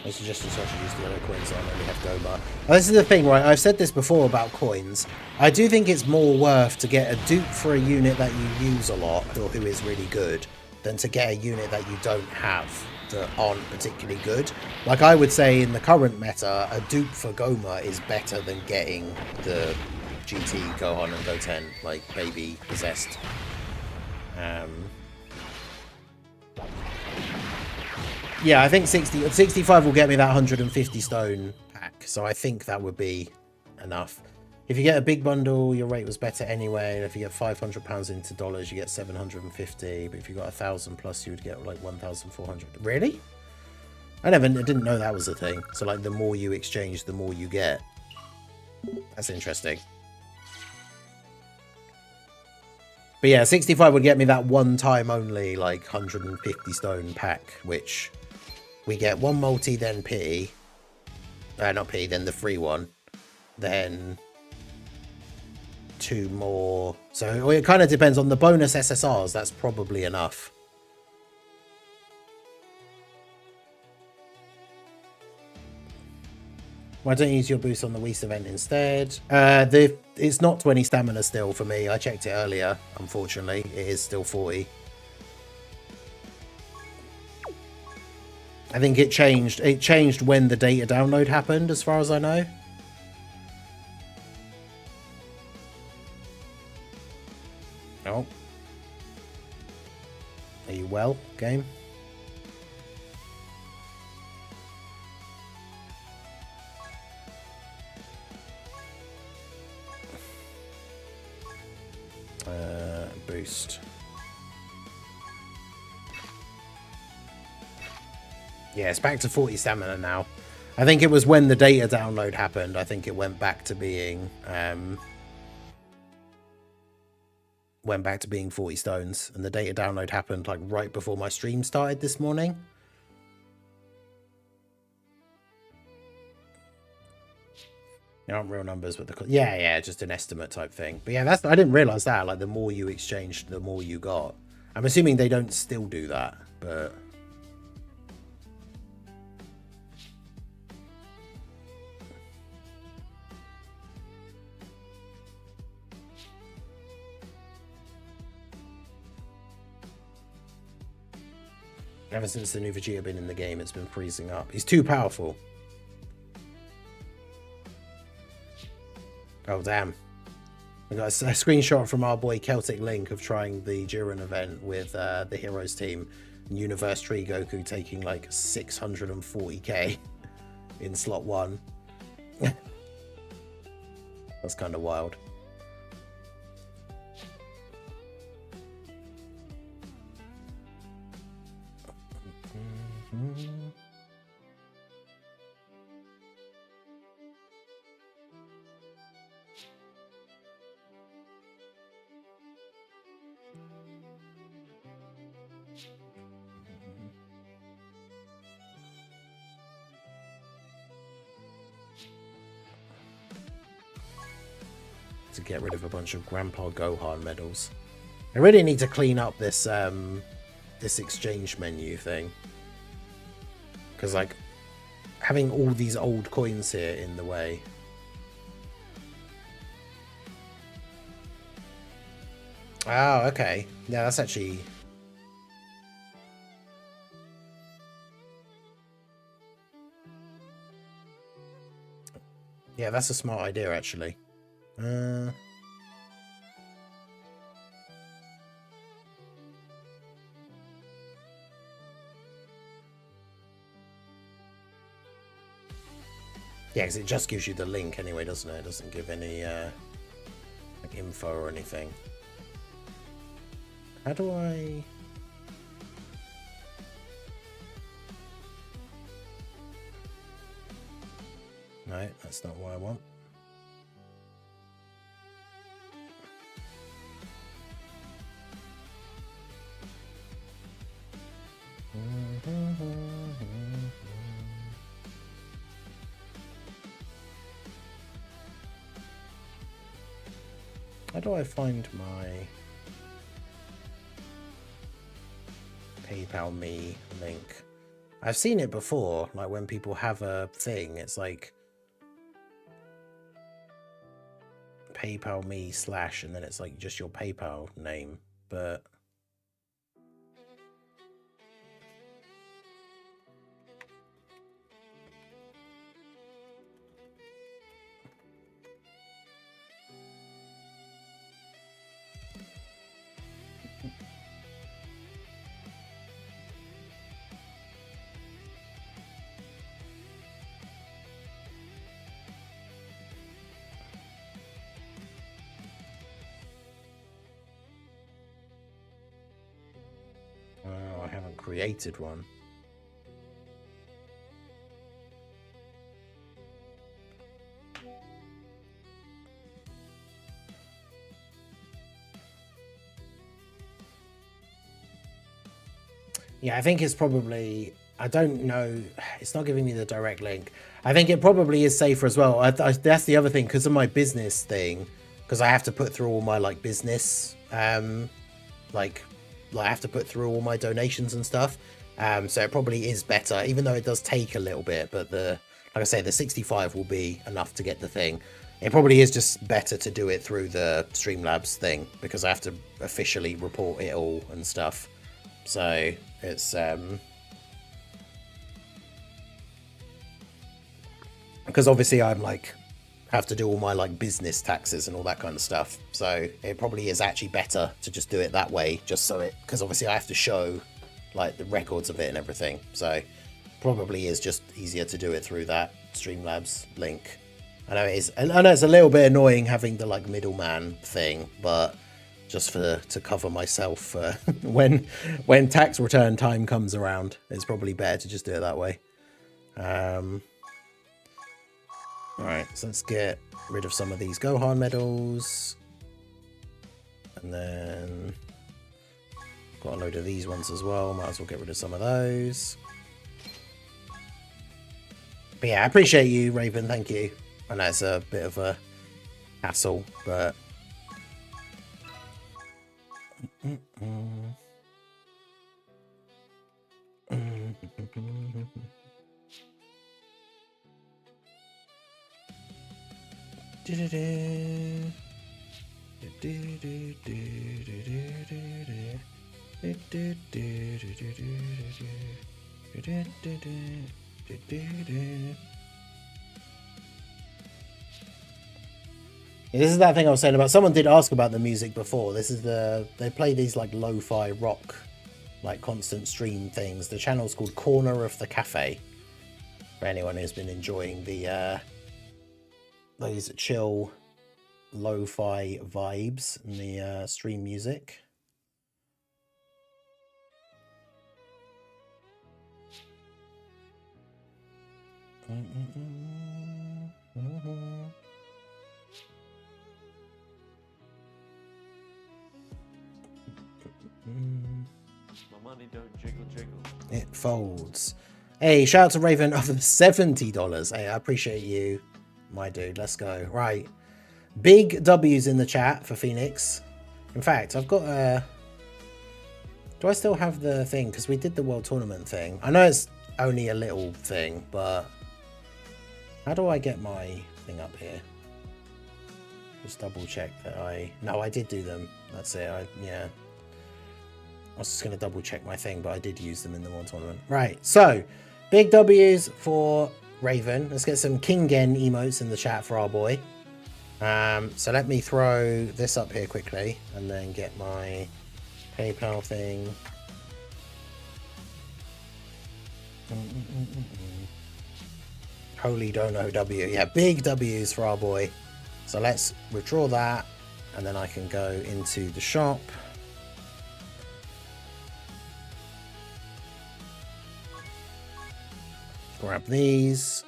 I suggest you start to use the yellow coins on, only have Goma. Now, this is the thing, right? I've said this before about coins. I do think it's more worth to get a dupe for a unit that you use a lot, or who is really good, than to get a unit that you don't have that aren't particularly good. Like I would say in the current meta, a dupe for Goma is better than getting the GT Gohan and Goten, like Baby possessed. Yeah, I think 65 will get me that 150 stone pack, so I think that would be enough. If you get a big bundle, your rate was better anyway, and if you get £500 into dollars, you get 750, but if you got 1,000 plus, you would get like 1,400. Really? I didn't know that was a thing. So like the more you exchange, the more you get. That's interesting. But yeah, 65 would get me that one time only, like 150 stone pack, which we get one multi, then pity. Not pity, then the free one. Then two more. So it kind of depends on the bonus SSRs. That's probably enough. Why don't you use your boost on the Whis event instead? It's not 20 stamina still for me. I checked it earlier. Unfortunately, it is still 40. I think it changed. It changed when the data download happened, as far as I know. Oh. Are you well, game? Boost. Yeah, it's back to 40 stamina now. I think it was when the data download happened. I think it went back to being 40 stones, and the data download happened like right before my stream started this morning. They aren't real numbers, but yeah, just an estimate type thing. But yeah, that's, I didn't realize that. Like, the more you exchanged, the more you got. I'm assuming they don't still do that, but ever since the new Vegeta been in the game, it's been freezing up. He's too powerful. Oh, damn. I got a screenshot from our boy Celtic Link of trying the Jiren event with the Heroes team. And Universe Tree Goku taking like 640k in slot 1. That's kind of wild. To get rid of a bunch of Grandpa Gohan medals. I really need to clean up this this exchange menu thing, because like having all these old coins here in the way. Oh, okay. Yeah, that's actually... Yeah, that's a smart idea, actually. Yeah, because it just gives you the link anyway, doesn't it? It doesn't give any like info or anything. How do I... No, that's not what I want. How do I find my PayPal Me link? I've seen it before, like when people have a thing, it's like PayPal Me / and then it's like just your PayPal name, but oh, I haven't created one. Yeah, I think it's probably, I don't know, it's not giving me the direct link. I think it probably is safer as well. That's the other thing, because of my business thing, because I have to put through all my like business, like I have to put through all my donations and stuff. So it probably is better, even though it does take a little bit, but like I say, the 65 will be enough to get the thing. It probably is just better to do it through the Streamlabs thing, because I have to officially report it all and stuff. So it's because obviously I'm like have to do all my like business taxes and all that kind of stuff, so it probably is actually better to just do it that way, just so it, because obviously I have to show like the records of it and everything, so probably is just easier to do it through that Streamlabs link. I know it is, I know it's a little bit annoying having the like middleman thing, but just to cover myself when tax return time comes around, it's probably better to just do it that way. Alright, so let's get rid of some of these Gohan medals. And then got a load of these ones as well. Might as well get rid of some of those. But yeah, I appreciate you, Raven. Thank you. I know it's a bit of a hassle, but... This is that thing I was saying about, someone did ask about the music before. This is they play these like lo-fi rock, like constant stream things. The channel's called Corner of the Cafe, for anyone who's been enjoying the those chill lo-fi vibes and the stream music. My money don't jiggle jiggle. It folds. Hey, shout out to Raven of $70. Hey, I appreciate you, my dude. Let's go. Right. Big W's in the chat for Phoenix. In fact, I've got a... Do I still have the thing? Because we did the World Tournament thing. I know it's only a little thing, but... How do I get my thing up here? Just double check that I... No, I did do them. That's it. Yeah. I was just going to double check my thing, but I did use them in the World Tournament. Right, so... Big W's for Raven. Let's get some Kingen emotes in the chat for our boy. So let me throw this up here quickly and then get my PayPal thing. Holy Dono W. Yeah, big W's for our boy. So let's withdraw that and then I can go into the shop. Grab these.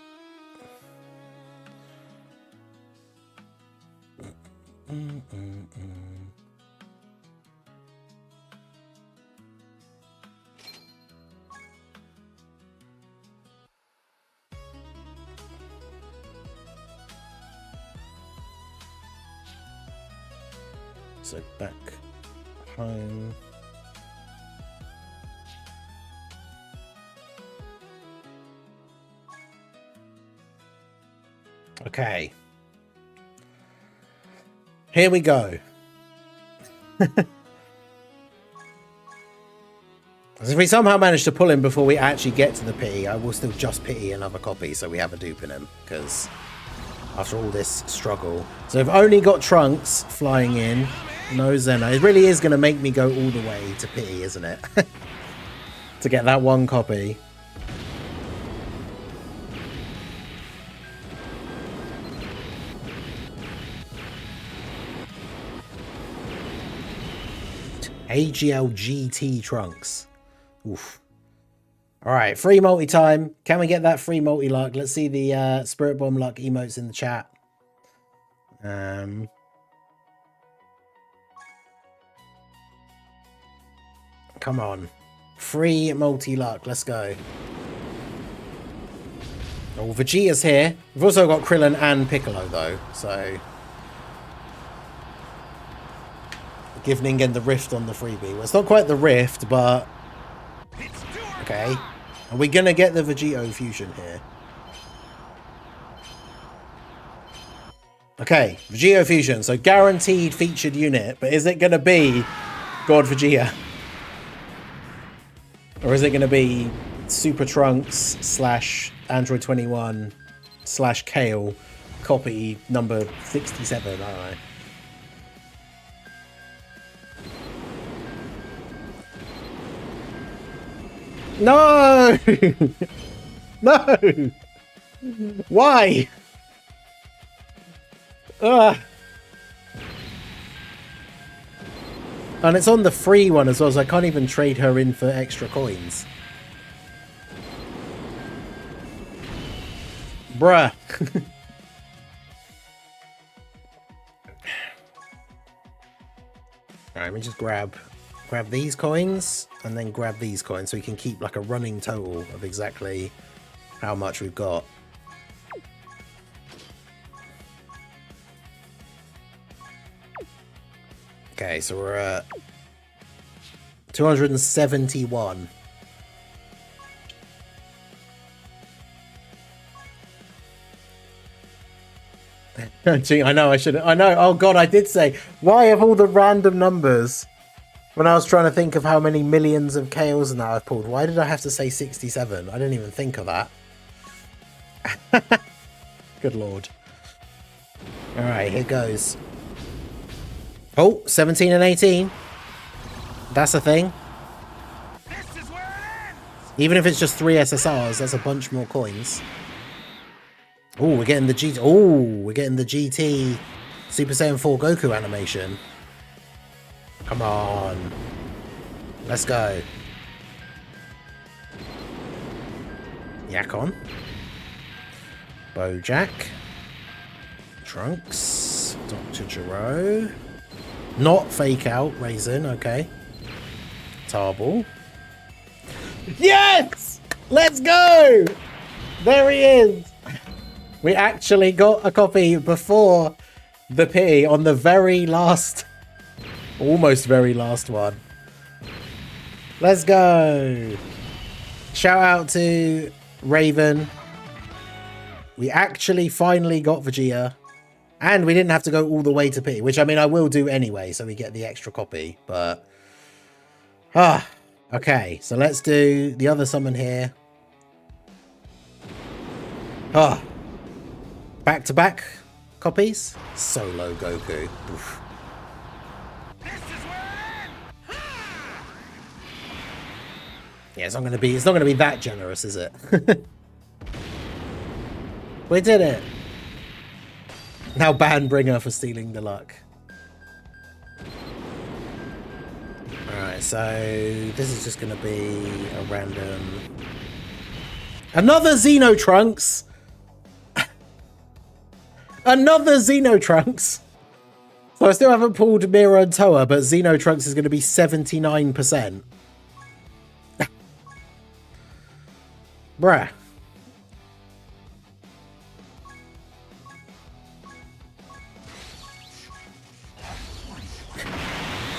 So back home. Okay. Here we go. If we somehow manage to pull him before we actually get to the pity, I will still just pity another copy so we have a dupe in him, because after all this struggle. So I've only got Trunks flying in, no Zeno. It really is going to make me go all the way to pity, isn't it? To get that one copy. AGL GT Trunks. Oof. Alright, free multi-time. Can we get that free multi-luck? Let's see the Spirit Bomb luck emotes in the chat. Come on. Free multi-luck. Let's go. Oh, Vegeta's here. We've also got Krillin and Piccolo, though. So... Give Ningen the Rift on the freebie. Well, it's not quite the Rift, but... Okay. Are we going to get the Vegeta fusion here? Okay, Vegeta fusion. So guaranteed featured unit. But is it going to be God Vegeta? Or is it going to be Super Trunks / Android 21 slash Kale copy number 67. I don't know. No! No! Why? Ugh. And it's on the free one as well, so I can't even trade her in for extra coins. Bruh. Alright, let me just grab these coins and then grab these coins so we can keep like a running total of exactly how much we've got. Okay, so we're at 271. Gee, I know I should. I know. Oh god, I did say. Why have all the random numbers? When I was trying to think of how many millions of KOs and that I've pulled, why did I have to say 67? I didn't even think of that. Good lord. Alright, here goes. Oh, 17 and 18. That's a thing. This is where it ends. Even if it's just 3 SSRs, that's a bunch more coins. Oh, we're getting the GT. Oh, we're getting the GT Super Saiyan 4 Goku animation. Come on. Let's go. Yakon. Bojack. Trunks. Dr. Gero. Not Fake Out. Raisin, okay. Tarball. Yes! Let's go! There he is! We actually got a copy before the pity on the very last... Almost very last one. Let's go! Shout out to Raven. We actually finally got Vegeta. And we didn't have to go all the way to pity, which I mean I will do anyway, so we get the extra copy, but... Okay, so let's do the other summon here. Back-to-back copies. Solo Goku. Oof. This is where it ends. Yeah, it's not gonna be that generous, is it? We did it. Now ban Bringer for stealing the luck. Alright, so this is just gonna be a random... Another Xeno Trunks! Another Xeno Trunks! So I still haven't pulled Mira and Toa, but Xeno Trunks is gonna be 79%. Bruh.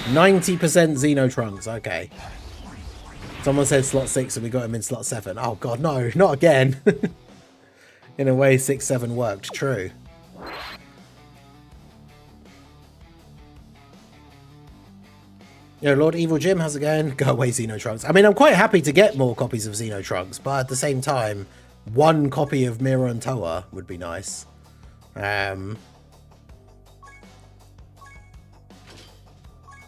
%90 Xeno Trunks, okay. Someone said slot 6 and we got him in slot 7. Oh god, no, not again. In a way, 6-7 worked, true. Yo, Lord Evil Jim, how's it going? Go away, Xeno Trunks. I mean, I'm quite happy to get more copies of Xeno Trunks, but at the same time, one copy of Mira and Toa would be nice.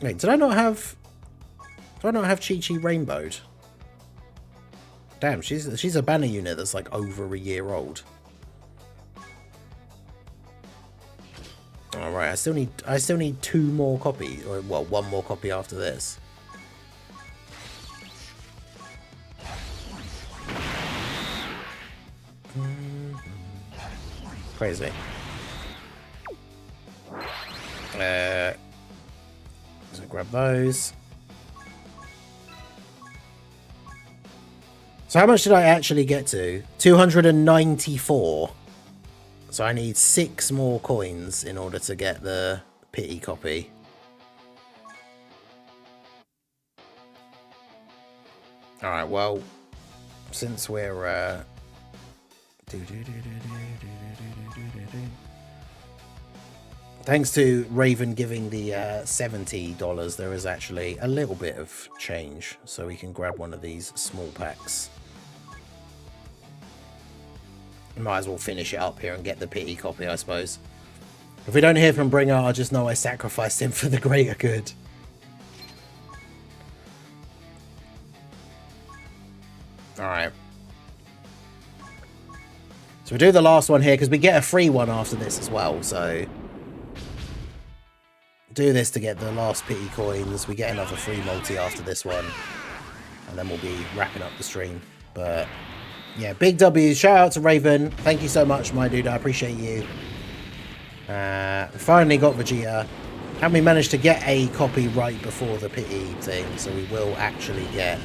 Wait, did I not have Chi-Chi rainbowed? Damn, she's a banner unit that's like over a year old. All right, I still need 2 more copies, or well, 1 more copy after this. Crazy. So grab those. So how much did I actually get to? 294. So I need 6 more coins in order to get the pity copy. Alright, well, since we're... Thanks to Raven giving the $70, there is actually a little bit of change. So we can grab one of these small packs. Might as well finish it up here and get the pity copy, I suppose. If we don't hear from Bringer, I'll just know I sacrificed him for the greater good. Alright. So we do the last one here, because we get a free one after this as well, so... do this to get the last pity coins. We get another free multi after this one. And then we'll be wrapping up the stream. But, yeah, big W. Shout out to Raven. Thank you so much, my dude. I appreciate you. Finally got Vegeta. And we managed to get a copy right before the pity thing. So we will actually get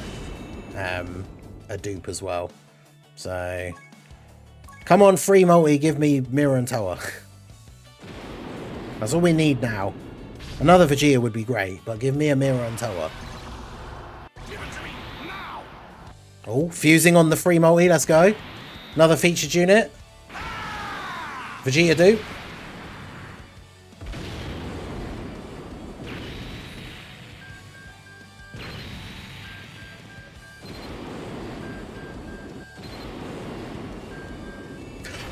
a dupe as well. So... come on, free multi, give me Mira and Toa. That's all we need now. Another Vegeta would be great, but give me a Mira and Toa. Give it to me now. Oh, fusing on the free multi, let's go. Another featured unit. Vegeta dupe.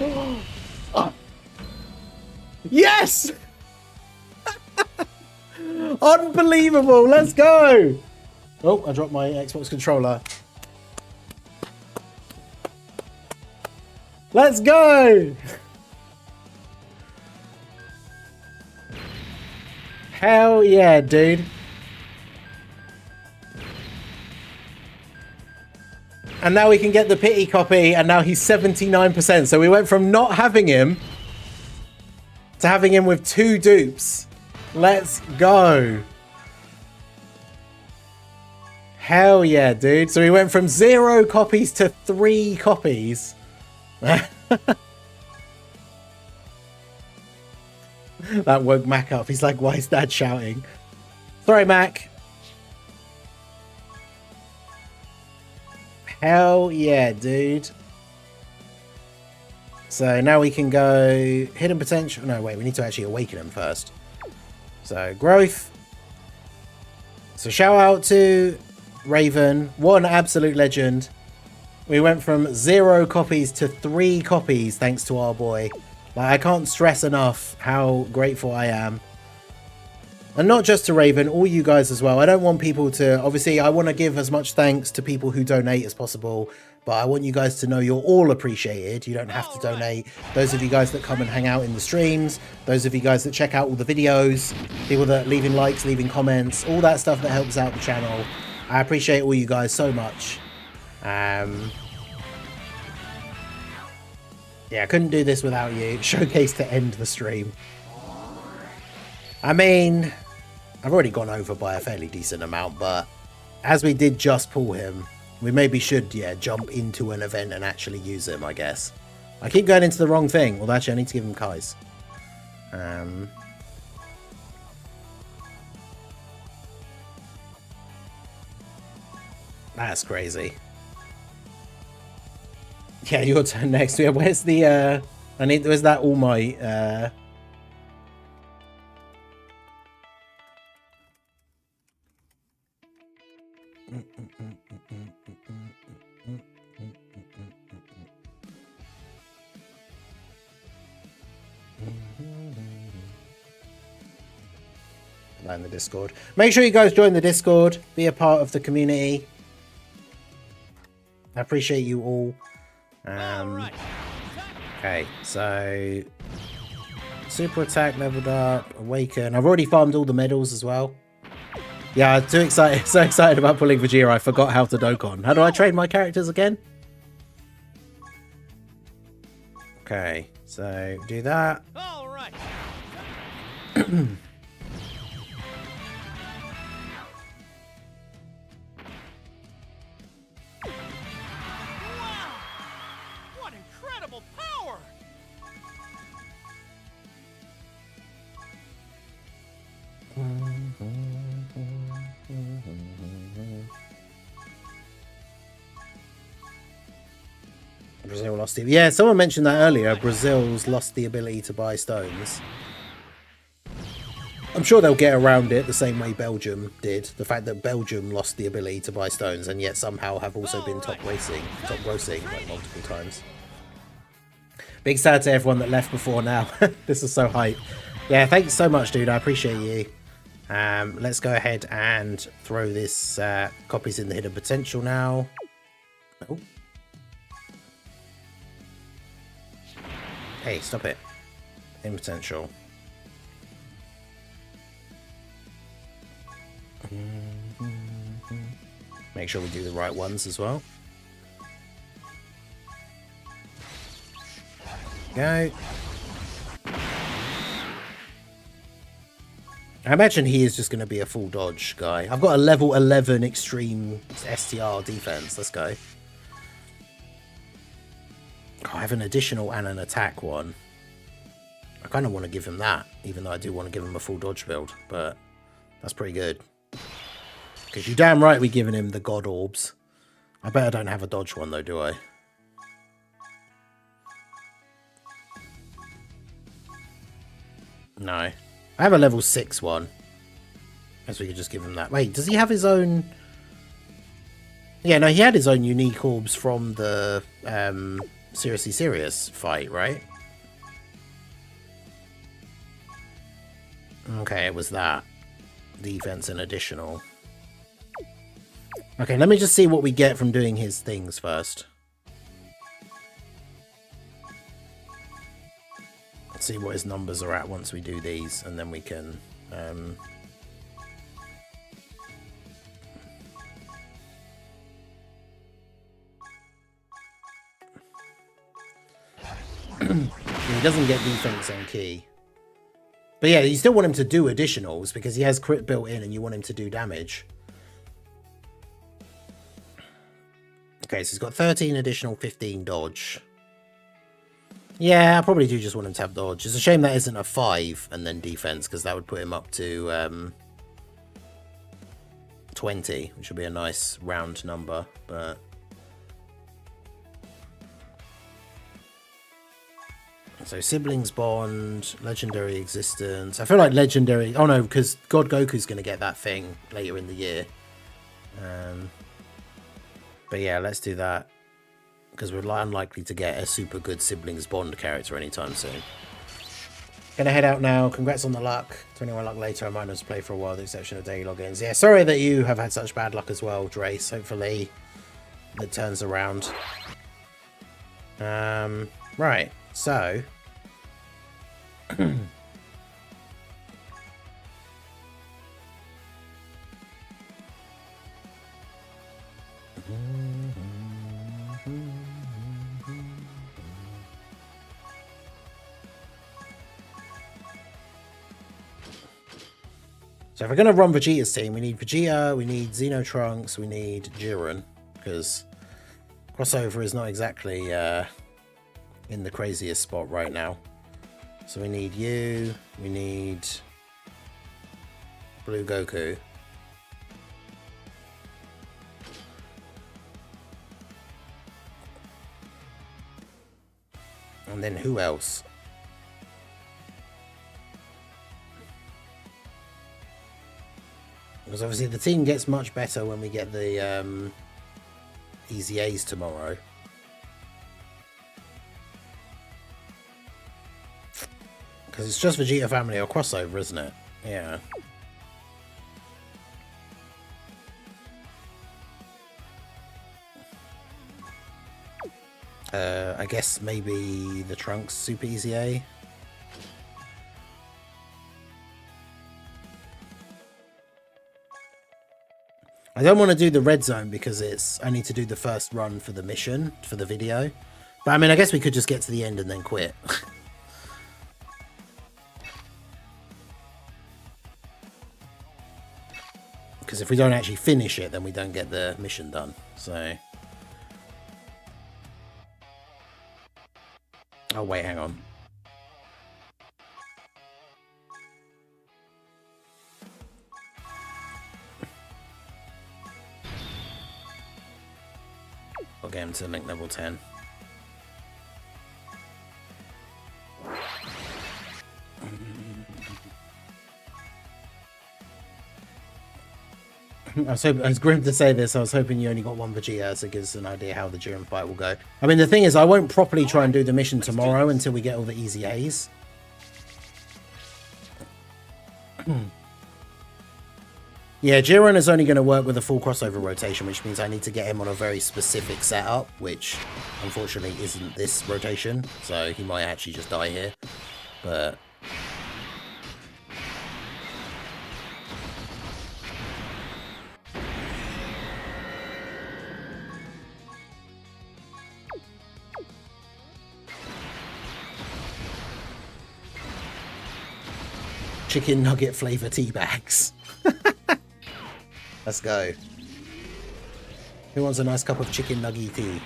Oh. Yes! Unbelievable! Let's go! Oh, I dropped my Xbox controller. Let's go! Hell yeah, dude. And now we can get the pity copy, and now he's 79%. So we went from not having him to having him with 2 dupes. Let's go. Hell yeah, dude. So we went from 0 copies to 3 copies. That woke Mac up. He's like, why is Dad shouting? Sorry, Mac. Hell yeah, dude. So now we can go hidden potential. No, wait, we need to actually awaken him first. So growth. So shout out to Raven. What an absolute legend. We went from 0 copies to 3 copies thanks to our boy. Like, I can't stress enough how grateful I am. And not just to Raven, all you guys as well. I don't want people to... obviously, I want to give as much thanks to people who donate as possible. But I want you guys to know you're all appreciated. You don't have to donate. Those of you guys that come and hang out in the streams. Those of you guys that check out all the videos. People that are leaving likes, leaving comments. All that stuff that helps out the channel. I appreciate all you guys so much. Yeah, I couldn't do this without you. Showcase to end the stream. I mean, I've already gone over by a fairly decent amount, but as we did just pull him, we maybe should, yeah, jump into an event and actually use him, I guess. I keep going into the wrong thing. Well, actually, I need to give him Kai's. That's crazy. Yeah, your turn next. Yeah, where's the, where's that All Might, in the Discord. Make sure you guys join the Discord, be a part of the community. I appreciate you all. Okay, so super attack leveled up, awaken. I've already farmed all the medals as well. Yeah, I'm too excited, so excited about pulling Vegeta. I forgot how to Dokkan. How do I train my characters again? Okay, so do that. All right. What incredible power! Brazil lost it. Yeah, someone mentioned that earlier. Brazil's lost the ability to buy stones. I'm sure they'll get around it the same way Belgium did. The fact that Belgium lost the ability to buy stones and yet somehow have also been top grossing like multiple times. Big sad to everyone that left before now. This is so hype. Yeah, thanks so much, dude. I appreciate you. Let's go ahead and throw this copies in the hidden potential now. Oh. Hey, stop it. In potential. Make sure we do the right ones as well. Go. I imagine he is just going to be a full dodge guy. I've got a level 11 extreme STR defense. Let's go. Oh, I have an additional and an attack one. I kind of want to give him that, even though I do want to give him a full dodge build, but that's pretty good. Because you're damn right we're giving him the God Orbs. I bet I don't have a dodge one though, do I? No. I have a level 6 one. Guess we could just give him that. Wait, does he have his own... Yeah, no, he had his own unique orbs from the Seriously Serious fight, right? Okay, it was that. Defense and additional. Okay, let me just see what we get from doing his things first. Let's see what his numbers are at once we do these, and then we can... He doesn't get defense on key. But yeah, you still want him to do additionals because he has crit built in and you want him to do damage. Okay, so he's got 13 additional, 15 dodge. Yeah, I probably do just want him to have dodge. It's a shame that isn't a 5 and then defense, because that would put him up to 20, which would be a nice round number, but... So Siblings Bond, Legendary Existence. I feel like Legendary... Oh no, because God Goku's going to get that thing later in the year. But yeah, let's do that. Because we're unlikely to get a super good Siblings Bond character anytime soon. Gonna head out now. Congrats on the luck. 21 luck later. I might not play for a while, with the exception of daily logins. Yeah, sorry that you have had such bad luck as well, Drace. Hopefully it turns around. Right, so... So if we're going to run Vegeta's team, we need Vegeta, we need Xeno Trunks, we need Jiren, because crossover is not exactly in the craziest spot right now. So we need you, we need Blue Goku. And then who else? Because obviously the team gets much better when we get the Easy A's tomorrow. Because it's just Vegeta family or crossover, isn't it? Yeah. I guess maybe the Trunks Super Easy A. I don't want to do the red zone because I need to do the first run for the mission, for the video. But I mean, I guess we could just get to the end and then quit. Because if we don't actually finish it, then we don't get the mission done. So... Oh, wait, hang on. I'll get him to link level 10. I was hoping, it's grim to say this, I was hoping you only got one Vegeta, so it gives us an idea how the Jiren fight will go. I mean, the thing is, I won't properly try and do the mission tomorrow until we get all the easy A's. Yeah, Jiren is only going to work with a full crossover rotation, which means I need to get him on a very specific setup, which unfortunately isn't this rotation, so he might actually just die here. But chicken nugget flavor tea bags. Let's go. Who wants a nice cup of chicken nugget tea?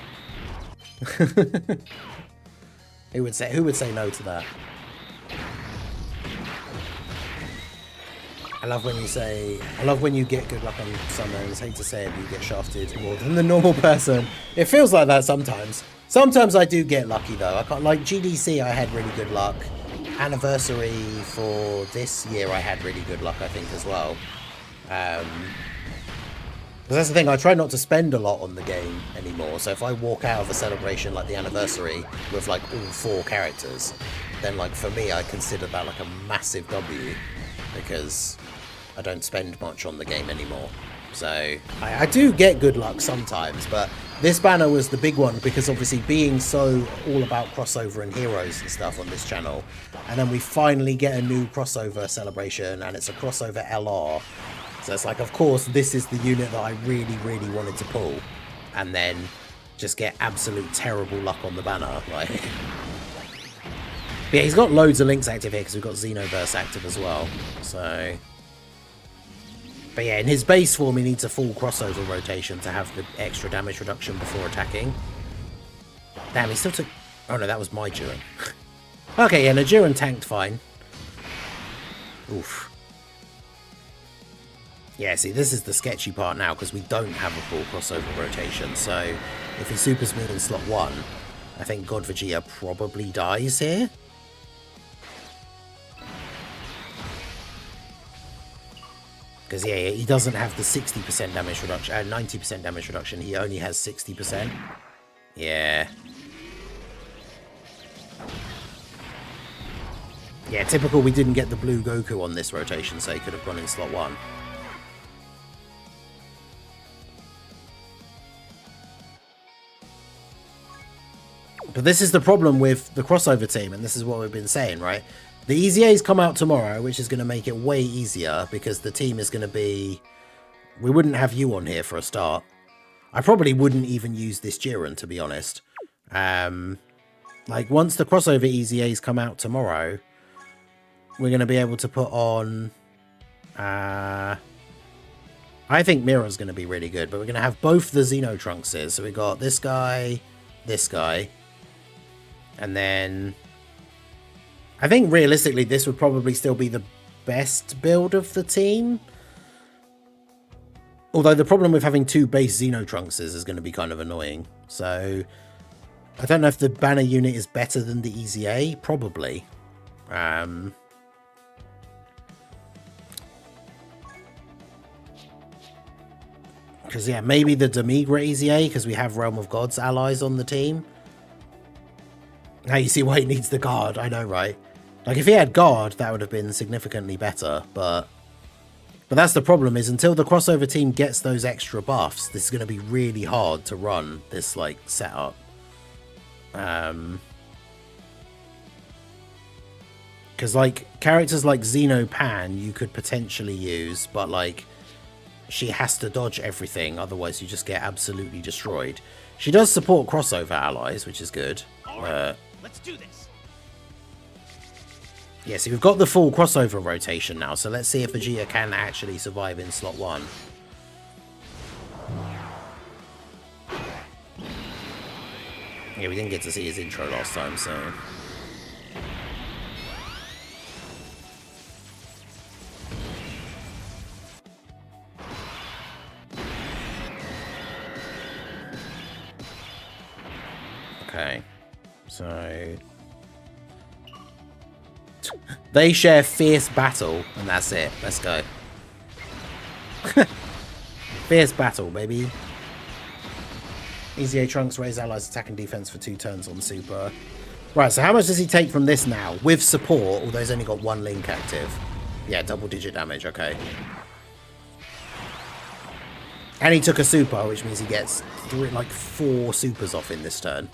Who would say no to that? I love when you get good luck on summons. Hate to say it, but you get shafted more than the normal person. It feels like that sometimes. Sometimes I do get lucky though. I can't, like GDC, I had really good luck. Anniversary for this year, I had really good luck, I think, as well. Because that's the thing, I try not to spend a lot on the game anymore. So if I walk out of a celebration like the anniversary with like all 4 characters, then like for me, I consider that like a massive W, because I don't spend much on the game anymore. So I do get good luck sometimes, but this banner was the big one because obviously being so all about crossover and heroes and stuff on this channel, and then we finally get a new crossover celebration and it's a crossover LR. So it's like, of course, this is the unit that I really, really wanted to pull, and then just get absolute terrible luck on the banner. Like, yeah, he's got loads of links active here because we've got Xenoverse active as well. So, but yeah, in his base form, he needs a full crossover rotation to have the extra damage reduction before attacking. Damn, he still took... Oh no, that was my Jiren. Okay, yeah, no, Jiren tanked fine. Oof. Yeah, see, this is the sketchy part now, because we don't have a full crossover rotation, so if he Super Smooth in slot 1, I think God Vegeta probably dies here. Because, yeah, he doesn't have the 60% damage reduction, 90% damage reduction, he only has 60%. Yeah. Yeah, typical we didn't get the blue Goku on this rotation, so he could have gone in slot 1. But this is the problem with the crossover team, and this is what we've been saying, right? The Easy A's come out tomorrow, which is going to make it way easier, because the team is going to be... We wouldn't have you on here for a start. I probably wouldn't even use this Jiren, to be honest. Like, once the crossover Easy A's come out tomorrow, we're going to be able to put on... I think Mira's going to be really good, but we're going to have both the Xeno Trunkses. So we got this guy, and then I think realistically this would probably still be the best build of the team. Although the problem with having 2 base Xeno Trunkses is going to be kind of annoying. So I don't know if the banner unit is better than the Easy A. Probably. Because, yeah, maybe the Demigra Easy A, because we have Realm of Gods allies on the team. Now you see why he needs the guard, I know, right? Like, if he had guard, that would have been significantly better, but that's the problem, is until the crossover team gets those extra buffs, this is going to be really hard to run this, like, setup. Because, like, characters like Xenopan you could potentially use, but, like, she has to dodge everything, otherwise you just get absolutely destroyed. She does support crossover allies, which is good. Let's do this. Yeah, so we've got the full crossover rotation now, so let's see if Vegeta can actually survive in slot 1. Yeah, we didn't get to see his intro last time, so... Okay, so they share fierce battle, and that's it. Let's go. Fierce battle, baby. EZA Trunks raise allies attack and defense for 2 turns on super. Right, so how much does he take from this now? With support, although he's only got 1 link active. Yeah, double-digit damage, okay. And he took a super, which means he gets 4 supers off in this turn.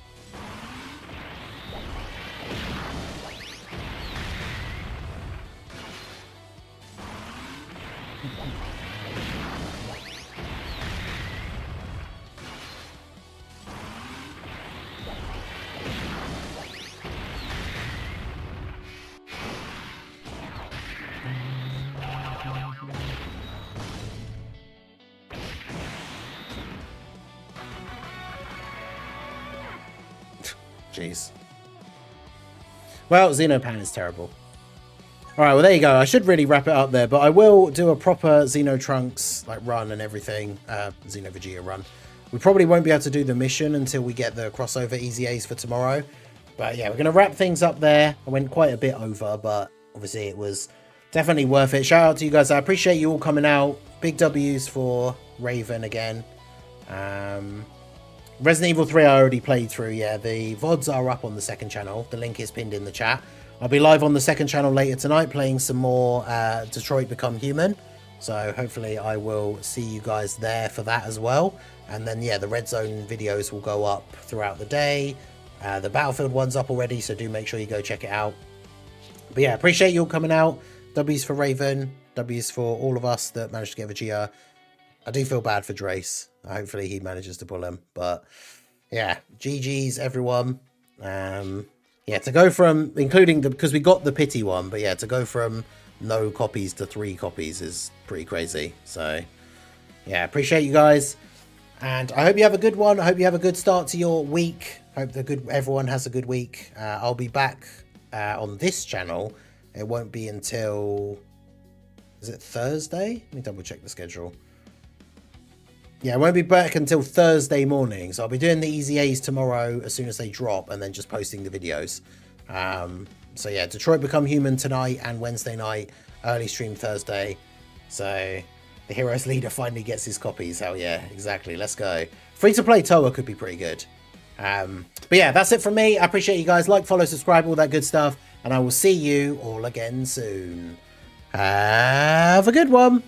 Jeez. Well, Xenopan is terrible. Alright, well there you go. I should really wrap it up there, but I will do a proper Xeno Trunks run and everything. Xeno Vegeta run. We probably won't be able to do the mission until we get the crossover EZAs for tomorrow. But yeah, we're going to wrap things up there. I went quite a bit over, but obviously it was definitely worth it. Shout out to you guys. I appreciate you all coming out. Big W's for Raven again. Resident Evil 3 I already played through, yeah. The VODs are up on the second channel. The link is pinned in the chat. I'll be live on the second channel later tonight playing some more Detroit Become Human. So hopefully I will see you guys there for that as well. And then, yeah, the Red Zone videos will go up throughout the day. The Battlefield one's up already, so do make sure you go check it out. But yeah, appreciate you all coming out. W's for Raven. W's for all of us that managed to get Vegeta. I do feel bad for Drace. Hopefully he manages to pull him. But yeah, GG's everyone. Yeah, to go from, including the, because we got the pity one, but yeah, to go from no copies to 3 copies is pretty crazy. So yeah, appreciate you guys. And I hope you have a good one. I hope you have a good start to your week. Hope everyone has a good week. I'll be back on this channel. It won't be until, is it Thursday? Let me double check the schedule. Yeah, I won't be back until Thursday morning. So I'll be doing the EZAs tomorrow as soon as they drop and then just posting the videos. So yeah, Detroit Become Human tonight and Wednesday night, early stream Thursday. So the Heroes Leader finally gets his copies. Hell yeah, exactly. Let's go. Free-to-play Toa could be pretty good. But yeah, that's it from me. I appreciate you guys. Like, follow, subscribe, all that good stuff. And I will see you all again soon. Have a good one.